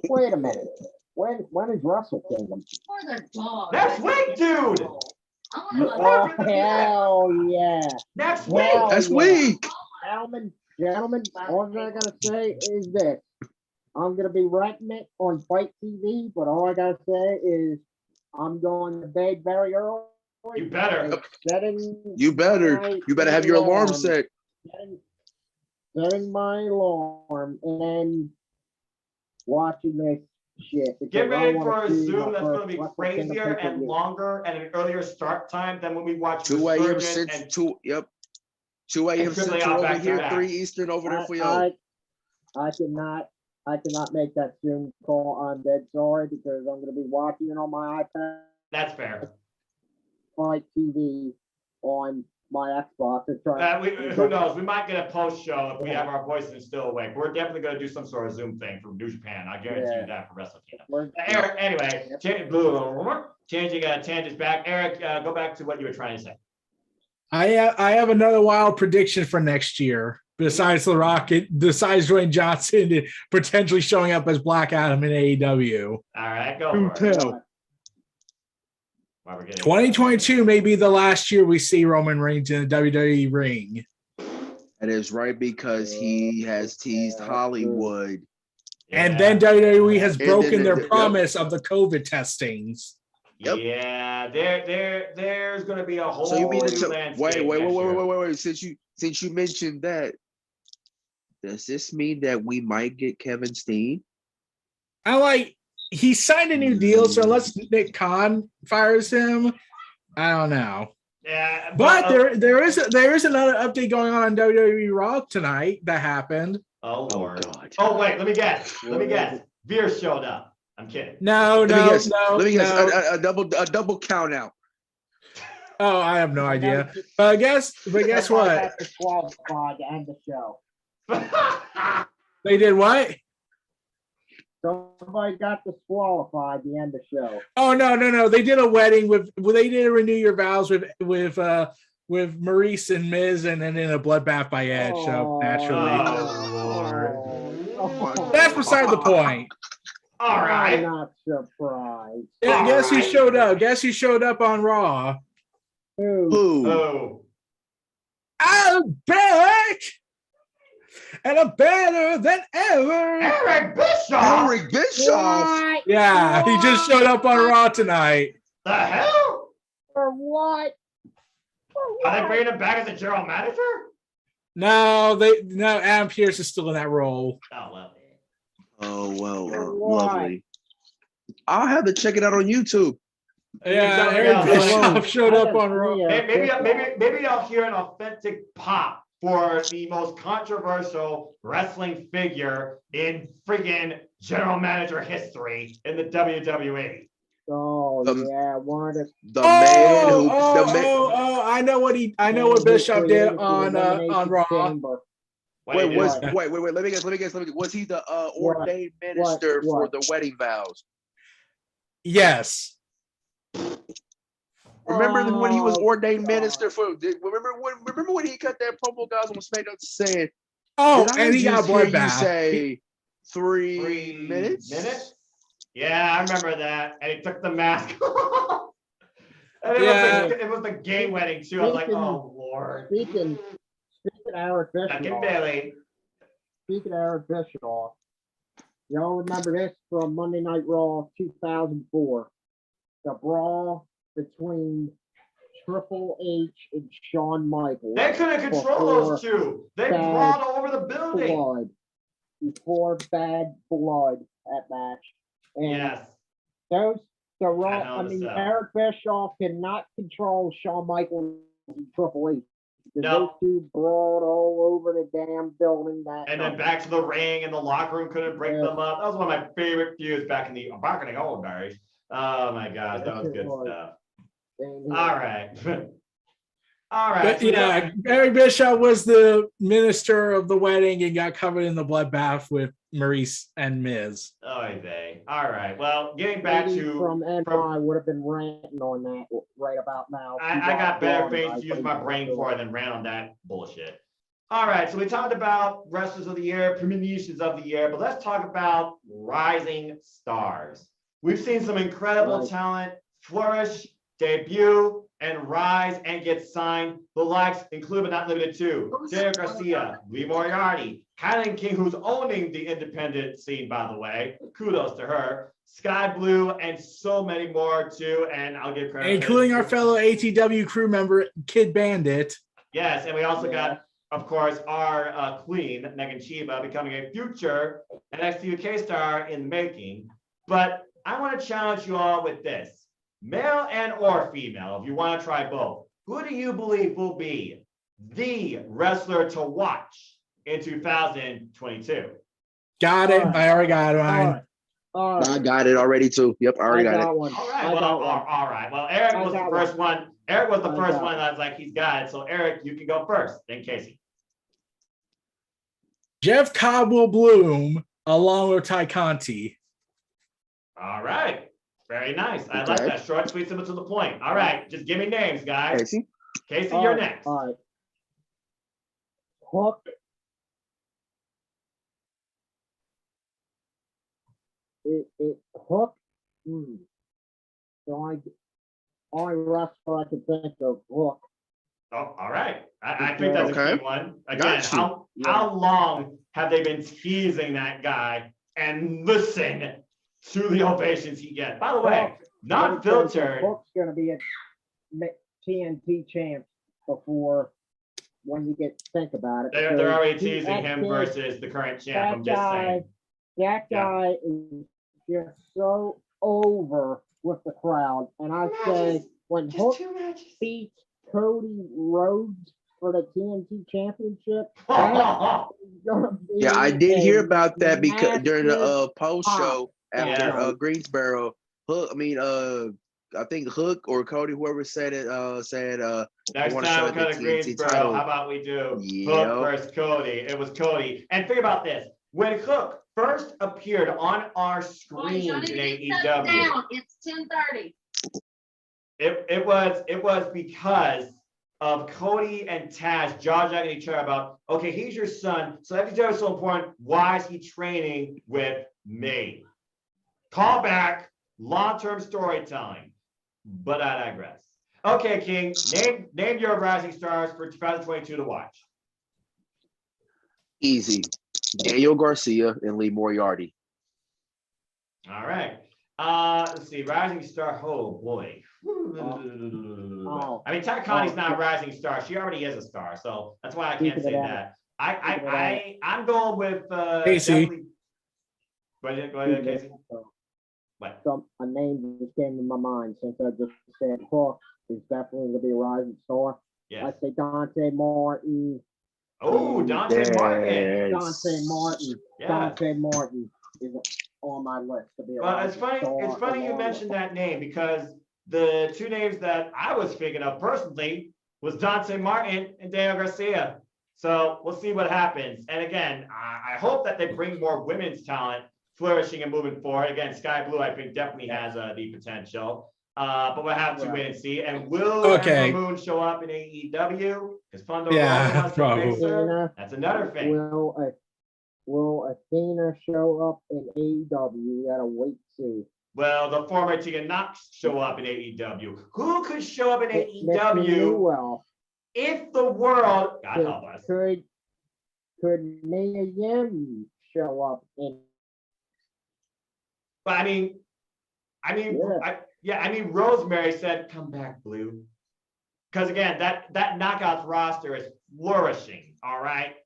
Wait a minute. When is Wrestle Kingdom? Next week, dude. Oh, hell yeah. Next week. Next week. Gentlemen, all I gotta say is this. I'm gonna be renting it on Fight TV, but all I gotta say is I'm going to bed very early. You better. You better have your alarm set. Setting my alarm and then watching this shit. because Get I ready wanna for a see Zoom my that's first going to be Wrestle Kingdom crazier and pay-per-view. longer and an earlier start time than when we watch 2 a.m. Resurgent and 2 a.m. And Triple A Central all over back to here, back. 3 Eastern over there for y'all. I cannot make that Zoom call. I'm dead sorry because I'm going to be watching it on my iPad. That's fair. My TV on my Xbox. Who knows? We might get a post show if we have our voices still awake. We're definitely going to do some sort of Zoom thing from New Japan. I guarantee you that for Wrestle Kingdom. Eric, anyway, changing tangents back. Eric, go back to what you were trying to say. I have another wild prediction for next year. Besides The Rock, besides Dwayne Johnson potentially showing up as Black Adam in AEW. All right, go for it. 2022 may be the last year we see Roman Reigns in the WWE ring. That is right, because he has teased Hollywood. And then WWE has broken their promise of the COVID testings. Yep. Yeah, there's going to be a whole So you mean new landscape. Wait. Since you mentioned that, does this mean that we might get Kevin Steen? He signed a new deal, so unless Nick Khan fires him, I don't know. Yeah, but there is another update going on WWE Raw tonight that happened. Oh Lord! God. Oh wait, let me guess. Veer showed up. I'm kidding. Let me guess. A double count out. Oh, I have no idea. But guess what? Disqualified to end the show. They did what? Somebody got disqualified to end the show. Oh no! They did a wedding they did a renew your vows with Maurice and Miz, and then in a bloodbath by Edge. So naturally, that's beside the point. All right. I'm not surprised. Guess who showed up? Guess who showed up on Raw? Who? I'm back, and I'm better than ever. Eric Bischoff. Yeah, he just showed up on Raw tonight. The hell? For what? Are they bringing him back as a general manager? No, Adam Pearce is still in that role. Oh well. Oh well, lovely. I'll have to check it out on YouTube. Yeah, Eric Bischoff showed up on Raw. Maybe I'll hear an authentic pop for the most controversial wrestling figure in freaking general manager history in the WWE. Oh yeah, one of the man who. I know what Bischoff did on Raw. Wait. Let me guess. Was he the ordained minister for the wedding vows? Yes. Remember when he was ordained minister for? Remember when he cut that promo, guys, on SmackDown saying? Oh, and he got bloodbath. You say 3 minutes? Yeah, I remember that. And he took the mask off. And it was the gay wedding too. I was like, oh Lord. Speaking Eric Bischoff. Speaking of Eric Bischoff, y'all remember this from Monday Night Raw 2004? The brawl between Triple H and Shawn Michaels. They couldn't control those two. They brawled all over the building. Before bad blood at match. And yes. Eric Bischoff cannot control Shawn Michaels and Triple H. Those two brawled all over the damn building. Then back to the ring, and the locker room couldn't break them up. That was one of my favorite feuds back in the old days. Oh my gosh, that was good stuff. All right. All right. But yeah, Eric Bischoff was the minister of the wedding and got covered in the bloodbath with Maurice and Miz. All right. Well, getting back to I would have been ranting on that right about now. I got better things to use my brain for than rant on that bullshit. All right, so we talked about wrestlers of the year, premonitions of the year, but let's talk about rising stars. We've seen some incredible talent flourish, debut, and rise and get signed. The likes include but not limited to Jerry Garcia, Lee Moriarty, Kylan King, who's owning the independent scene, by the way. Kudos to her. Sky Blue, and so many more too. And I'll give credit, including our fellow ATW crew member, Kid Bandit. Yes, and we also got, of course, our queen, Megan Chiba, becoming a future NXT UK star in the making. But I want to challenge you all with this. Male and or female, if you want to try both, who do you believe will be the wrestler to watch in 2022? Got it. I already got mine. I got it already too. Yep, I already got it. One. All right. All right. Well, Eric was the first one. Eric was the first one. I was like, he's got it. So Eric, you can go first. Then Casey. Jeff Caldwell Bloom along with Ty Conti. All right. Very nice. I like that. Short, sweet, simple, to the point. All right. Just give me names, guys. Casey, you're next. All right. Hook. Hook. The only wrestler I can think of, Hook. Oh, all right. I think that's a good one. Again, Got how long have they been teasing that guy? And listen to the ovations he gets. By the way, not filtered. Hook's going to be a TNT champ before when you think about it. They're already teasing him versus the current champ. I'm just saying. That guy is just so over with the crowd. And I say when Hook beats Cody Rhodes for the TNT championship. Yeah, I did hear about that because during the post show after Greensboro, Hook. I think Hook or Cody, whoever said it, said next time we go to Greensboro, how about we do Hook versus Cody? It was Cody. And think about this: when Hook first appeared on our screens in AEW, it's 10:30. It was because of Cody and Taz jaw-jacking each other about, okay, he's your son, so FTW is so important. Why is he training with me? Call back, long-term storytelling. But I digress. Okay, King, name your rising stars for 2022 to watch. Easy. Daniel Garcia and Lee Moriarty. All right. Let's see, rising star. Oh boy. I mean, Takani's not a rising star. She already is a star, so that's why I can't say that. I'm going with Casey. Go ahead, Casey. What? A name just came to my mind since I just said Hook is definitely going to be a rising star. Yes. I say Dante Martin. Oh, Dante Martin. Dante Martin. Yeah. Dante Martin is on my list to be a Well, rising star. it's funny you mentioned that name because the two names that I was thinking of personally was Dante Martin and Daniel Garcia. So we'll see what happens. And again, I hope that they bring more women's talent flourishing and moving forward. Again, Sky Blue, I think, definitely has the potential. But we'll have to wait and see. And will Ember Moon show up in AEW? Because Thunder wants to face her. That's another thing. Will Athena show up in AEW? We gotta wait to see. Well, the former Tegan Knox show up in AEW. Who could show up in AEW if the world, God help us. Could Nia Yim show up in? But I mean, Rosemary said, "Come back, Blue," because again, that Knockouts roster is flourishing. All right,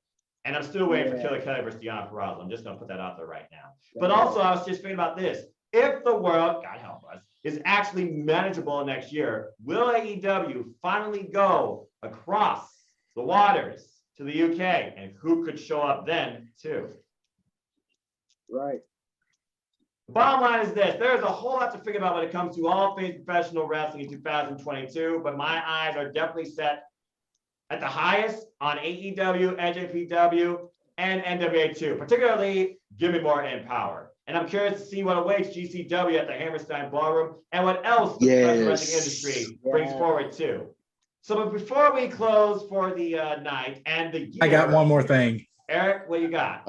and I'm still waiting for Killer Kelly versus Deonna Purrazzo. I'm just gonna put that out there right now. But also, I was just thinking about this: if the world, God help us, is actually manageable next year, will AEW finally go across the waters to the UK? And who could show up then too? Right. Bottom line is this: there's a whole lot to figure about when it comes to all things professional wrestling in 2022, but my eyes are definitely set at the highest on AEW, NJPW, and NWA2. Particularly, give me more Empower. And I'm curious to see what awaits GCW at the Hammerstein Ballroom and what else the professional wrestling industry brings forward too. So, but before we close for the night and the year, I got one more thing. Eric, what you got?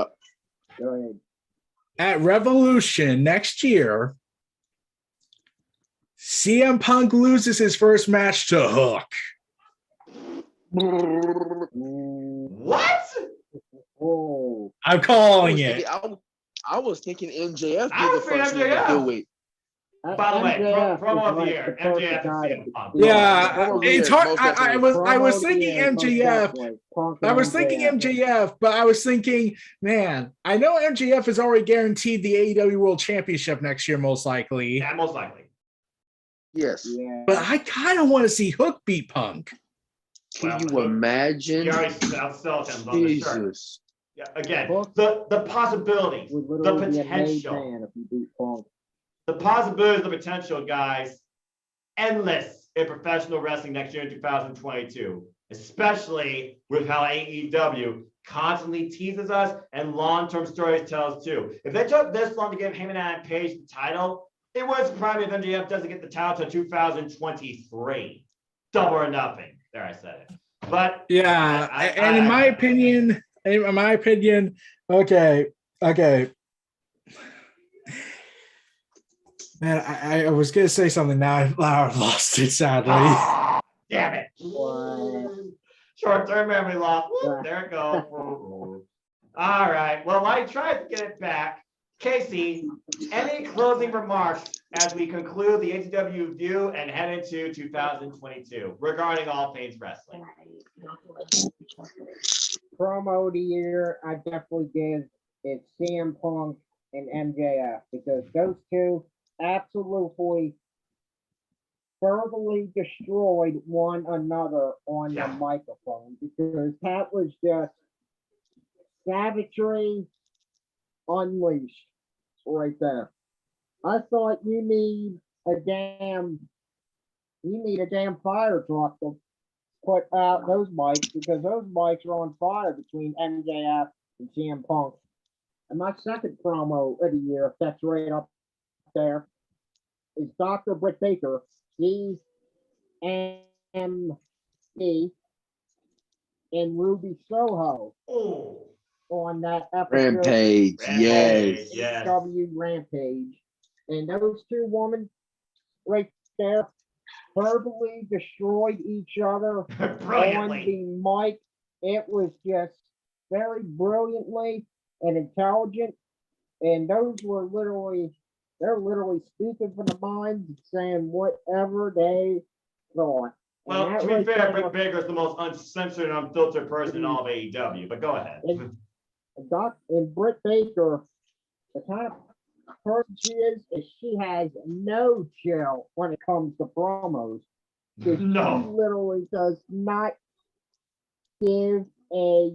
Go ahead. At Revolution next year, CM Punk loses his first match to Hook. What? Oh, I'm calling it. I was thinking MJF I be was the first one thinking to do it. By the way, MJF promo is of the like year, the perfect MJF and guy to CM Punk. be Yeah, Promo of the it's year, hard. most I definitely. was Promo of the thinking year, most MJF. definitely. Punk I and was thinking MJF. MJF, but I was thinking, man, I know MJF is already guaranteed the AEW World Championship next year, most likely. Yeah, most likely. Yes. Yeah. But I kind of want to see Hook beat Punk. Can you imagine? He already outsold him on the shirt. Jesus. Yeah, again, Hook the possibilities, would the literally be a made potential, man if he beat Punk. the possibilities, the potential, guys, endless in professional wrestling next year in 2022, especially with how AEW constantly teases us and long-term stories tell us too. If they took this long to give Heyman and Adam Page the title, it wouldn't surprise me if MJF doesn't get the title until 2023. Double or nothing. There, I said it. But Yeah, and in my opinion, okay. Man, I was gonna say something now. I lost it, sadly. Oh, damn it. Short-term memory loss. There it goes. All right. Well, I tried to get it back. Casey, any closing remarks as we conclude the ATW View and head into 2022 regarding all things wrestling? Promo of the year, I definitely give it CM Punk and MJF because those two absolutely verbally destroyed one another on the microphone because that was just savagery unleashed right there. I thought you need a damn fire truck to put out those mics because those mics are on fire between MJF and CM Punk. And my second promo of the year, that's right up there, is Dr. Britt Baker, DMD, and Ruby Soho on that episode. Rampage, yes. ATW Rampage. And those two women right there verbally destroyed each other on the mic. It was just very brilliantly and intelligent. And those were they're literally speaking from the minds and saying whatever they thought. Well, to be fair, Britt Baker is the most uncensored and unfiltered person in all of AEW, but go ahead. And Britt Baker, the kind of person she is she has no chill when it comes to promos. She literally does not give a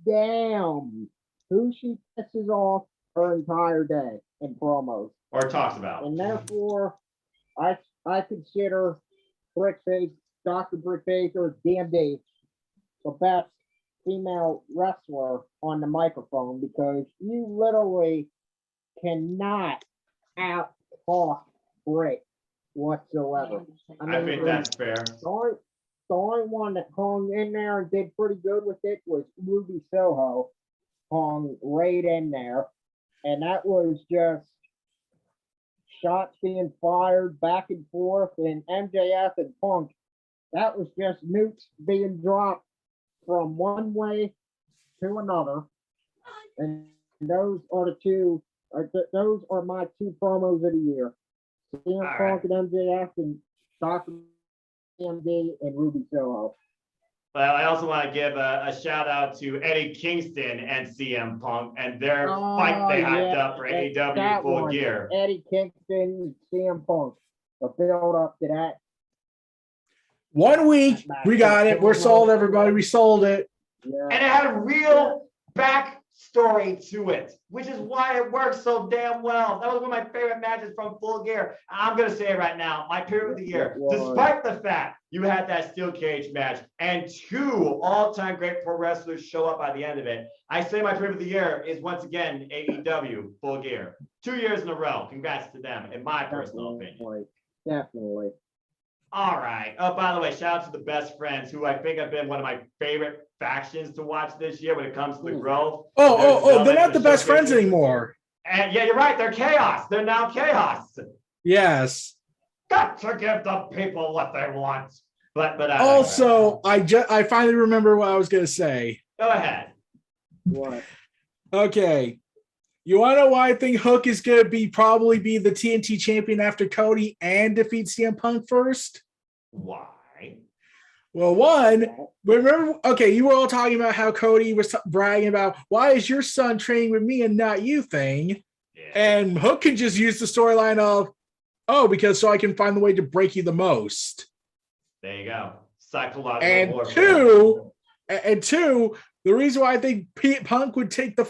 damn who she pisses off her entire day in promos. Or talks about. And therefore, I consider Dr. Britt Baker, DMD, the best female wrestler on the microphone because you literally cannot out-talk Britt whatsoever. I think that's fair. The only one that hung in there and did pretty good with it was Ruby Soho, hung right in there. And that was just shots being fired back and forth, and MJF and Punk, that was just nukes being dropped from one way to another. And those are those are my two promos of the year. CM Punk and MJF and Dr. MD and Ruby Soho. Well, I also want to give a shout out to Eddie Kingston and CM Punk and their fight they hyped up for AEW Full Gear. Eddie Kingston, CM Punk. The build up to that. 1 week, we got it. We're sold, everybody. We sold it. Yeah. And it had a real backstory to it, which is why it works so damn well. That was one of my favorite matches from Full Gear. I'm going to say it right now, my favorite of the year. Despite the fact you had that steel cage match and two all-time great pro wrestlers show up by the end of it, I say my favorite of the year is once again AEW Full Gear. 2 years in a row. Congrats to them, in my personal opinion. Definitely. All right. Oh, by the way, shout out to the Best Friends, who I think have been one of my favorite factions to watch this year when it comes to the growth. They're not the Best Friends anymore. And yeah, you're right. They're chaos. They're now chaos. Yes. Got to give the people what they want. But also, I finally remember what I was going to say. Go ahead. What? Okay. You want to know why I think Hook is going to probably be the TNT champion after Cody and defeat CM Punk first? Why? Well, one, remember, okay, you were all talking about how Cody was bragging about, why is your son training with me and not you thing? Yeah. And Hook can just use the storyline of, oh, because so I can find the way to break you the most. There you go. Psychological and warfare. Two, the reason why I think Punk would take the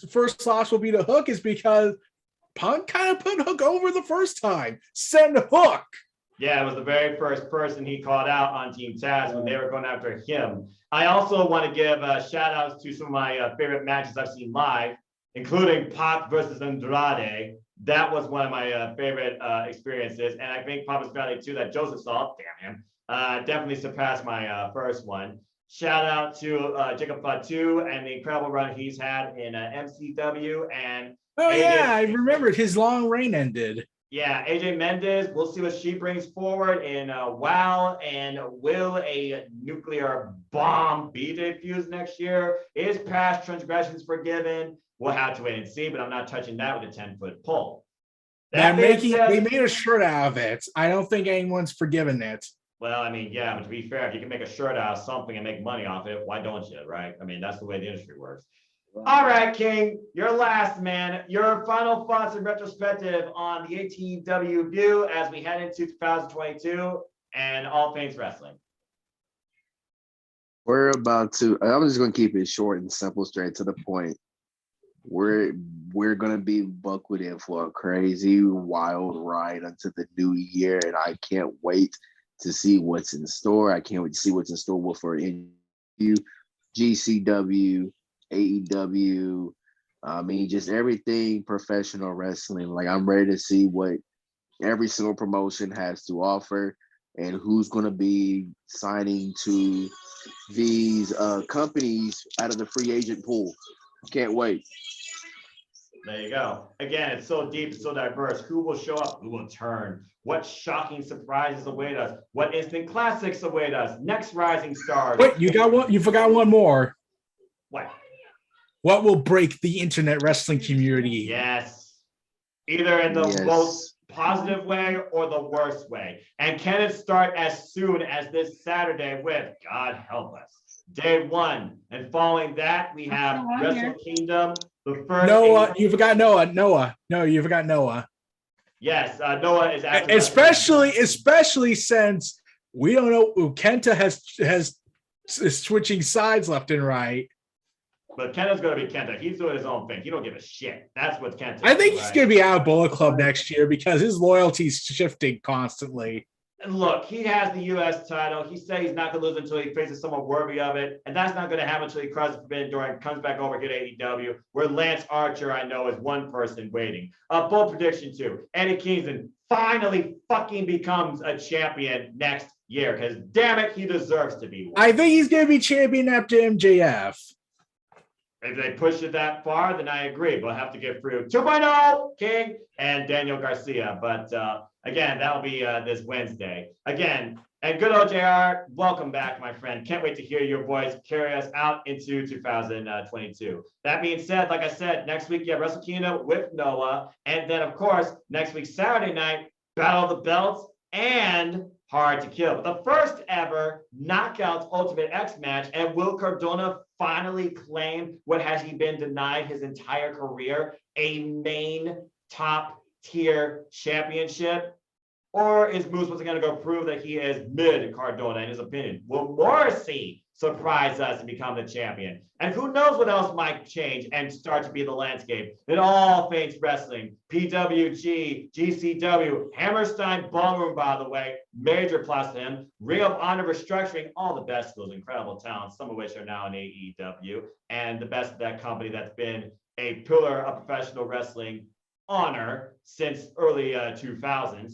first loss will be to Hook is because Punk kind of put Hook over the first time. Send Hook. Yeah, it was the very first person he called out on Team Taz when they were going after him. I also want to give shout outs to some of my favorite matches I've seen live, including Pac versus Andrade. That was one of my favorite experiences. And I think Papa Andrade too, that Joseph saw, damn him, definitely surpassed my first one. Shout out to Jacob Fatu and the incredible run he's had in MCW. And I remembered his long reign ended. Yeah, AJ Mendez, we'll see what she brings forward in WoW, and will a nuclear bomb be defused next year? Is past transgressions forgiven? We'll have to wait and see, but I'm not touching that with a 10-foot pole. They made a shirt out of it. I don't think anyone's forgiven it. Well, I mean, yeah, but to be fair, if you can make a shirt out of something and make money off it, why don't you, right? I mean, that's the way the industry works. All right, King, your last, man. Your final thoughts and retrospective on the ATW View as we head into 2022 and all things wrestling. I'm just going to keep it short and simple, straight to the point. We're going to be buckled in for a crazy, wild ride until the new year, and I can't wait to see what's in store. I can't wait to see what's in store for NU, GCW, AEW, I mean, just everything professional wrestling. Like, I'm ready to see what every single promotion has to offer and who's going to be signing to these companies out of the free agent pool. Can't wait. There you go. Again, it's so deep, it's so diverse. Who will show up? Who will turn? What shocking surprises await us? What instant classics await us? Next rising stars. Wait, you forgot one more. What? What will break the internet wrestling community? Yes. Either in the most positive way or the worst way. And can it start as soon as this Saturday with, God help us, Day 1. And following that, we have Wrestle Kingdom, the first. Noah, you forgot Noah. No, you forgot Noah. Yes, Noah is after. Especially since we don't know, Kenta is switching sides left and right. But Kenta's going to be Kenta. He's doing his own thing. He don't give a shit. That's what Kenta. I think he's going to be out of Bullet Club next year because his loyalty's shifting constantly. And look, he has the U.S. title. He said he's not going to lose until he faces someone worthy of it. And that's not going to happen until he crosses the Forbidden Door and comes back over here to AEW, where Lance Archer, I know, is one person waiting. Bold prediction, too. Eddie Kingston finally fucking becomes a champion next year because, damn it, he deserves to be one. I think he's going to be champion after MJF. If they push it that far, then I agree. We'll have to get through 2.0, King, and Daniel Garcia. But again, that'll be this Wednesday. Again, and good old JR, welcome back, my friend. Can't wait to hear your voice carry us out into 2022. That being said, like I said, next week, Wrestle Kingdom with Noah. And then, of course, next week, Saturday night, Battle of the Belts and Hard to Kill. The first ever Knockouts Ultimate X match, and will Cardona finally claim what has he been denied his entire career, a main top tier championship? Or is Moose once again going to go prove that he is mid Cardona in his opinion? Will Morrissey surprise us and become the champion? And who knows what else might change and start to be the landscape in all things wrestling. PWG, GCW, Hammerstein Ballroom, by the way, major plus to him. Ring of Honor restructuring, all the best of those incredible talents, some of which are now in AEW, and the best of that company that's been a pillar of professional wrestling honor since early 2000s.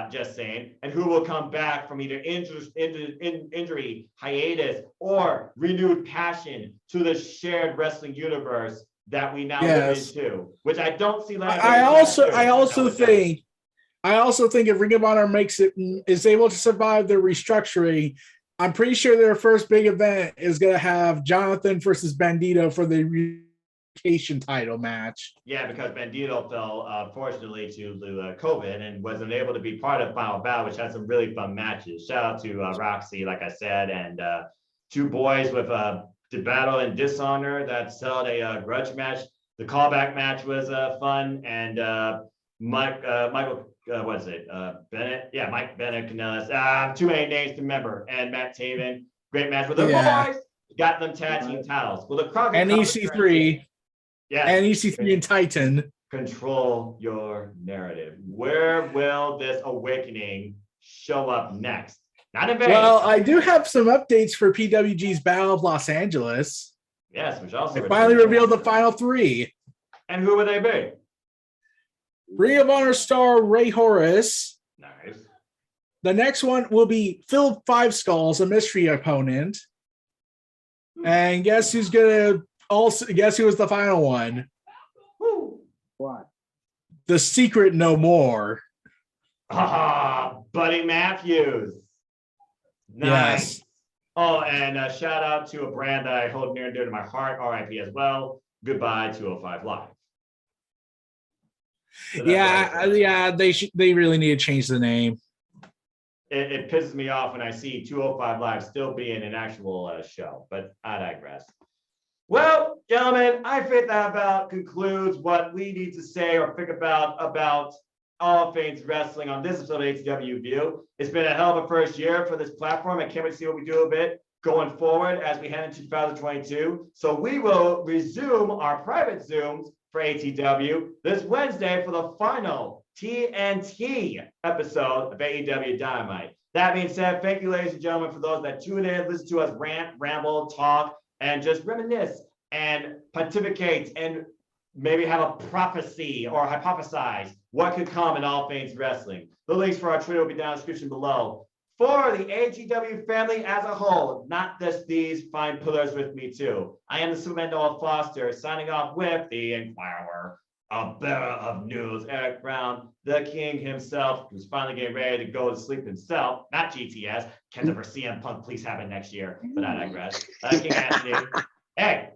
Just saying, and who will come back from either injury, hiatus, or renewed passion to the shared wrestling universe that we now live into, which I don't see. I also think if Ring of Honor is able to survive their restructuring, I'm pretty sure their first big event is going to have Jonathan versus Bandito for the unification title match. Yeah, because Bandito fell, fortunately, to COVID and wasn't able to be part of Final Battle, which had some really fun matches. Shout out to Roxy, like I said, and two boys with the Battle and Dishonor that held a grudge match. The callback match was fun, and Michael, what is it? Bennett? Yeah, Mike Bennett, Canellis. Too many names to remember. And Matt Taven, great match with the boys. Got them tag team titles. Well, the Crockett NEC3. Yeah. NEC3 and Titan. Control your narrative. Where will this awakening show up next? Not in vain. Well, I do have some updates for PWG's Battle of Los Angeles. Yes, which also they finally revealed the final three. And who would they be? Ring of Honor star Ray Horace. Nice. The next one will be Phil Five Skulls, a mystery opponent. And guess who's gonna also guess who was the final one? What? The Secret No More. Buddy Matthews. Nice. Yes. Oh, and shout out to a brand that I hold near and dear to my heart, RIP as well. Goodbye, 205 Live. So they really need to change the name. It pisses me off when I see 205 Live still being an actual show, but I digress. Well, gentlemen, I think that about concludes what we need to say or think about all things wrestling on this episode of ATW View. It's been a hell of a first year for this platform. I can't wait to see what we do a bit going forward as we head into 2022. So we will resume our private Zooms for ATW this Wednesday for the final TNT episode of AEW Dynamite. That being said, thank you, ladies and gentlemen, for those that tune in, listen to us rant, ramble, talk, and just reminisce and pontificate and maybe have a prophecy or hypothesize what could come in all things wrestling. The links for our Twitter will be down in the description below. For the ATW family as a whole, not just these fine pillars with me too. I am the Superman Noah Foster, signing off with the Inquirer, a bearer of news, Eric Brown, the king himself, who's finally getting ready to go to sleep himself, not GTS. Can never CM Punk please happen next year, but I digress. King Anthony. Hey,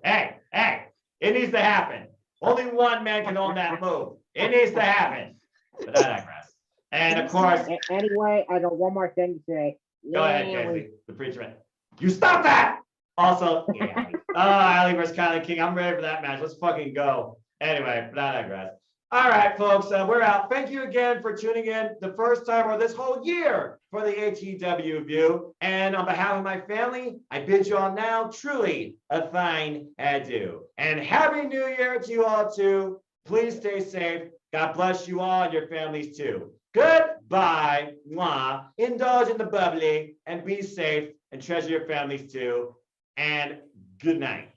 it needs to happen. Only one man can own that move. It needs to happen, but I digress. And of course, anyway, I got one more thing to say. Go ahead, Casey, the preacher man. You stop that! Also, yeah. Ali versus Kylie King. I'm ready for that match. Let's fucking go. Anyway, but I digress. All right, folks, we're out. Thank you again for tuning in the first time or this whole year for the ATW View. And on behalf of my family, I bid you all now truly a fine adieu. And Happy New Year to you all too. Please stay safe. God bless you all and your families too. Goodbye. Mwah. Indulge in the bubbly and be safe and treasure your families too. And good night.